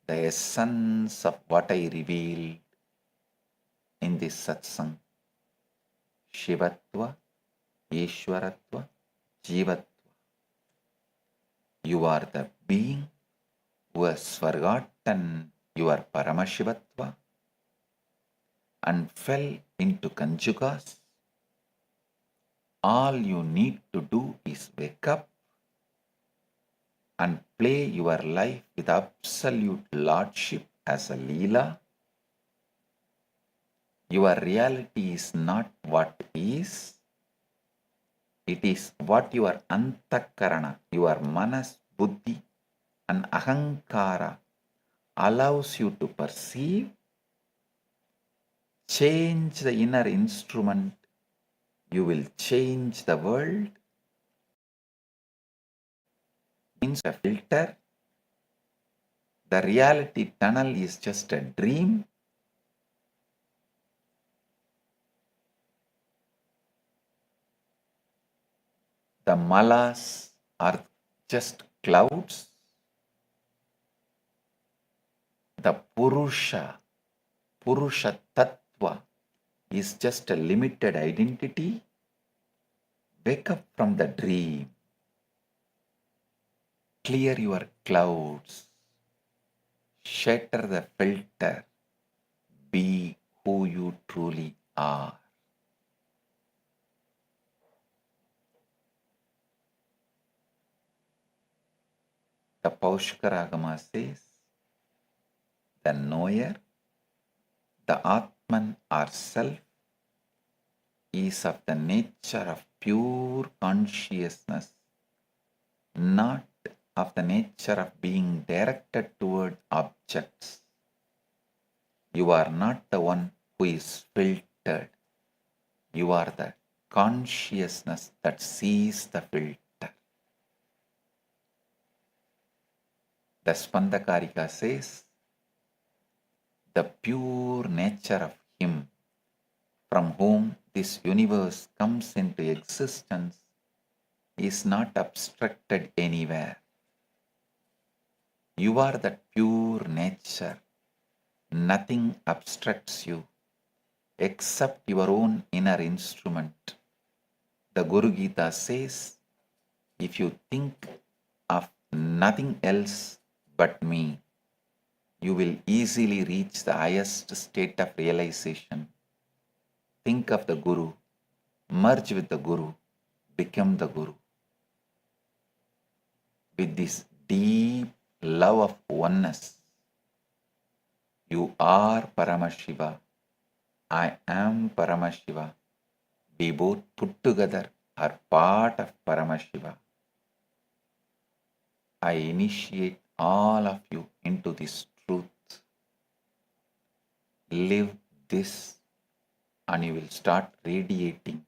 S10: the essence of what I revealed in this satsang. Shivatva, Ishwaratva, Jivatva. You are the being who has forgotten your Paramashivatva and fell into Kanjugas. All you need to do is wake up and play your life with absolute lordship as a Leela. Your reality is not what is. It is what your antakarana, your manas, buddhi and ahankara allows you to perceive. Change the inner instrument, you will change the world. Means a filter. The reality tunnel is just a dream. The malas are just clouds. The Purusha Tattva is just a limited identity. Wake up from the dream. Clear your clouds. Shatter the filter. Be who you truly are. The Paushkara Agama says, the knower, the Atman or self, is of the nature of pure consciousness, not of the nature of being directed toward objects. You are not the one who is filtered. You are the consciousness that sees the filter. The Spandakarika says, the pure nature of Him from whom this universe comes into existence is not abstracted anywhere. You are that pure nature. Nothing abstracts you except your own inner instrument. The Guru Gita says, if you think of nothing else but me, you will easily reach the highest state of realization. Think of the Guru, merge with the Guru, become the Guru. With this deep love of oneness, you are Paramashiva, I am Paramashiva. We both put together are part of Paramashiva. I initiate all of you into this truth. Live this and you will start radiating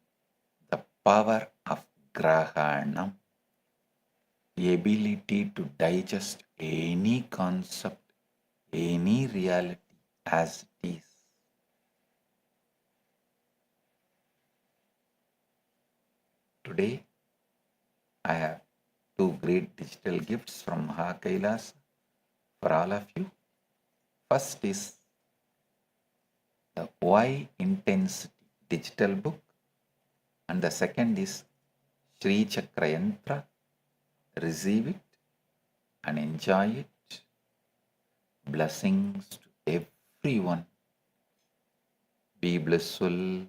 S10: the power of Grahanam, the ability to digest any concept, any reality as it is. Today, I have two great digital gifts from Mahakailas for all of you. First is the Why Intensity digital book, and the second is Sri Chakra Yantra. Receive it and enjoy it. Blessings to everyone. Be blissful.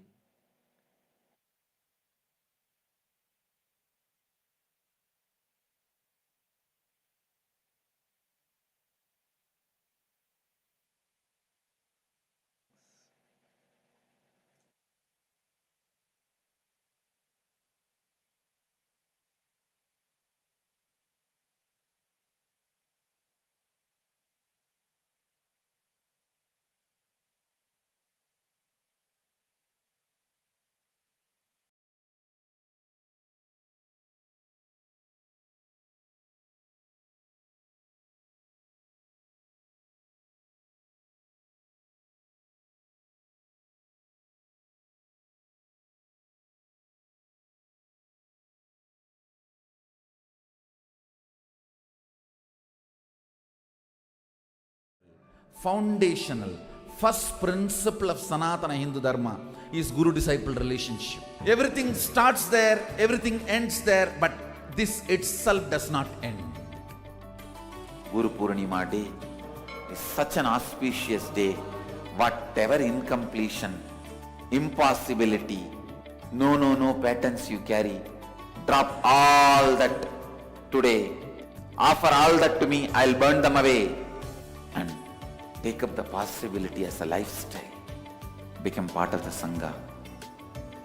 S10: foundational, first principle of Sanatana Hindu Dharma is Guru-disciple relationship. Everything starts there, everything ends there, but this itself does not end. Guru Purnima Day is such an auspicious day. Whatever incompletion, impossibility, no patterns you carry, drop all that today. Offer all that to me, I'll burn them away. And take up the possibility as a lifestyle. Become part of the Sangha.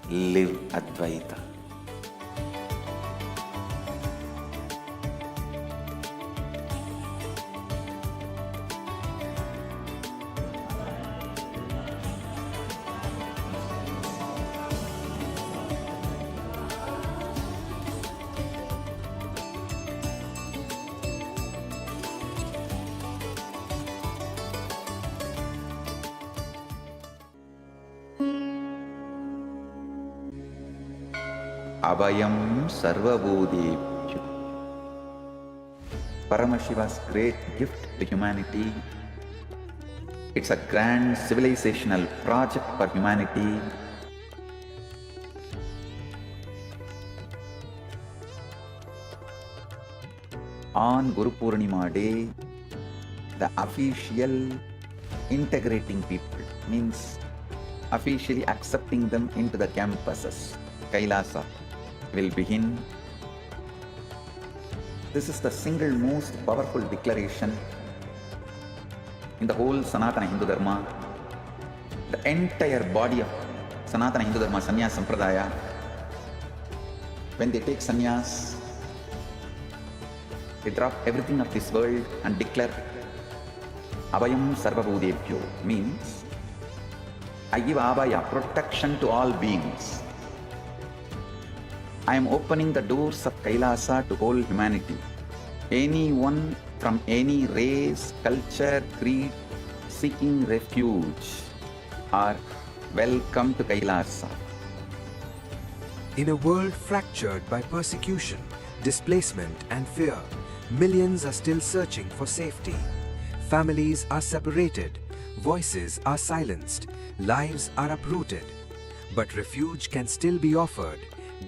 S10: Live Advaita. Abhayam Sarvabhutebhyo. Paramashiva's great gift to humanity. It's a grand civilizational project for humanity. On Guru Purnima Day, the official integrating people means officially accepting them into the campuses, Kailasa, will begin. This is the single most powerful declaration in the whole Sanatana Hindu Dharma. The entire body of Sanatana Hindu Dharma, Sannyas Sampradaya, when they take sannyas, they drop everything of this world and declare Abhayam Sarvabhutebhyo, means I give Abhaya, protection to all beings. I am opening the doors of Kailasa to whole humanity. Anyone from any race, culture, creed, seeking refuge are welcome to Kailasa.
S12: In a world fractured by persecution, displacement and fear, millions are still searching for safety. Families are separated, voices are silenced, lives are uprooted. But refuge can still be offered.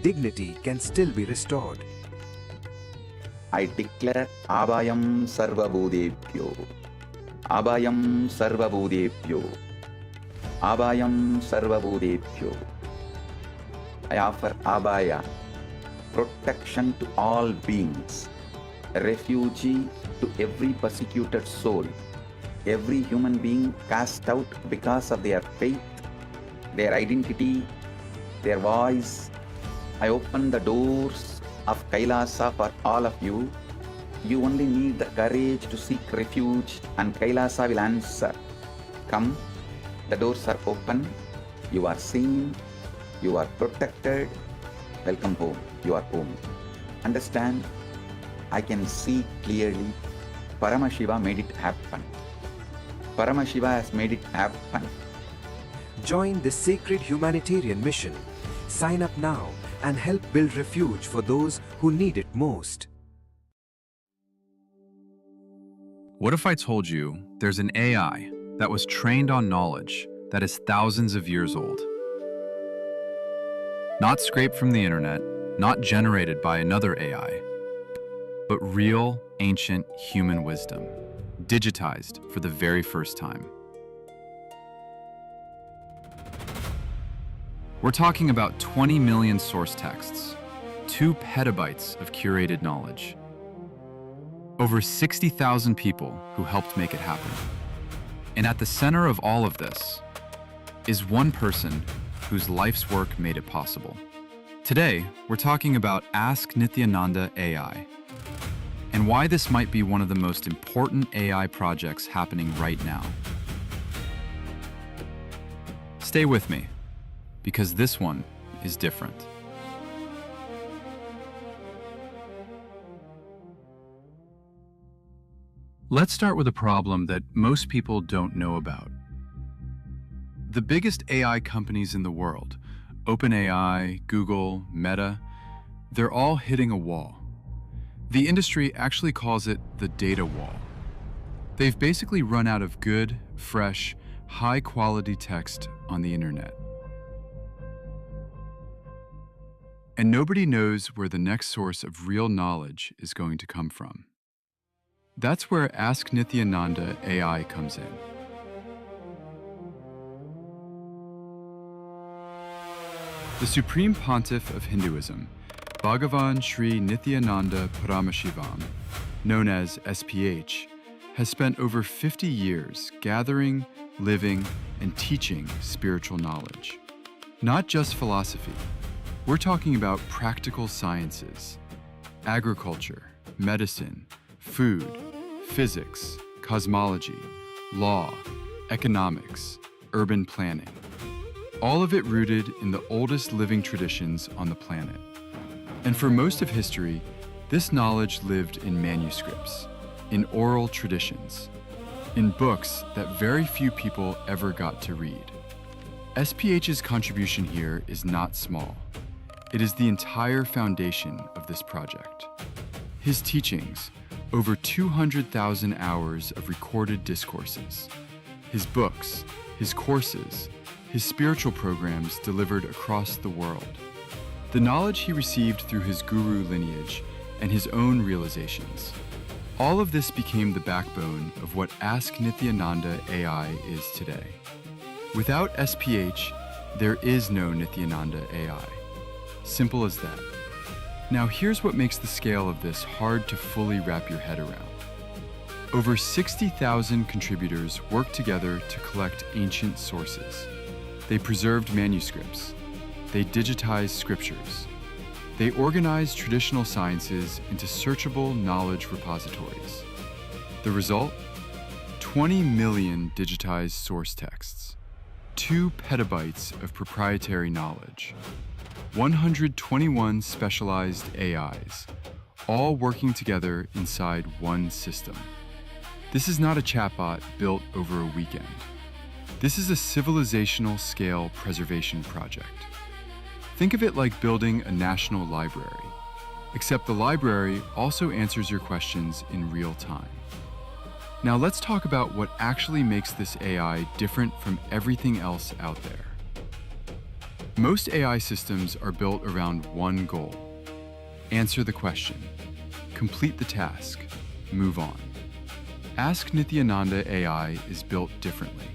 S12: Dignity can still be restored.
S10: I declare Abhayam Sarvabhutebhyo. Abhayam Sarvabhutebhyo. Abhayam Sarvabhutebhyo. I offer Abhaya, protection to all beings, refugee to every persecuted soul, every human being cast out because of their faith, their identity, their voice. I open the doors of Kailasa for all of you. You only need the courage to seek refuge and Kailasa will answer. Come, the doors are open. You are seen. You are protected. Welcome home. You are home. Understand? I can see clearly. Paramashiva made it happen. Paramashiva has made it happen.
S12: Join this sacred humanitarian mission. Sign up now and help build refuge for those who need it most.
S13: What if I told you there's an AI that was trained on knowledge that is thousands of years old? Not scraped from the internet, not generated by another AI, but real, ancient human wisdom, digitized for the very first time. We're talking about 20 million source texts, 2 petabytes of curated knowledge, over 60,000 people who helped make it happen. And at the center of all of this is one person whose life's work made it possible. Today, we're talking about Ask Nithyananda AI, and why this might be one of the most important AI projects happening right now. Stay with me, because this one is different. Let's start with a problem that most people don't know about. The biggest AI companies in the world, OpenAI, Google, Meta, they're all hitting a wall. The industry actually calls it the data wall. They've basically run out of good, fresh, high-quality text on the internet. And nobody knows where the next source of real knowledge is going to come from. That's where Ask Nithyananda AI comes in. The Supreme Pontiff of Hinduism, Bhagavan Sri Nithyananda Paramashivam, known as SPH, has spent over 50 years gathering, living, and teaching spiritual knowledge. Not just philosophy. We're talking about practical sciences, agriculture, medicine, food, physics, cosmology, law, economics, urban planning. All of it rooted in the oldest living traditions on the planet. And for most of history, this knowledge lived in manuscripts, in oral traditions, in books that very few people ever got to read. SPH's contribution here is not small. It is the entire foundation of this project. His teachings, over 200,000 hours of recorded discourses, his books, his courses, his spiritual programs delivered across the world, the knowledge he received through his guru lineage, and his own realizations. All of this became the backbone of what Ask Nithyananda AI is today. Without SPH, there is no Nithyananda AI. Simple as that. Now here's what makes the scale of this hard to fully wrap your head around. Over 60,000 contributors worked together to collect ancient sources. They preserved manuscripts. They digitized scriptures. They organized traditional sciences into searchable knowledge repositories. The result? 20 million digitized source texts, 2 petabytes of proprietary knowledge, 121 specialized AIs, all working together inside one system. This is not a chatbot built over a weekend. This is a civilizational scale preservation project. Think of it like building a national library, except the library also answers your questions in real time. Now let's talk about what actually makes this AI different from everything else out there. Most AI systems are built around one goal: answer the question, complete the task, move on. Ask Nithyananda AI is built differently.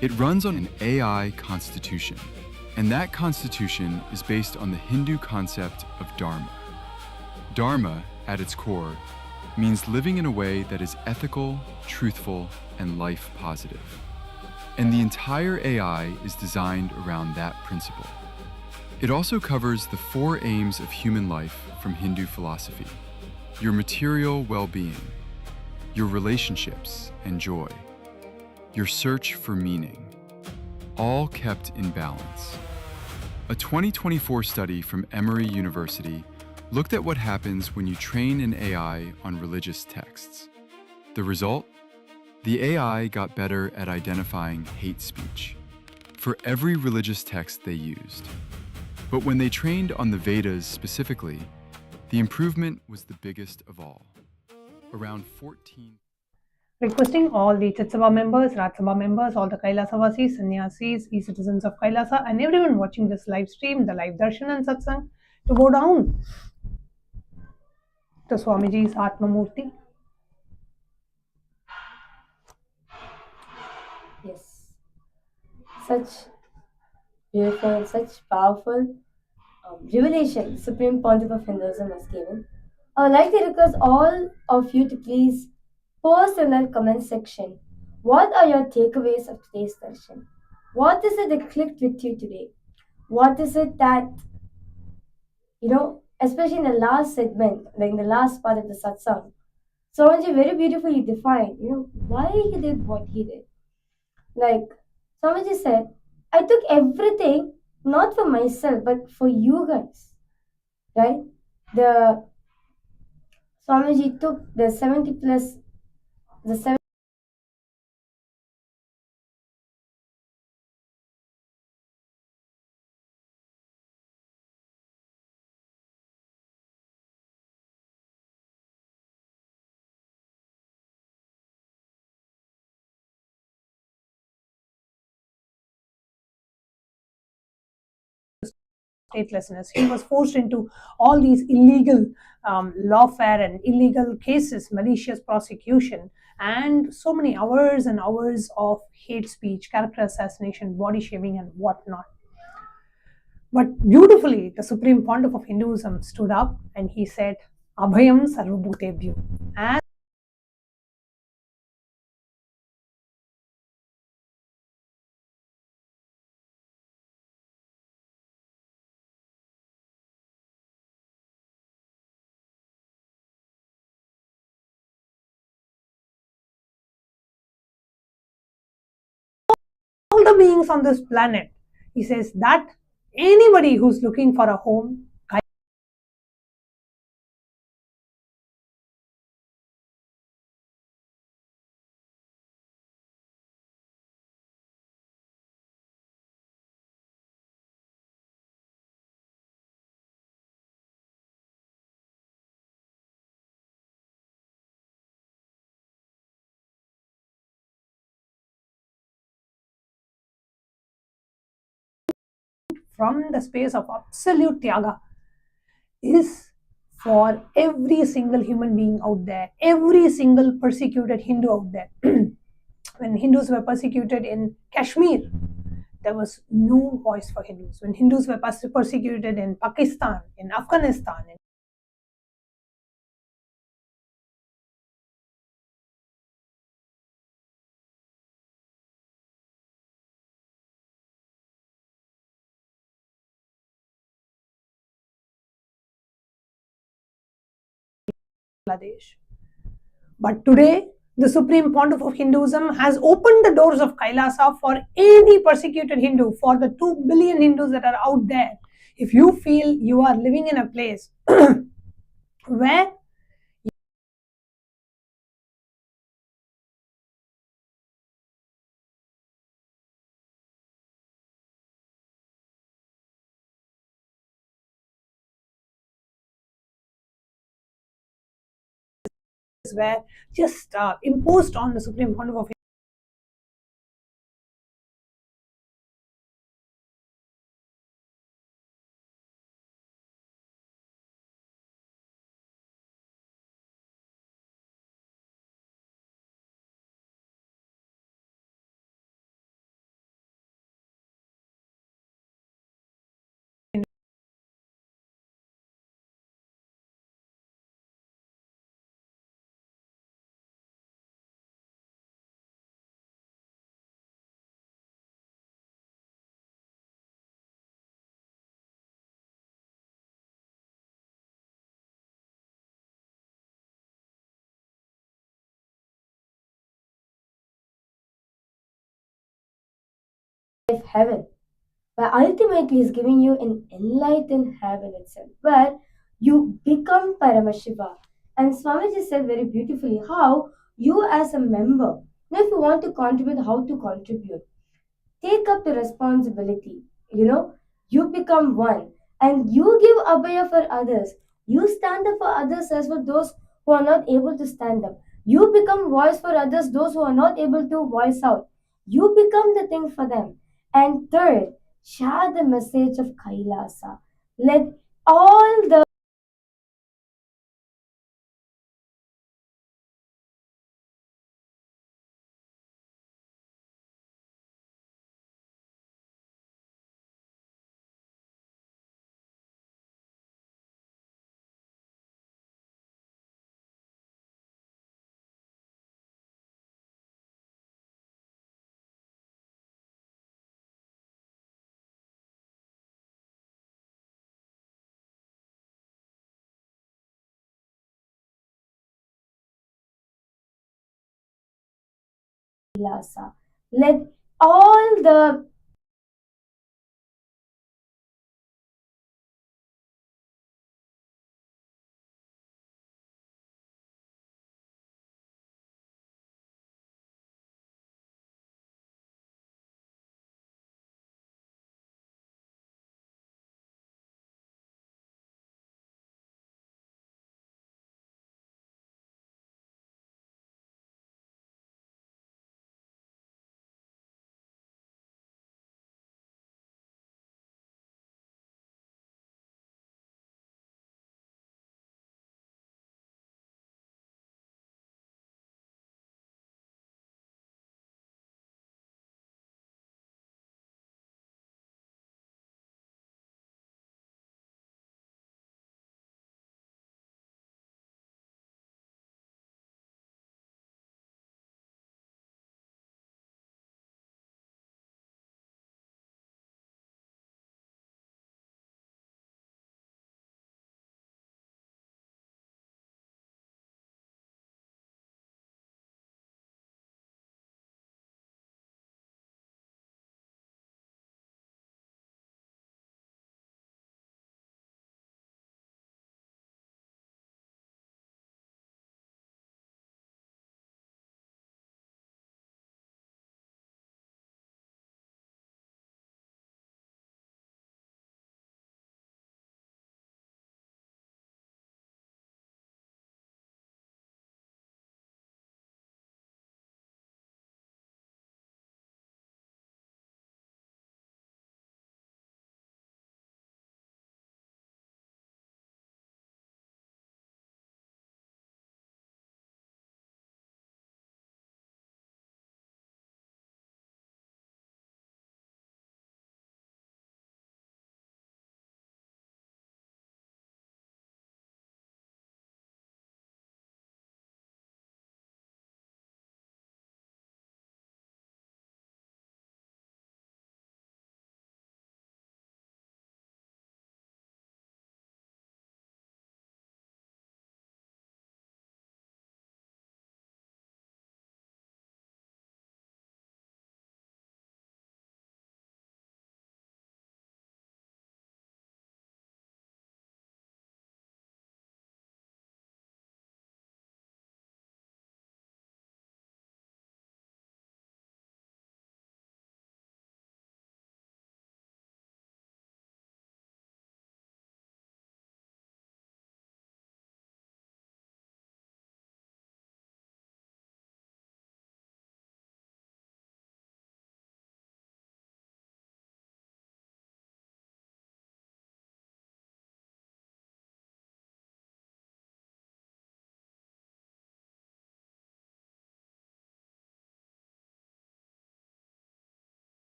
S13: It runs on an AI constitution, and that constitution is based on the Hindu concept of Dharma. Dharma, at its core, means living in a way that is ethical, truthful, and life positive. And the entire AI is designed around that principle. It also covers the 4 aims of human life from Hindu philosophy: your material well-being, your relationships and joy, your search for meaning, all kept in balance. A 2024 study from Emory University looked at what happens when you train an AI on religious texts. The result? The AI got better at identifying hate speech for every religious text they used. But when they trained on the Vedas specifically, the improvement was the biggest of all. Around 14.
S1: Requesting all the Chatsabha members, Rajsabha members, all the Kailasa-vasis, Sannyasis, e-citizens of Kailasa, and everyone watching this live stream, the live Darshan and Satsang, to go down to Swamiji's Atma Murti.
S2: Yes. Such beautiful, such powerful revelation the Supreme Pontiff of Hinduism has given. I would like to request all of you to please post in the comment section. What are your takeaways of today's darshan? What is it that clicked with you today? What is it that, especially in the last segment, like in the last part of the satsang, Swamiji very beautifully defined, why he did what he did. Like Swamiji said, I took everything not for myself but for you guys, right? The Swamiji took the 70 plus the 70
S1: statelessness. He was forced into all these illegal lawfare and illegal cases, malicious prosecution, and so many hours and hours of hate speech, character assassination, body shaming, and whatnot. But beautifully, the Supreme Pontiff of Hinduism stood up and he said, Abhayam Sarvabhutebhyo. And all the beings on this planet, he says that anybody who's looking for a home, from the space of absolute tyaga, is for every single human being out there, every single persecuted Hindu out there. When Hindus were persecuted in Kashmir, there was no voice for Hindus. When Hindus were persecuted in Pakistan, in Afghanistan, in Bangladesh. But today, the Supreme Pontiff of Hinduism has opened the doors of Kailasa for any persecuted Hindu, for the 2 billion Hindus that are out there. If you feel you are living in a place where were just imposed on the Supreme Pontiff of
S2: heaven, but ultimately is giving you an enlightened heaven itself, where you become Paramashiva. And Swamiji said very beautifully how you as a member, now if you want to contribute, how to contribute. Take up the responsibility, you become one and you give abhaya for others. You stand up for others as well, those who are not able to stand up. You become voice for others, those who are not able to voice out. You become the thing for them. And third, share the message of Kailasa. Let all the Kailasa. Let all the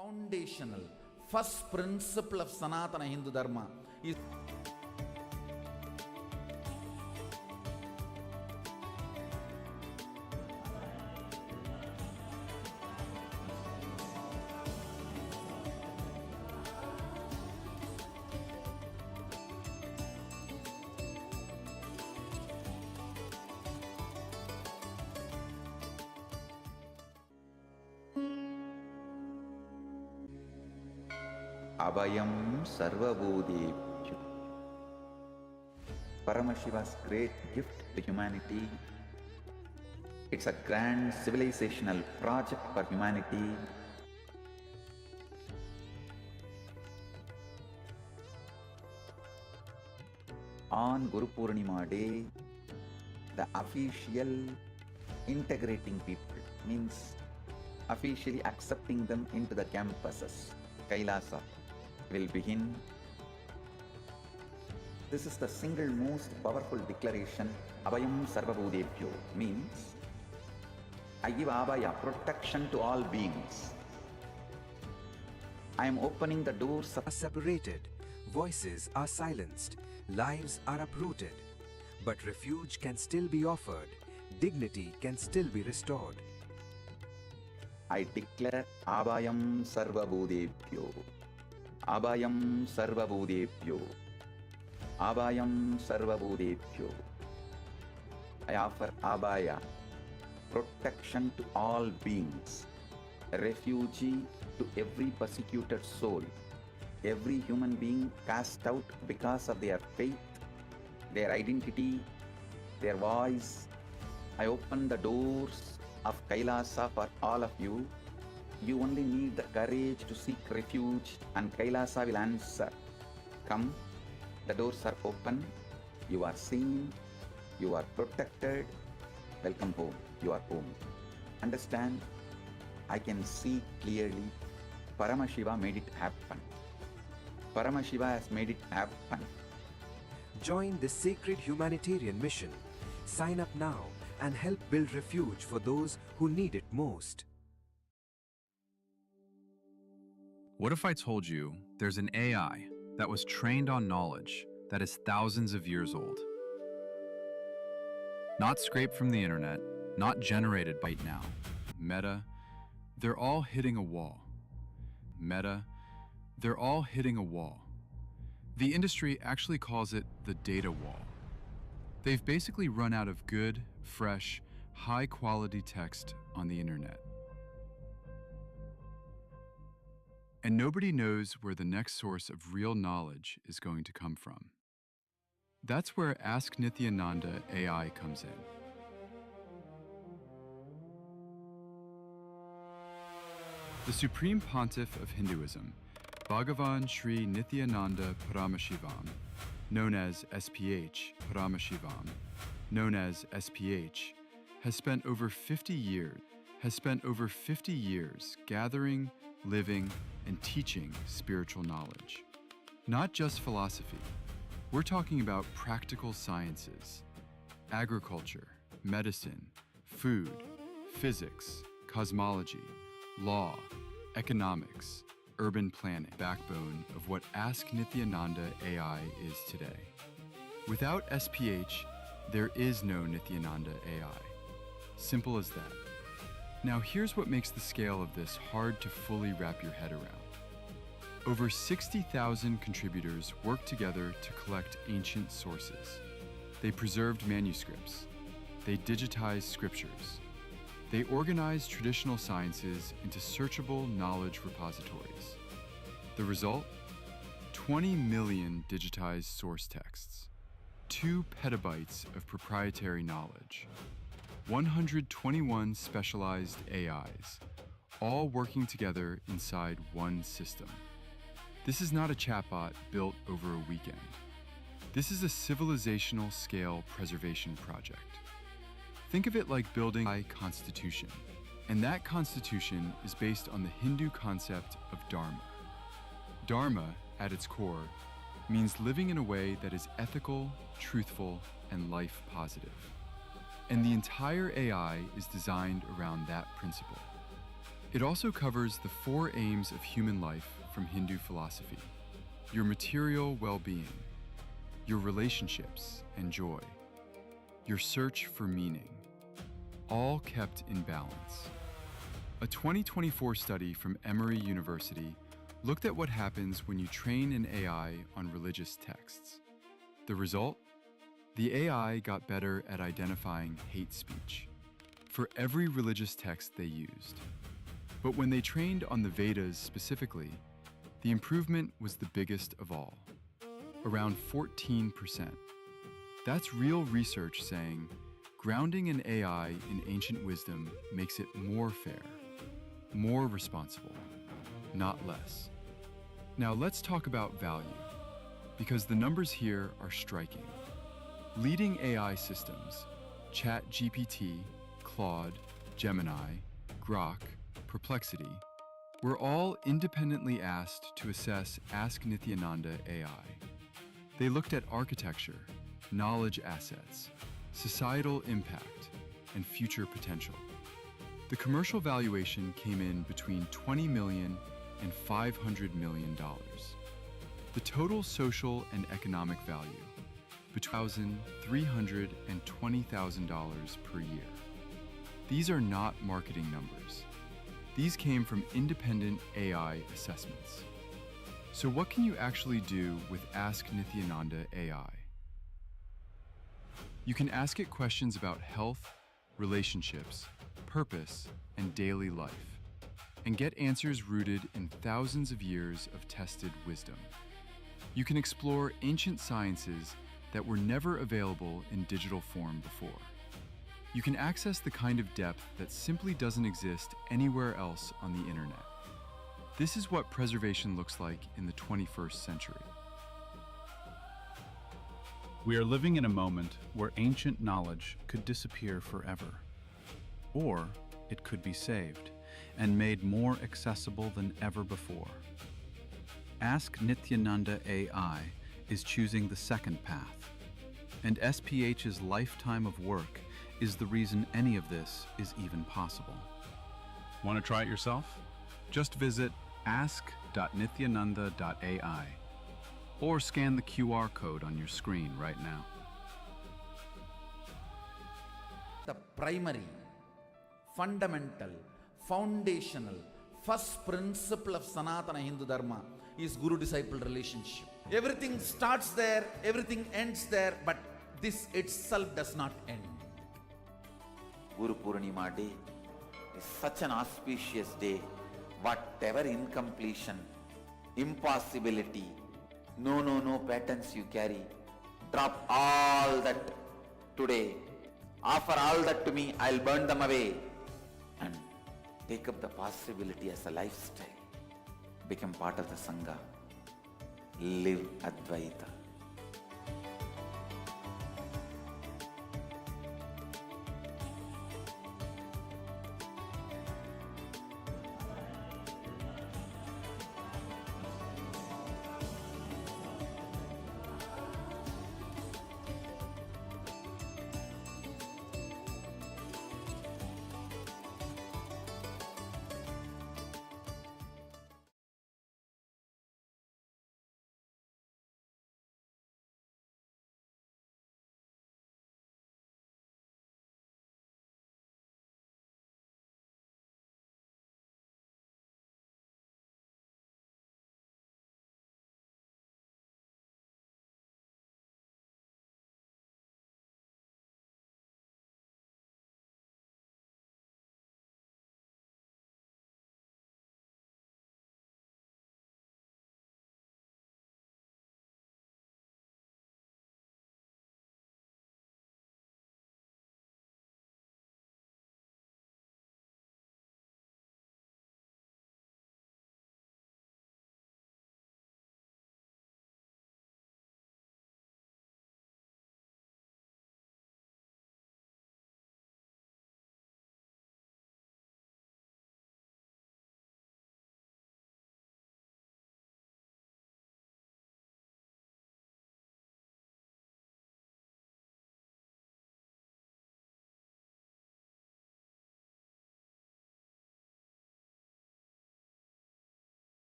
S10: foundational, first principle of Sanatana Hindu Dharma is Abhayam Sarvabhutebhyo. Paramashiva's great gift to humanity. It's a grand civilizational project for humanity. On Guru Purnima Day, the official integrating people means officially accepting them into the campuses, Kailasa, will begin. This is the single most powerful declaration. Abhayam Sarvabhutebhyo means I give Abhaya, protection to all beings. I am opening the doors of
S12: Are separated, voices are silenced, lives are uprooted. But refuge can still be offered, dignity can still be restored.
S10: I declare Abhayam Sarvabhutebhyo. Abhayam Sarvabhutebhyo. Abhayam Sarvabhutebhyo. I offer Abhaya, protection to all beings, refugee to every persecuted soul, every human being cast out because of their faith, their identity, their voice. I open the doors of Kailasa for all of you. You only need the courage to seek refuge and Kailasa will answer. Come, the doors are open, you are seen, you are protected. Welcome home, you are home. Understand, I can see clearly. Paramashiva made it happen. Paramashiva has made it happen.
S12: Join this sacred humanitarian mission. Sign up now and help build refuge for those who need it most.
S13: What if I told you there's an AI that was trained on knowledge that is thousands of years old? Not scraped from the internet, not generated right now. Meta, they're all hitting a wall. Meta, they're all hitting a wall. The industry actually calls it the data wall. They've basically run out of good, fresh, high-quality text on the internet. And nobody knows where the next source of real knowledge is going to come from. That's where Ask Nithyananda AI comes in. The Supreme Pontiff of Hinduism, Bhagavan Sri Nithyananda Paramashhivam, known as SPH Paramashhivam, known as SPH, has spent over 50 years gathering, living, and teaching spiritual knowledge. Not just philosophy. We're talking about practical sciences, agriculture, medicine, food, physics, cosmology, law, economics, urban planning, backbone of what Ask Nithyananda AI is today. Without SPH, there is no Nithyananda AI. Simple as that. Now here's what makes the scale of this hard to fully wrap your head around. Over 60,000 contributors worked together to collect ancient sources. They preserved manuscripts. They digitized scriptures. They organized traditional sciences into searchable knowledge repositories. The result? 20 million digitized source texts, 2 petabytes of proprietary knowledge, 121 specialized AIs, all working together inside one system. This is not a chatbot built over a weekend. This is a civilizational scale preservation project. Think of it like building a constitution, and that constitution is based on the Hindu concept of Dharma. Dharma, at its core, means living in a way that is ethical, truthful, and life positive. And the entire AI is designed around that principle. It also covers the 4 aims of human life from Hindu philosophy: your material well-being, your relationships and joy, your search for meaning, all kept in balance. A 2024 study from Emory University looked at what happens when you train an AI on religious texts. The result? The AI got better at identifying hate speech for every religious text they used. But when they trained on the Vedas specifically, the improvement was the biggest of all, around 14%. That's real research saying grounding an AI in ancient wisdom makes it more fair, more responsible, not less. Now let's talk about value, because the numbers here are striking. Leading AI systems, ChatGPT, Claude, Gemini, Grok, Perplexity, were all independently asked to assess Ask Nithyananda AI. They looked at architecture, knowledge assets, societal impact, and future potential. The commercial valuation came in between $20 million and $500 million. The total social and economic value, between $1,300 and $20,000 per year. These are not marketing numbers. These came from independent AI assessments. So what can you actually do with Ask Nithyananda AI? You can ask it questions about health, relationships, purpose, and daily life, and get answers rooted in thousands of years of tested wisdom. You can explore ancient sciences that were never available in digital form before. You can access the kind of depth that simply doesn't exist anywhere else on the internet. This is what preservation looks like in the 21st century.
S14: We are living in a moment where ancient knowledge could disappear forever, or it could be saved and made more accessible than ever before. Ask Nithyananda AI is choosing the second path, and SPH's lifetime of work is the reason any of this is even possible. Want to try it yourself? Just visit ask.nithyananda.ai or scan the QR code on your screen right now.
S10: The primary, fundamental, foundational, first principle of Sanatana Hindu Dharma is Guru-disciple relationship. Everything starts there, everything ends there, but this itself does not end. Guru Purnima Day is such an auspicious day. Whatever incompletion, impossibility, no patterns you carry, drop all that today. Offer all that to me, I'll burn them away. And take up the possibility as a lifestyle. Become part of the Sangha. Live Advaita.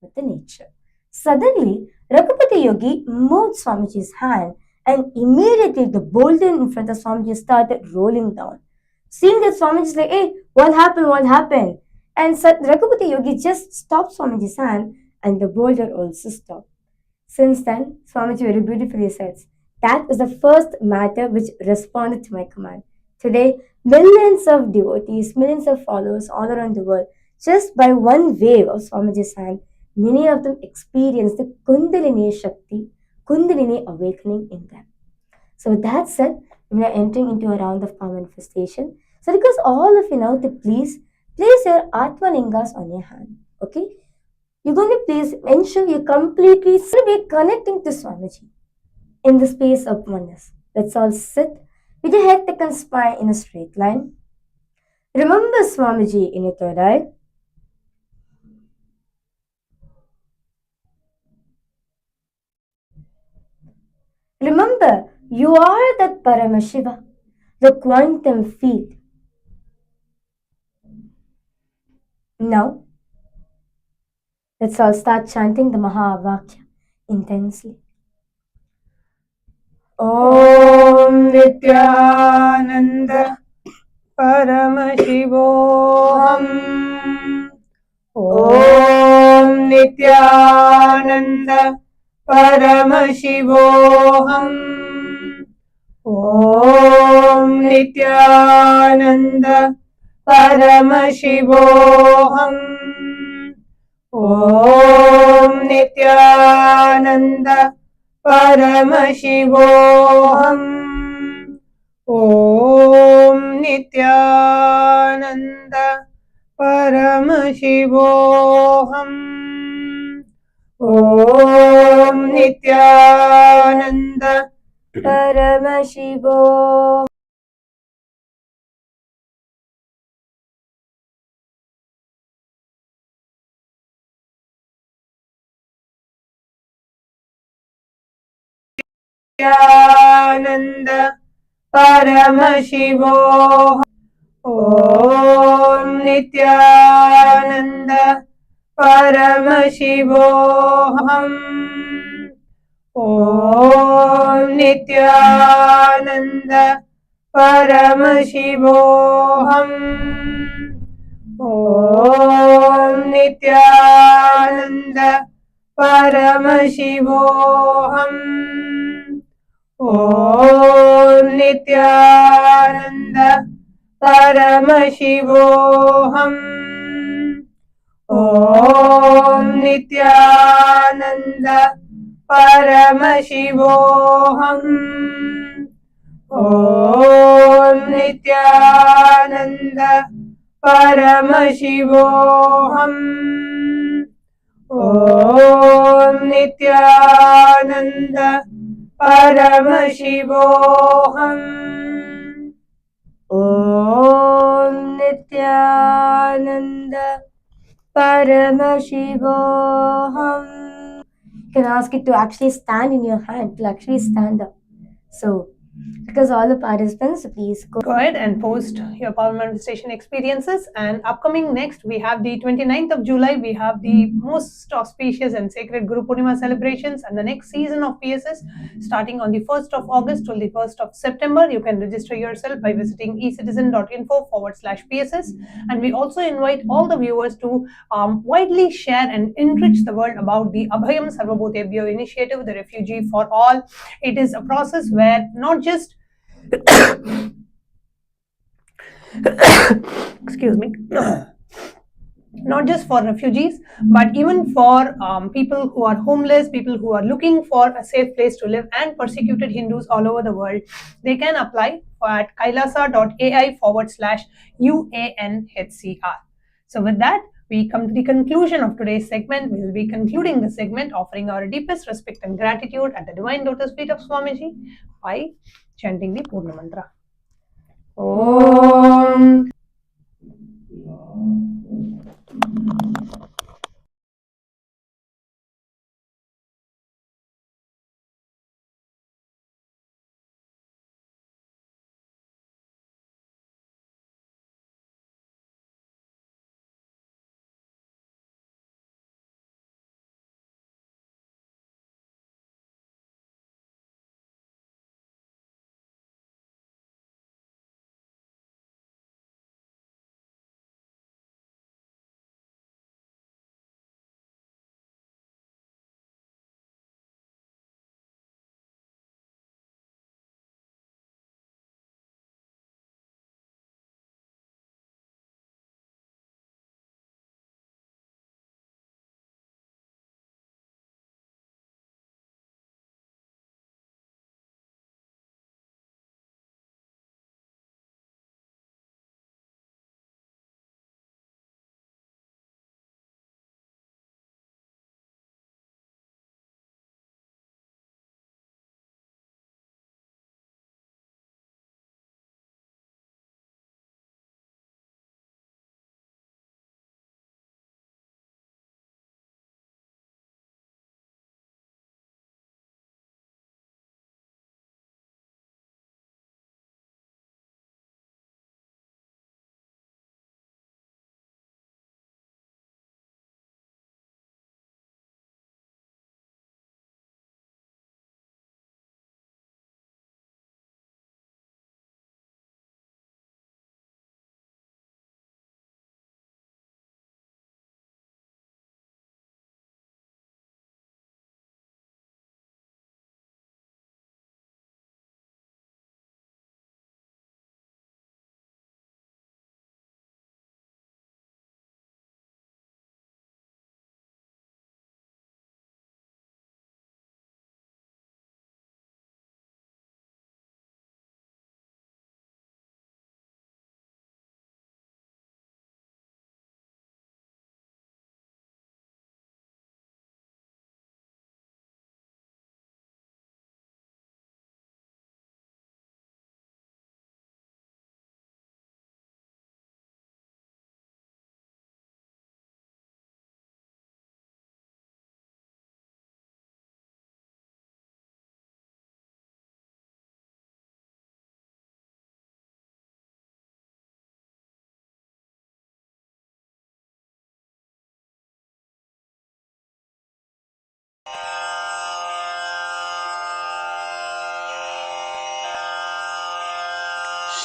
S2: with the nature. Suddenly, Raghupati Yogi moved Swamiji's hand, and immediately the boulder in front of Swamiji started rolling down. Seeing that, Swamiji's like, hey, what happened? What happened? And Raghupati Yogi just stopped Swamiji's hand, and the boulder also stopped. Since then, Swamiji very beautifully says, that is the first matter which responded to my command. Today, millions of devotees, millions of followers all around the world, just by one wave of Swamiji's hand, many of them experience the Kundalini Shakti, Kundalini awakening in them. So with that said, we are entering into a round of power manifestation. So request all of you now to please place your Atma Lingas on your hand. Okay? You're going to please ensure you completely be connecting to Swamiji in the space of oneness. Let's all sit with your head, neck and spine in a straight line. Remember Swamiji in your third eye. Remember, you are that Paramashiva, the quantum field. Now, let's all start chanting the Mahavakya intensely. Om Nityananda Paramashivoham. Om Nityananda Paramashivoham. Om Nityananda Paramashivoham. Om Nityananda Paramashivoham. Om Nityananda Paramashivoham. Om Nityananda Paramashivoham. Nityananda Paramashivoham. Om Nityananda Paramashivoham. Om Nityananda Paramashivoham. Om Nityananda Paramashivoham. Om Nityananda Paramashivoham. Om Nityananda Paramashivoham. Om Nityananda Paramashivoham. Om Nityananda Paramashivoham. Om Nityananda Paramashivoham. You can ask it to actually stand in your hand, to actually stand up. So, because all the participants, please
S1: Go ahead and post your power manifestation experiences. And upcoming next, we have the 29th of July. We have the most auspicious and sacred Guru Purnima celebrations, and the next season of PSS starting on the 1st of August till the 1st of September. You can register yourself by visiting ecitizen.info/PSS. And we also invite all the viewers to widely share and enrich the world about the Abhayam Sarvabhutebhyo initiative, the Refugee for All. It is a process where not just excuse me, not just for refugees, but even for people who are homeless, people who are looking for a safe place to live, and persecuted Hindus all over the world. They can apply at kailasa.ai/UANHCR. So with that, we come to the conclusion of today's segment. We will be concluding the segment offering our deepest respect and gratitude at the divine lotus feet of Swamiji by chanting the Purna Mantra. Om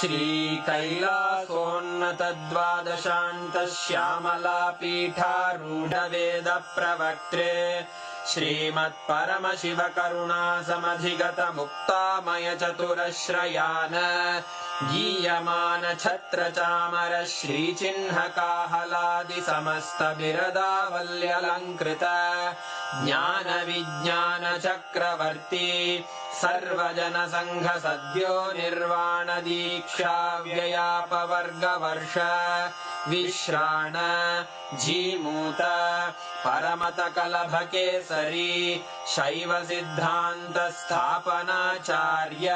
S6: श्रीकैलासोन्नतद्वादशान्तश्यामलापीठारूढवेदप्रवक्त्रे श्रीमत्परमशिवकरुणासमधिगतमुक्तामयचतुरश्रयान् गीयमानछत्रचामर श्रीचिह्नकाहलादिसमस्तबिरदावल्यलङ्कृत ज्ञानविज्ञानचक्रवर्ती सर्वजनसङ्घसद्यो निर्वाणदीक्षाव्ययापवर्गवर्ष विश्राण Jimuta परमतकलभकेसरी शैवसिद्धान्तस्थापनाचार्य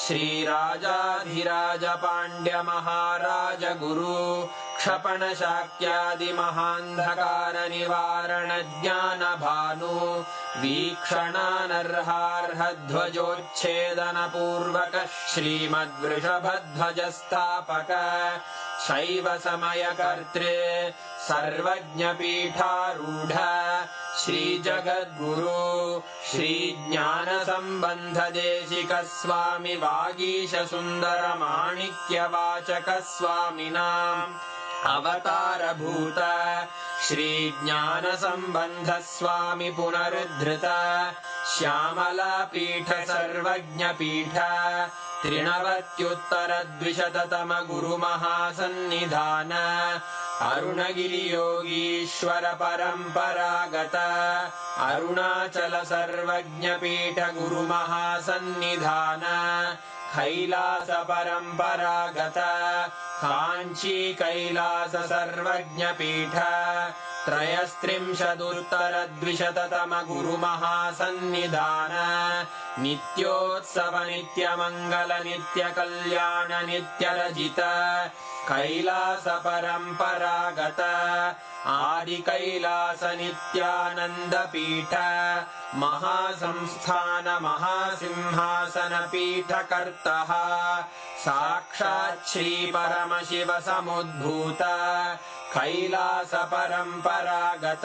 S6: श्रीराजाधिराजपाण्ड्यमहाराजगुरु क्षपणशाक्यादिमहान्धकारनिवारणज्ञानभानु वीक्षणानर्हार्हध्वजोच्छेदनपूर्वक श्रीमद्वृषभध्वजस्थापक शैवसमयकर्त्रे सर्वज्ञपीठारूढ श्रीजगद्गुरु श्रीज्ञानसम्बन्धदेशिकस्वामि वागीशसुन्दरमाणिक्यवाचकस्वामिनाम् अवतारभूत श्रीज्ञानसम्बन्धस्वामि पुनरुद्धृत श्यामलापीठ सर्वज्ञपीठ त्रिनवत्युत्तरद्विशततम गुरुमहासन्निधान अरुणगिरियोगीश्वर परम्परागत अरुणाचल सर्वज्ञपीठ गुरुमहासन्निधान कैलास परम्परागत काञ्ची कैलास सर्वज्ञपीठ त्रयस्त्रिंशदुत्तरद्विशततम गुरुमहासन्निधान नित्योत्सव नित्यमङ्गल नित्यकल्याण नित्यरजित कैलास परम्परागत आदिकैलास नित्यानन्दपीठ महासंस्थान महासिंहासन पीठकर्तः साक्षात् श्री परमशिव समुद्भूत कैलास परम्परागत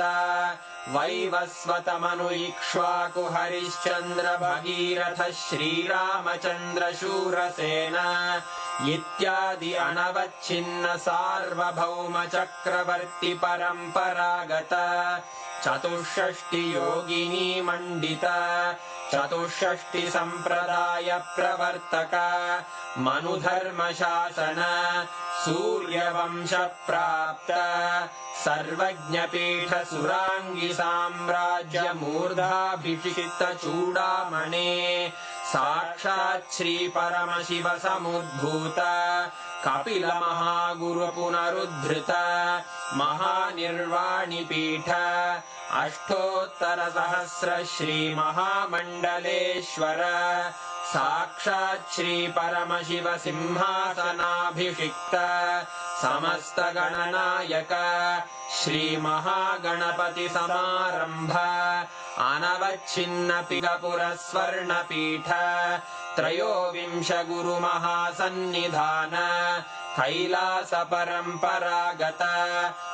S6: वैवस्वतमनु इक्ष्वाकु हरिश्चन्द्र भगीरथ श्रीरामचन्द्र शूरसेन इत्यादि अनवच्छिन्न सार्वभौम चक्रवर्ति परम्परागत चतुष्षष्टि योगिनी मण्डित चतुष्षष्टि सम्प्रदाय प्रवर्तक मनुधर्मशासन सूर्यवंश प्राप्त सर्वज्ञपीठ सुराङ्गी साम्राज्य मूर्धाभिषिक्त चूडामणे साक्षात् श्री परमशिव समुद्भूत कपिल महागुरु पुनरुद्धृत महानिर्वाणिपीठ अष्टोत्तर सहस्र श्री महामण्डलेश्वर साक्षात् श्री परमशिव सिंहासनाभिषिक्त समस्त गणनायक श्री महागणपति समारंभ अनवच्छिन्न पिगपुर स्वर्णपीठ त्रयोविंश गुरु महासन्निधान कैलास परम्परागत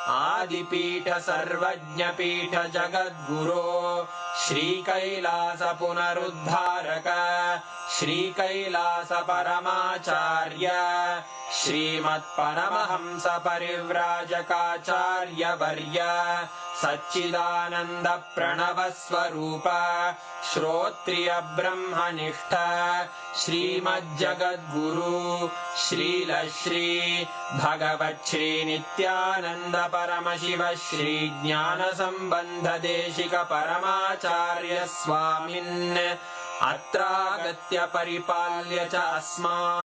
S6: आदिपीठ सर्वज्ञपीठ जगद्गुरो श्री कैलास पुनरुद्धारक श्री कैलास परमाचार्य श्रीमत्परमहंस परिव्राजकाचार्य वर्य सच्चिदानंद प्रणव स्वरूप श्रोत्रिय ब्रह्मनिष्ठ श्रीमज्जगद्गुरु श्रील श्री भगवच्छ्री नित्यानंद परमशिव श्री ज्ञान संबंध देशिक परमाचार्य स्वामिन् अत्रागत्य परिपाल्य च अस्मान्